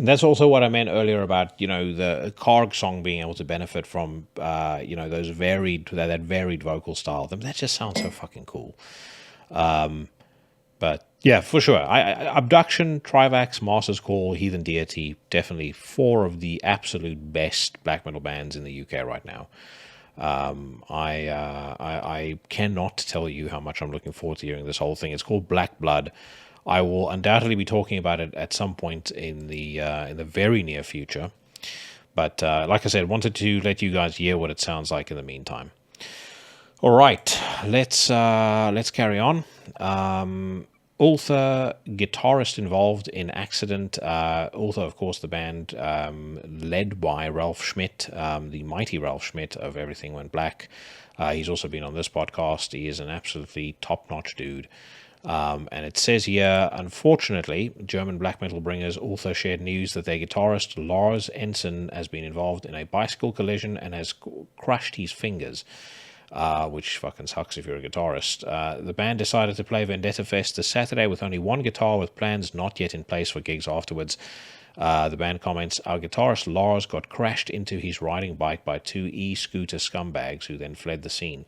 And that's also what I meant earlier about, the Karg song being able to benefit from, those that varied vocal style. That just sounds so fucking cool. But yeah, for sure. Abduction, Trivax, Master's Call, Heathen Deity, definitely 4 of the absolute best black metal bands in the UK right now. I cannot tell you how much I'm looking forward to hearing this whole thing. It's called Black Blood. I will undoubtedly be talking about it at some point in the very near future. But like I said, wanted to let you guys hear what it sounds like in the meantime. All right, let's carry on. Author, guitarist involved in Accident. Author, of course, the band led by Ralph Schmidt, the mighty Ralph Schmidt of Everything Went Black. He's also been on this podcast. He is an absolutely top-notch dude. And it says here, unfortunately, German black metal bringers also shared news that their guitarist Lars Ensign has been involved in a bicycle collision and has crushed his fingers, which fucking sucks if you're a guitarist. The band decided to play Vendetta Fest this Saturday with only one guitar, with plans not yet in place for gigs afterwards. The band comments, our guitarist Lars got crashed into his riding bike by two e-scooter scumbags who then fled the scene.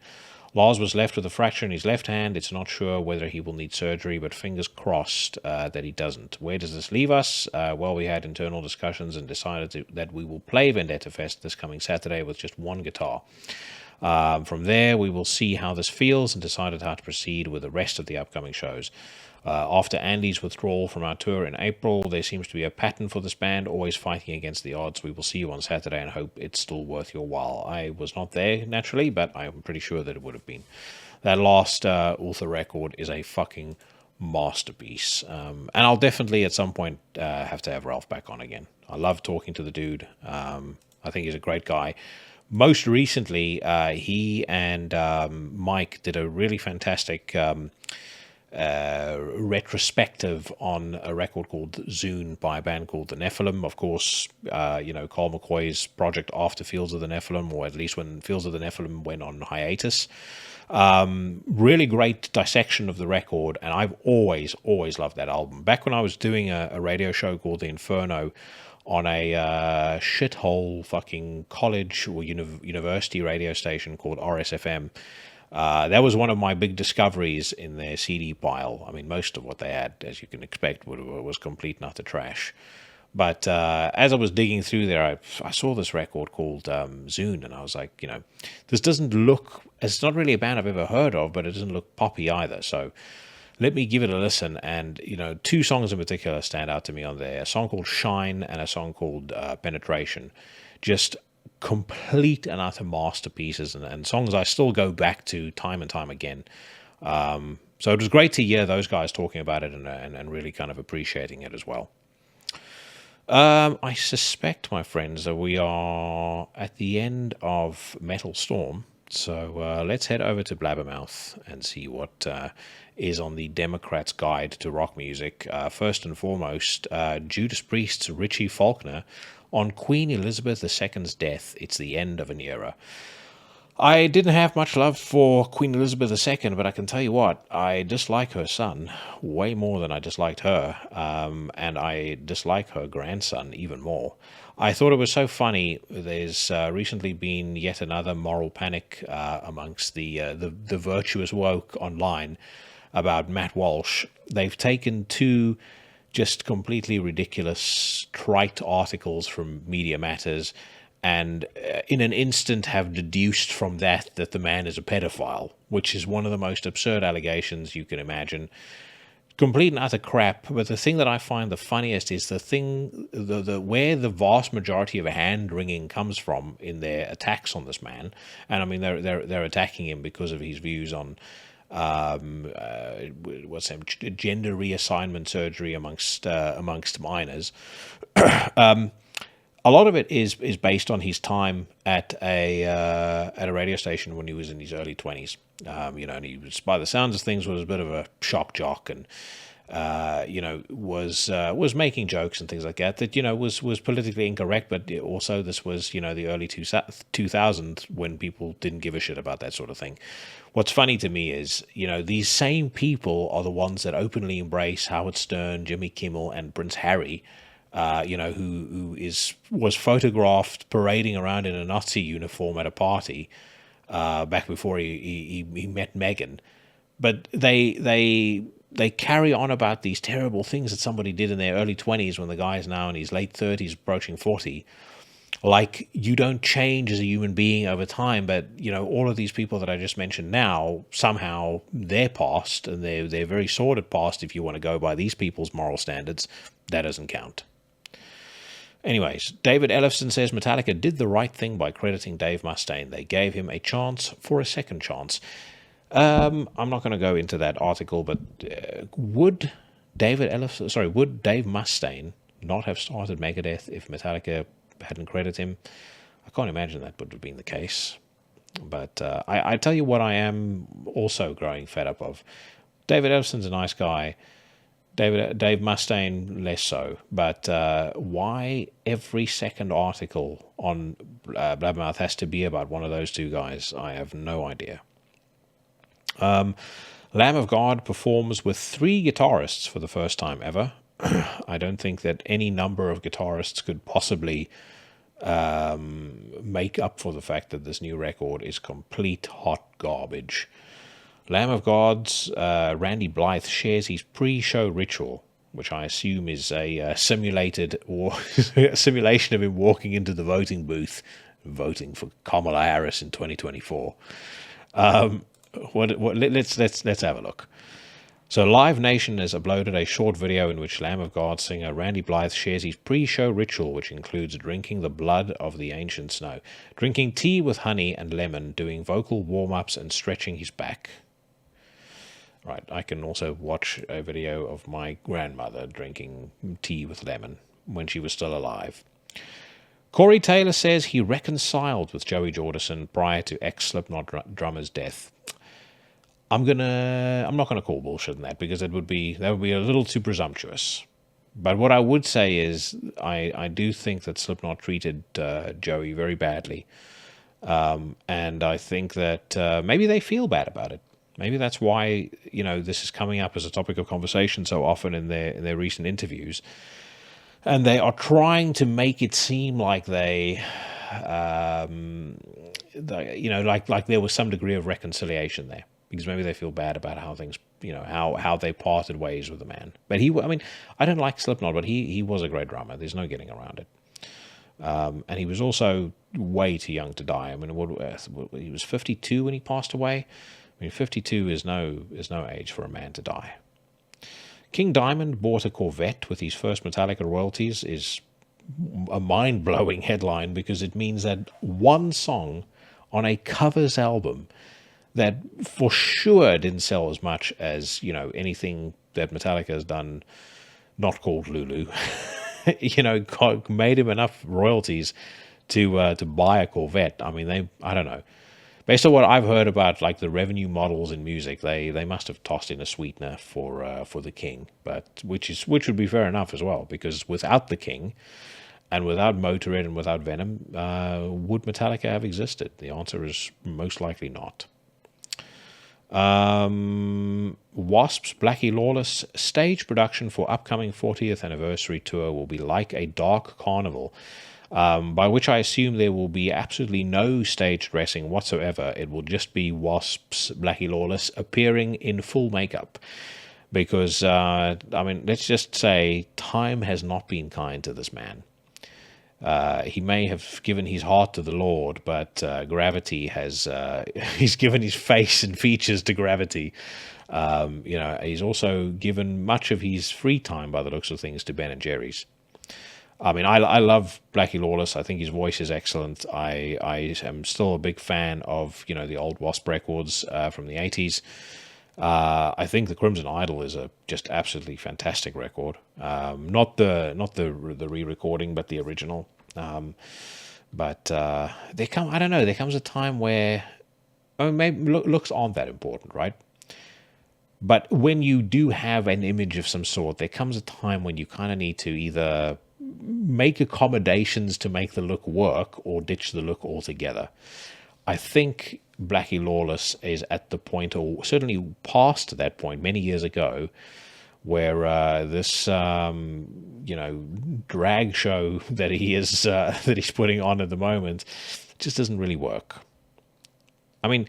Lars was left with a fracture in his left hand. It's not sure whether he will need surgery, but fingers crossed that he doesn't. Where does this leave us? Well, we had internal discussions and decided that we will play Vendetta Fest this coming Saturday with just one guitar. From there, we will see how this feels and decided how to proceed with the rest of the upcoming shows. After Andy's withdrawal from our tour in April, there seems to be a pattern for this band, always fighting against the odds. We will see you on Saturday and hope it's still worth your while. I was not there, naturally, but I'm pretty sure that it would have been. That last Ultha record is a fucking masterpiece. And I'll definitely, at some point, have to have Ralph back on again. I love talking to the dude. I think he's a great guy. Most recently, he and Mike did a really fantastic retrospective on a record called Zune by a band called the Nephilim. Of course, Carl McCoy's project after Fields of the Nephilim, or at least when Fields of the Nephilim went on hiatus. Really great dissection of the record, and I've always loved that album. Back when I was doing a radio show called The Inferno on a shithole fucking college or university radio station called RSFM, that was one of my big discoveries in their CD pile. I mean, most of what they had, as you can expect, was complete and utter trash. But as I was digging through there, I saw this record called Zune, and I was like, this doesn't look, it's not really a band I've ever heard of, but it doesn't look poppy either. So let me give it a listen. And, two songs in particular stand out to me on there. A song called Shine and a song called Penetration. Just complete and utter masterpieces and songs I still go back to time and time again. So it was great to hear those guys talking about it and really kind of appreciating it as well. I suspect, my friends, that we are at the end of Metal Storm. So let's head over to Blabbermouth and see what is on the Democrats' Guide to Rock Music. First and foremost, Judas Priest's Richie Faulkner on Queen Elizabeth II's death. It's the end of an era. I didn't have much love for Queen Elizabeth II, but I can tell you what, I dislike her son way more than I disliked her, and I dislike her grandson even more. I thought it was so funny. There's recently been yet another moral panic amongst the virtuous woke online about Matt Walsh. They've taken two just completely ridiculous, trite articles from Media Matters, and in an instant have deduced from that the man is a pedophile, which is one of the most absurd allegations you can imagine. Complete and utter crap. But the thing that I find the funniest is where the vast majority of hand wringing comes from in their attacks on this man. And I mean, they're attacking him because of his views on gender reassignment surgery amongst minors. A lot of it is based on his time at a radio station when he was in his early 20s. And he was, by the sounds of things, was a bit of a shock jock, and was making jokes and things like that was politically incorrect. But also, this was the early 2000s when people didn't give a shit about that sort of thing. What's funny to me is these same people are the ones that openly embrace Howard Stern, Jimmy Kimmel, and Prince Harry. Who was photographed parading around in a Nazi uniform at a party back before he met Meghan. But they carry on about these terrible things that somebody did in their early 20s when the guy is now in his late 30s, approaching 40. Like, you don't change as a human being over time, but all of these people that I just mentioned now, somehow their past, and they're very sordid past, if you want to go by these people's moral standards, that doesn't count. Anyways, David Ellefson says Metallica did the right thing by crediting Dave Mustaine. They gave him a chance for a second chance. I'm not going to go into that article, but would Dave Mustaine not have started Megadeth if Metallica hadn't credited him? I can't imagine that would have been the case. But I tell you what, I am also growing fed up of. David Ellefson's a nice guy. Dave Mustaine less so, but why every second article on Blabbermouth has to be about one of those two guys, I have no idea. Lamb of God performs with 3 guitarists for the first time ever. I don't think that any number of guitarists could possibly make up for the fact that this new record is complete hot garbage. Lamb of God's Randy Blythe shares his pre-show ritual, which I assume is a simulated or simulation of him walking into the voting booth, voting for Kamala Harris in 2024. Let's have a look. So Live Nation has uploaded a short video in which Lamb of God singer Randy Blythe shares his pre-show ritual, which includes drinking the blood of the ancient snow, drinking tea with honey and lemon, doing vocal warm-ups and stretching his back. Right, I can also watch a video of my grandmother drinking tea with lemon when she was still alive. Corey Taylor says he reconciled with Joey Jordison prior to ex-Slipknot drummer's death. I'm not gonna call bullshit on that, because that would be a little too presumptuous. But what I would say is I do think that Slipknot treated Joey very badly, and I think that maybe they feel bad about it. Maybe that's why this is coming up as a topic of conversation so often in their recent interviews, and they are trying to make it seem like like there was some degree of reconciliation there, because maybe they feel bad about how things, how they parted ways with the man. But I don't like Slipknot, but he was a great drummer. There's no getting around it. And he was also way too young to die. I mean, he was 52 when he passed away. I mean, 52 is no age for a man to die. King Diamond bought a Corvette with his first Metallica royalties is a mind-blowing headline, because it means that one song on a covers album that for sure didn't sell as much as anything that Metallica has done, not called Lulu, made him enough royalties to buy a Corvette. I mean, I don't know. Based on what I've heard about like the revenue models in music, they must have tossed in a sweetener for the King, but which would be fair enough as well, because without the King and without Motorhead and without Venom, would Metallica have existed? The answer is most likely not. Wasp's Blackie Lawless stage production for upcoming 40th anniversary tour will be like a dark carnival, by which I assume there will be absolutely no stage dressing whatsoever. It will just be Wasp's Blackie Lawless appearing in full makeup, because let's just say time has not been kind to this man. He may have given his heart to the Lord, but gravity has he's given his face and features to gravity. He's also given much of his free time, by the looks of things, to Ben and Jerry's. I mean, I love Blackie Lawless. I think his voice is excellent. I am still a big fan of the old Wasp records from the 80s. I think the Crimson Idol is a just absolutely fantastic record. Not the re-recording, but the original. But there comes a time where maybe looks aren't that important, right? But when you do have an image of some sort, there comes a time when you kind of need to either make accommodations to make the look work or ditch the look altogether. I think Blackie Lawless is at the point, or certainly past that point many years ago, where this drag show that he's putting on at the moment just doesn't really work. I mean,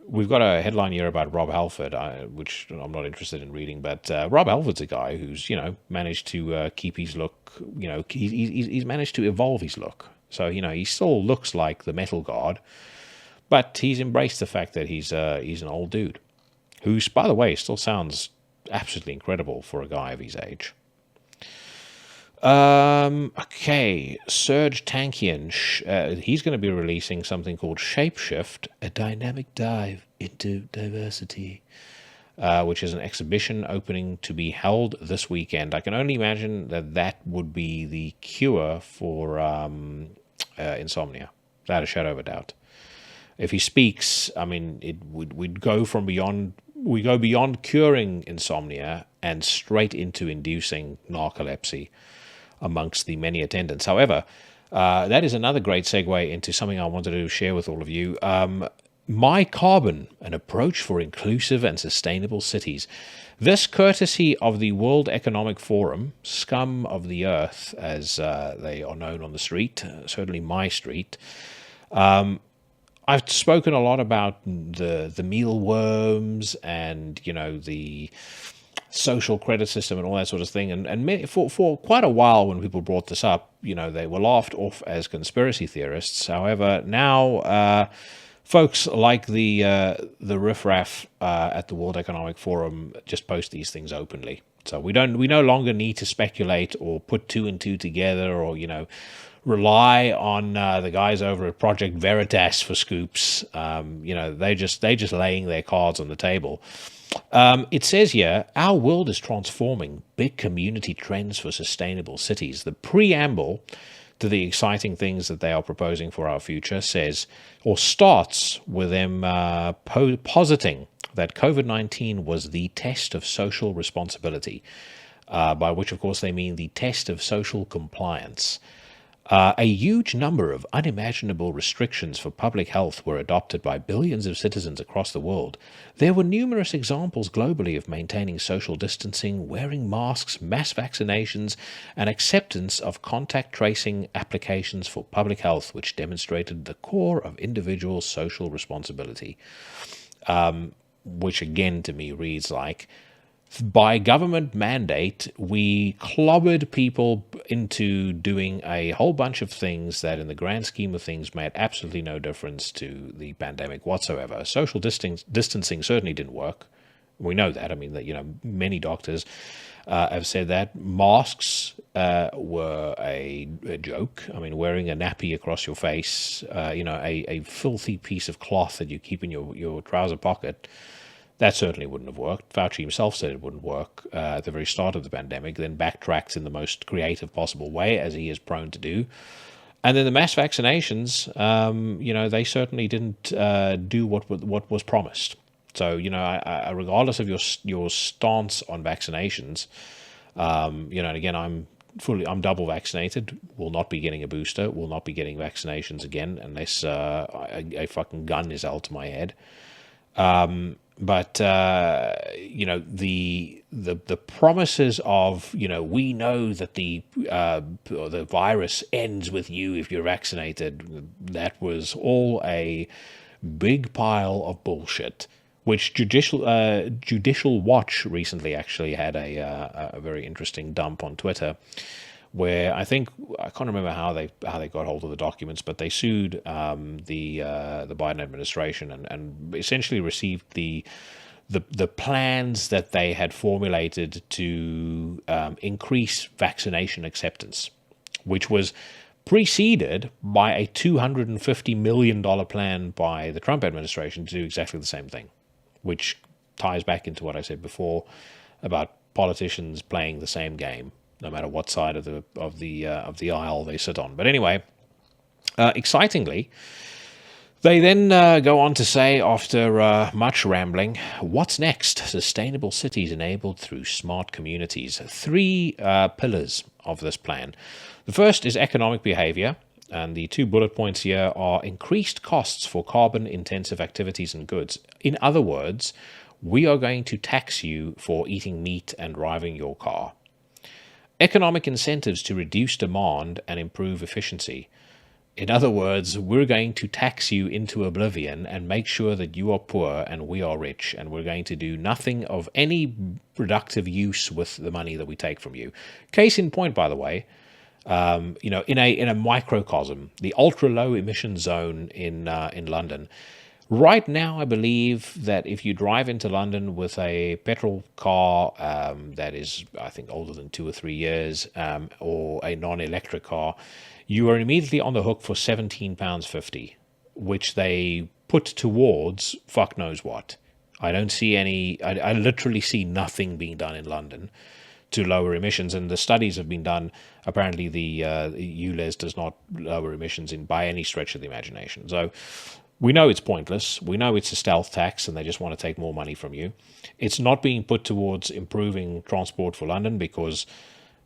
we've got a headline here about Rob Halford, which I'm not interested in reading, but Rob Halford's a guy who's managed to keep his look. He's managed to evolve his look. So he still looks like the metal god, but he's embraced the fact that he's an old dude, who's, by the way, still sounds absolutely incredible for a guy of his age. Okay, Serge Tankian, he's going to be releasing something called Shapeshift, a dynamic dive into diversity, which is an exhibition opening to be held this weekend. I can only imagine that would be the cure for insomnia, without a shadow of a doubt. If he speaks, I mean, we go beyond curing insomnia and straight into inducing narcolepsy amongst the many attendants. However, that is another great segue into something I wanted to share with all of you. My Carbon, an approach for inclusive and sustainable cities. This courtesy of the World Economic Forum, scum of the earth, as they are known on the street, certainly my street. I've spoken a lot about the mealworms and, the social credit system and all that sort of thing. And for quite a while when people brought this up, they were laughed off as conspiracy theorists. However, now folks like the riffraff at the World Economic Forum just post these things openly. So we no longer need to speculate or put two and two together or, rely on the guys over at Project Veritas for scoops. They just laying their cards on the table. It says here, our world is transforming. Big community trends for sustainable cities. The preamble to the exciting things that they are proposing for our future says, or starts with them positing that COVID-19 was the test of social responsibility, by which, of course, they mean the test of social compliance. A huge number of unimaginable restrictions for public health were adopted by billions of citizens across the world. There were numerous examples globally of maintaining social distancing, wearing masks, mass vaccinations, and acceptance of contact tracing applications for public health, which demonstrated the core of individual social responsibility. Which again to me reads like, by government mandate, we clobbered people into doing a whole bunch of things that in the grand scheme of things made absolutely no difference to the pandemic whatsoever. Social distancing certainly didn't work. We know that. I mean, many doctors have said that. Masks were a joke. I mean, wearing a nappy across your face, a filthy piece of cloth that you keep in your trouser pocket, that certainly wouldn't have worked. Fauci himself said it wouldn't work at the very start of the pandemic, then backtracked in the most creative possible way, as he is prone to do. And then the mass vaccinations, they certainly didn't do what was promised. So, regardless of your stance on vaccinations, and again, I'm double vaccinated, will not be getting a booster, will not be getting vaccinations again unless a fucking gun is held to my head. But the promises of, we know that the virus ends with you if you're vaccinated, that was all a big pile of bullshit, which Judicial Watch recently actually had a very interesting dump on Twitter, where I can't remember how they got hold of the documents, but they sued the Biden administration and essentially received the plans that they had formulated to increase vaccination acceptance, which was preceded by a $250 million plan by the Trump administration to do exactly the same thing, which ties back into what I said before about politicians playing the same game, no matter what side of the aisle they sit on. But anyway, excitingly, they then go on to say, after much rambling, what's next? Sustainable cities enabled through smart communities. 3 pillars of this plan. The first is economic behavior, and the 2 bullet points here are increased costs for carbon-intensive activities and goods. In other words, we are going to tax you for eating meat and driving your car. Economic incentives to reduce demand and improve efficiency. In other words, we're going to tax you into oblivion and make sure that you are poor and we are rich, and we're going to do nothing of any productive use with the money that we take from you. Case in point, by the way, in a microcosm, the ultra low emission zone in London. Right now, I believe that if you drive into London with a petrol car that is, I think, older than 2 or 3 years, or a non-electric car, you are immediately on the hook for £17.50, which they put towards fuck knows what. I don't see any, I literally see nothing being done in London to lower emissions, and the studies have been done. Apparently the ULEZ does not lower emissions by any stretch of the imagination. So we know it's pointless. We know it's a stealth tax and they just want to take more money from you. It's not being put towards improving transport for London because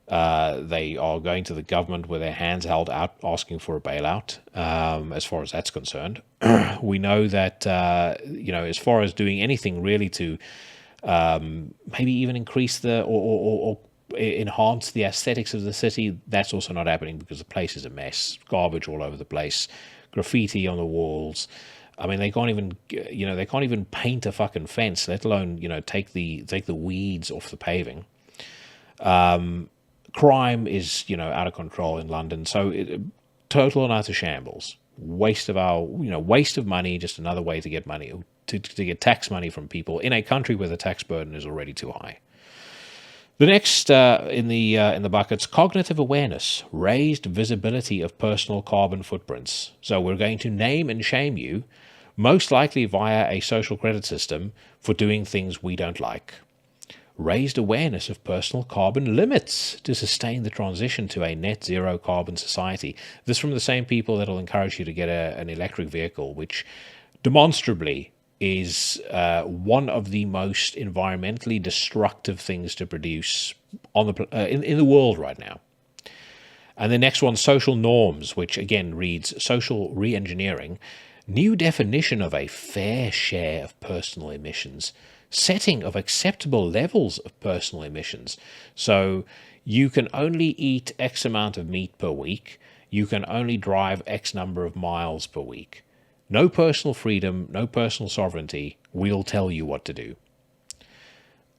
They are going to the government with their hands held out, asking for a bailout. As far as that's concerned, we know that as far as doing anything really to maybe even increase or enhance the aesthetics of the city, that's also not happening because the place is a mess. Garbage all over the place, graffiti on the walls. I mean, they can't even paint a fucking fence, let alone take the weeds off the paving. Crime is out of control in London, so total and utter shambles. Waste of money, just another way to get money to get tax money from people in a country where the tax burden is already too high. The next in the buckets, cognitive awareness, raised visibility of personal carbon footprints. So we're going to name and shame you, most likely via a social credit system, for doing things we don't like. Raised awareness of personal carbon limits to sustain the transition to a net zero carbon society. This from the same people that will encourage you to get an electric vehicle, which demonstrably is one of the most environmentally destructive things to produce on in the world right now. And the next one, social norms, which again reads social re-engineering, new definition of a fair share of personal emissions, setting of acceptable levels of personal emissions. So you can only eat X amount of meat per week. You can only drive X number of miles per week. No personal freedom, no personal sovereignty. We'll tell you what to do.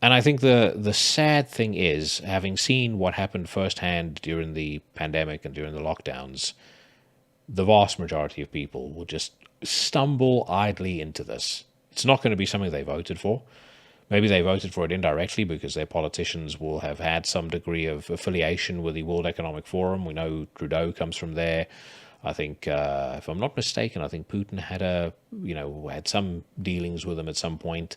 And I think the sad thing is, having seen what happened firsthand during the pandemic and during the lockdowns, the vast majority of people will just stumble idly into this. It's not going to be something they voted for. Maybe they voted for it indirectly because their politicians will have had some degree of affiliation with the World Economic Forum. We know Trudeau comes from there. I think, if I'm not mistaken, I think Putin had some dealings with them at some point.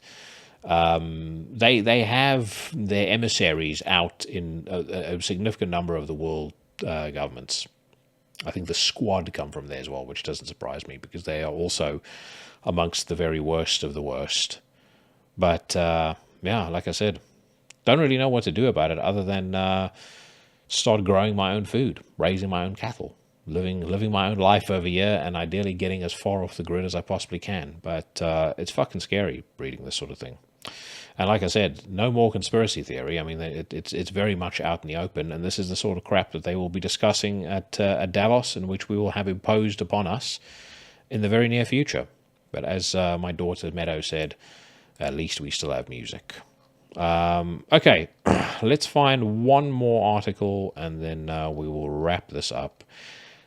They have their emissaries out in a significant number of the world governments. I think the Squad come from there as well, which doesn't surprise me because they are also amongst the very worst of the worst. But like I said, don't really know what to do about it other than start growing my own food, raising my own cattle, living my own life over here, and ideally getting as far off the grid as I possibly can. But it's fucking scary reading this sort of thing. And like I said, no more conspiracy theory. I mean, it's very much out in the open, and this is the sort of crap that they will be discussing at Davos, in which we will have imposed upon us in the very near future. But as my daughter Meadow said, at least we still have music. Okay, let's find one more article, and then we will wrap this up.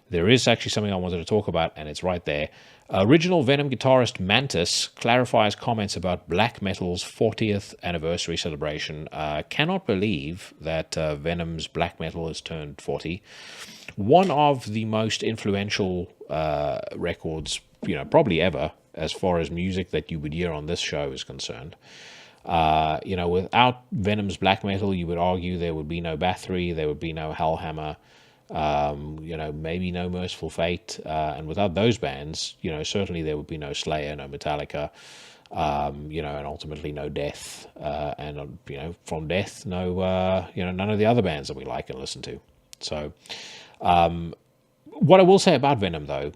There is actually something I wanted to talk about, and it's right there. Original Venom guitarist Mantis clarifies comments about black metal's 40th anniversary celebration. Cannot believe that Venom's black metal has turned 40. One of the most influential records, probably ever, as far as music that you would hear on this show is concerned. Without Venom's black metal, you would argue there would be no Bathory, there would be no Hellhammer, maybe no Merciful Fate, and without those bands, certainly there would be no Slayer, no Metallica, and ultimately no Death, and from Death, no, none of the other bands that we like and listen to. So, what I will say about Venom, though,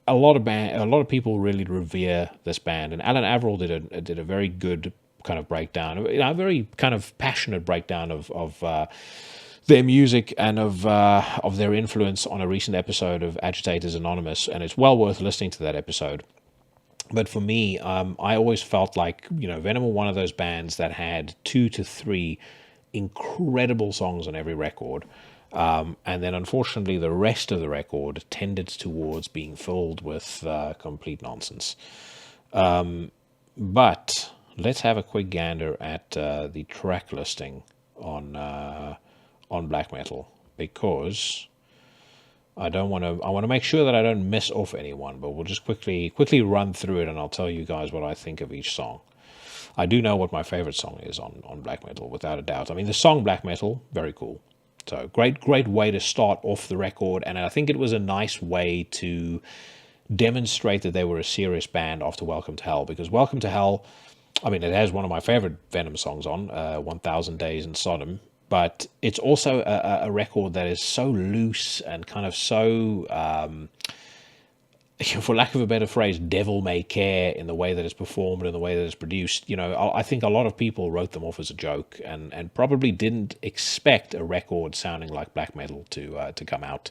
a lot of people really revere this band, and Alan Averill did a very good kind of breakdown, a very kind of passionate breakdown of their music and of their influence on a recent episode of Agitators Anonymous, and it's well worth listening to that episode. But for me, I always felt like Venom were one of those bands that had 2 to 3 incredible songs on every record. And then unfortunately the rest of the record tended towards being filled with complete nonsense. But let's have a quick gander at the track listing on black metal, because I want to make sure that I don't miss off anyone, but we'll just quickly run through it, and I'll tell you guys what I think of each song. I do know what my favorite song is on black metal, without a doubt. I mean, the song Black Metal, very cool. So great way to start off the record, and I think it was a nice way to demonstrate that they were a serious band after Welcome to Hell, because Welcome to Hell, I mean, it has one of my favorite Venom songs on, 1000 Days in Sodom, but it's also a record that is so loose and kind of so, for lack of a better phrase, devil may care in the way that it's performed and the way that it's produced. You know, I think a lot of people wrote them off as a joke and probably didn't expect a record sounding like black metal to come out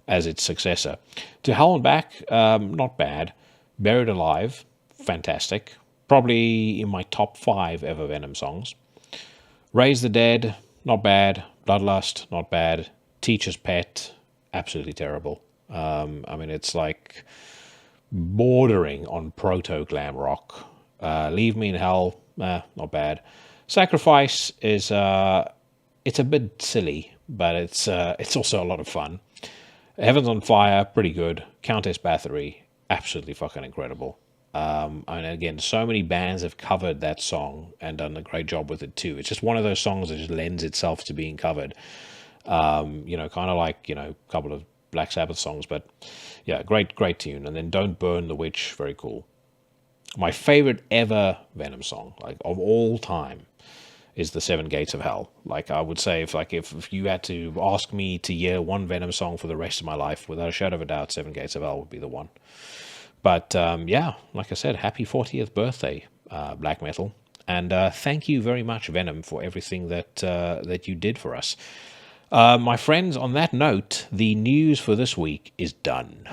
as its successor. To Hell and Back, not bad. Buried Alive, fantastic. Probably in my top 5 ever Venom songs. Raise the Dead, not bad. Bloodlust, not bad. Teacher's Pet, absolutely terrible. I mean, it's like bordering on proto-glam rock. Leave Me in Hell, not bad. Sacrifice is, it's a bit silly, but it's also a lot of fun. Heaven's on Fire, pretty good. Countess Bathory, absolutely fucking incredible. I mean, again, so many bands have covered that song and done a great job with it too. It's just one of those songs that just lends itself to being covered. You know, kind of like, you know, a couple of Black Sabbath songs, but yeah, great tune. And then Don't Burn the Witch, very cool. My favorite ever Venom song, like of all time, is the Seven Gates of Hell. Like, I would say, if you had to ask me to hear one Venom song for the rest of my life, without a shadow of a doubt, Seven Gates of Hell would be the one. But yeah, like I said, happy 40th birthday, Black Metal. And thank you very much, Venom, for everything that you did for us. My friends, on that note, the news for this week is done.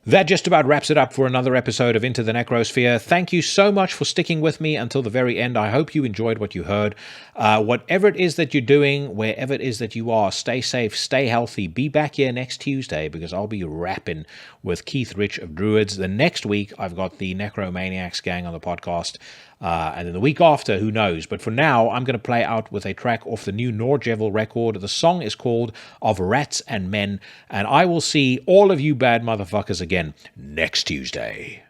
That just about wraps it up for another episode of Into the Necrosphere. Thank you so much for sticking with me until the very end. I hope you enjoyed what you heard. Whatever it is that you're doing, wherever it is that you are, stay safe, stay healthy. Be back here next Tuesday because I'll be rapping with Keith Rich of Druids. The next week, I've got the Necromaniacs gang on the podcast. And then the week after, who knows? But for now, I'm going to play out with a track off the new Nordjevel record. The song is called Of Rats and Men. And I will see all of you bad motherfuckers again next Tuesday.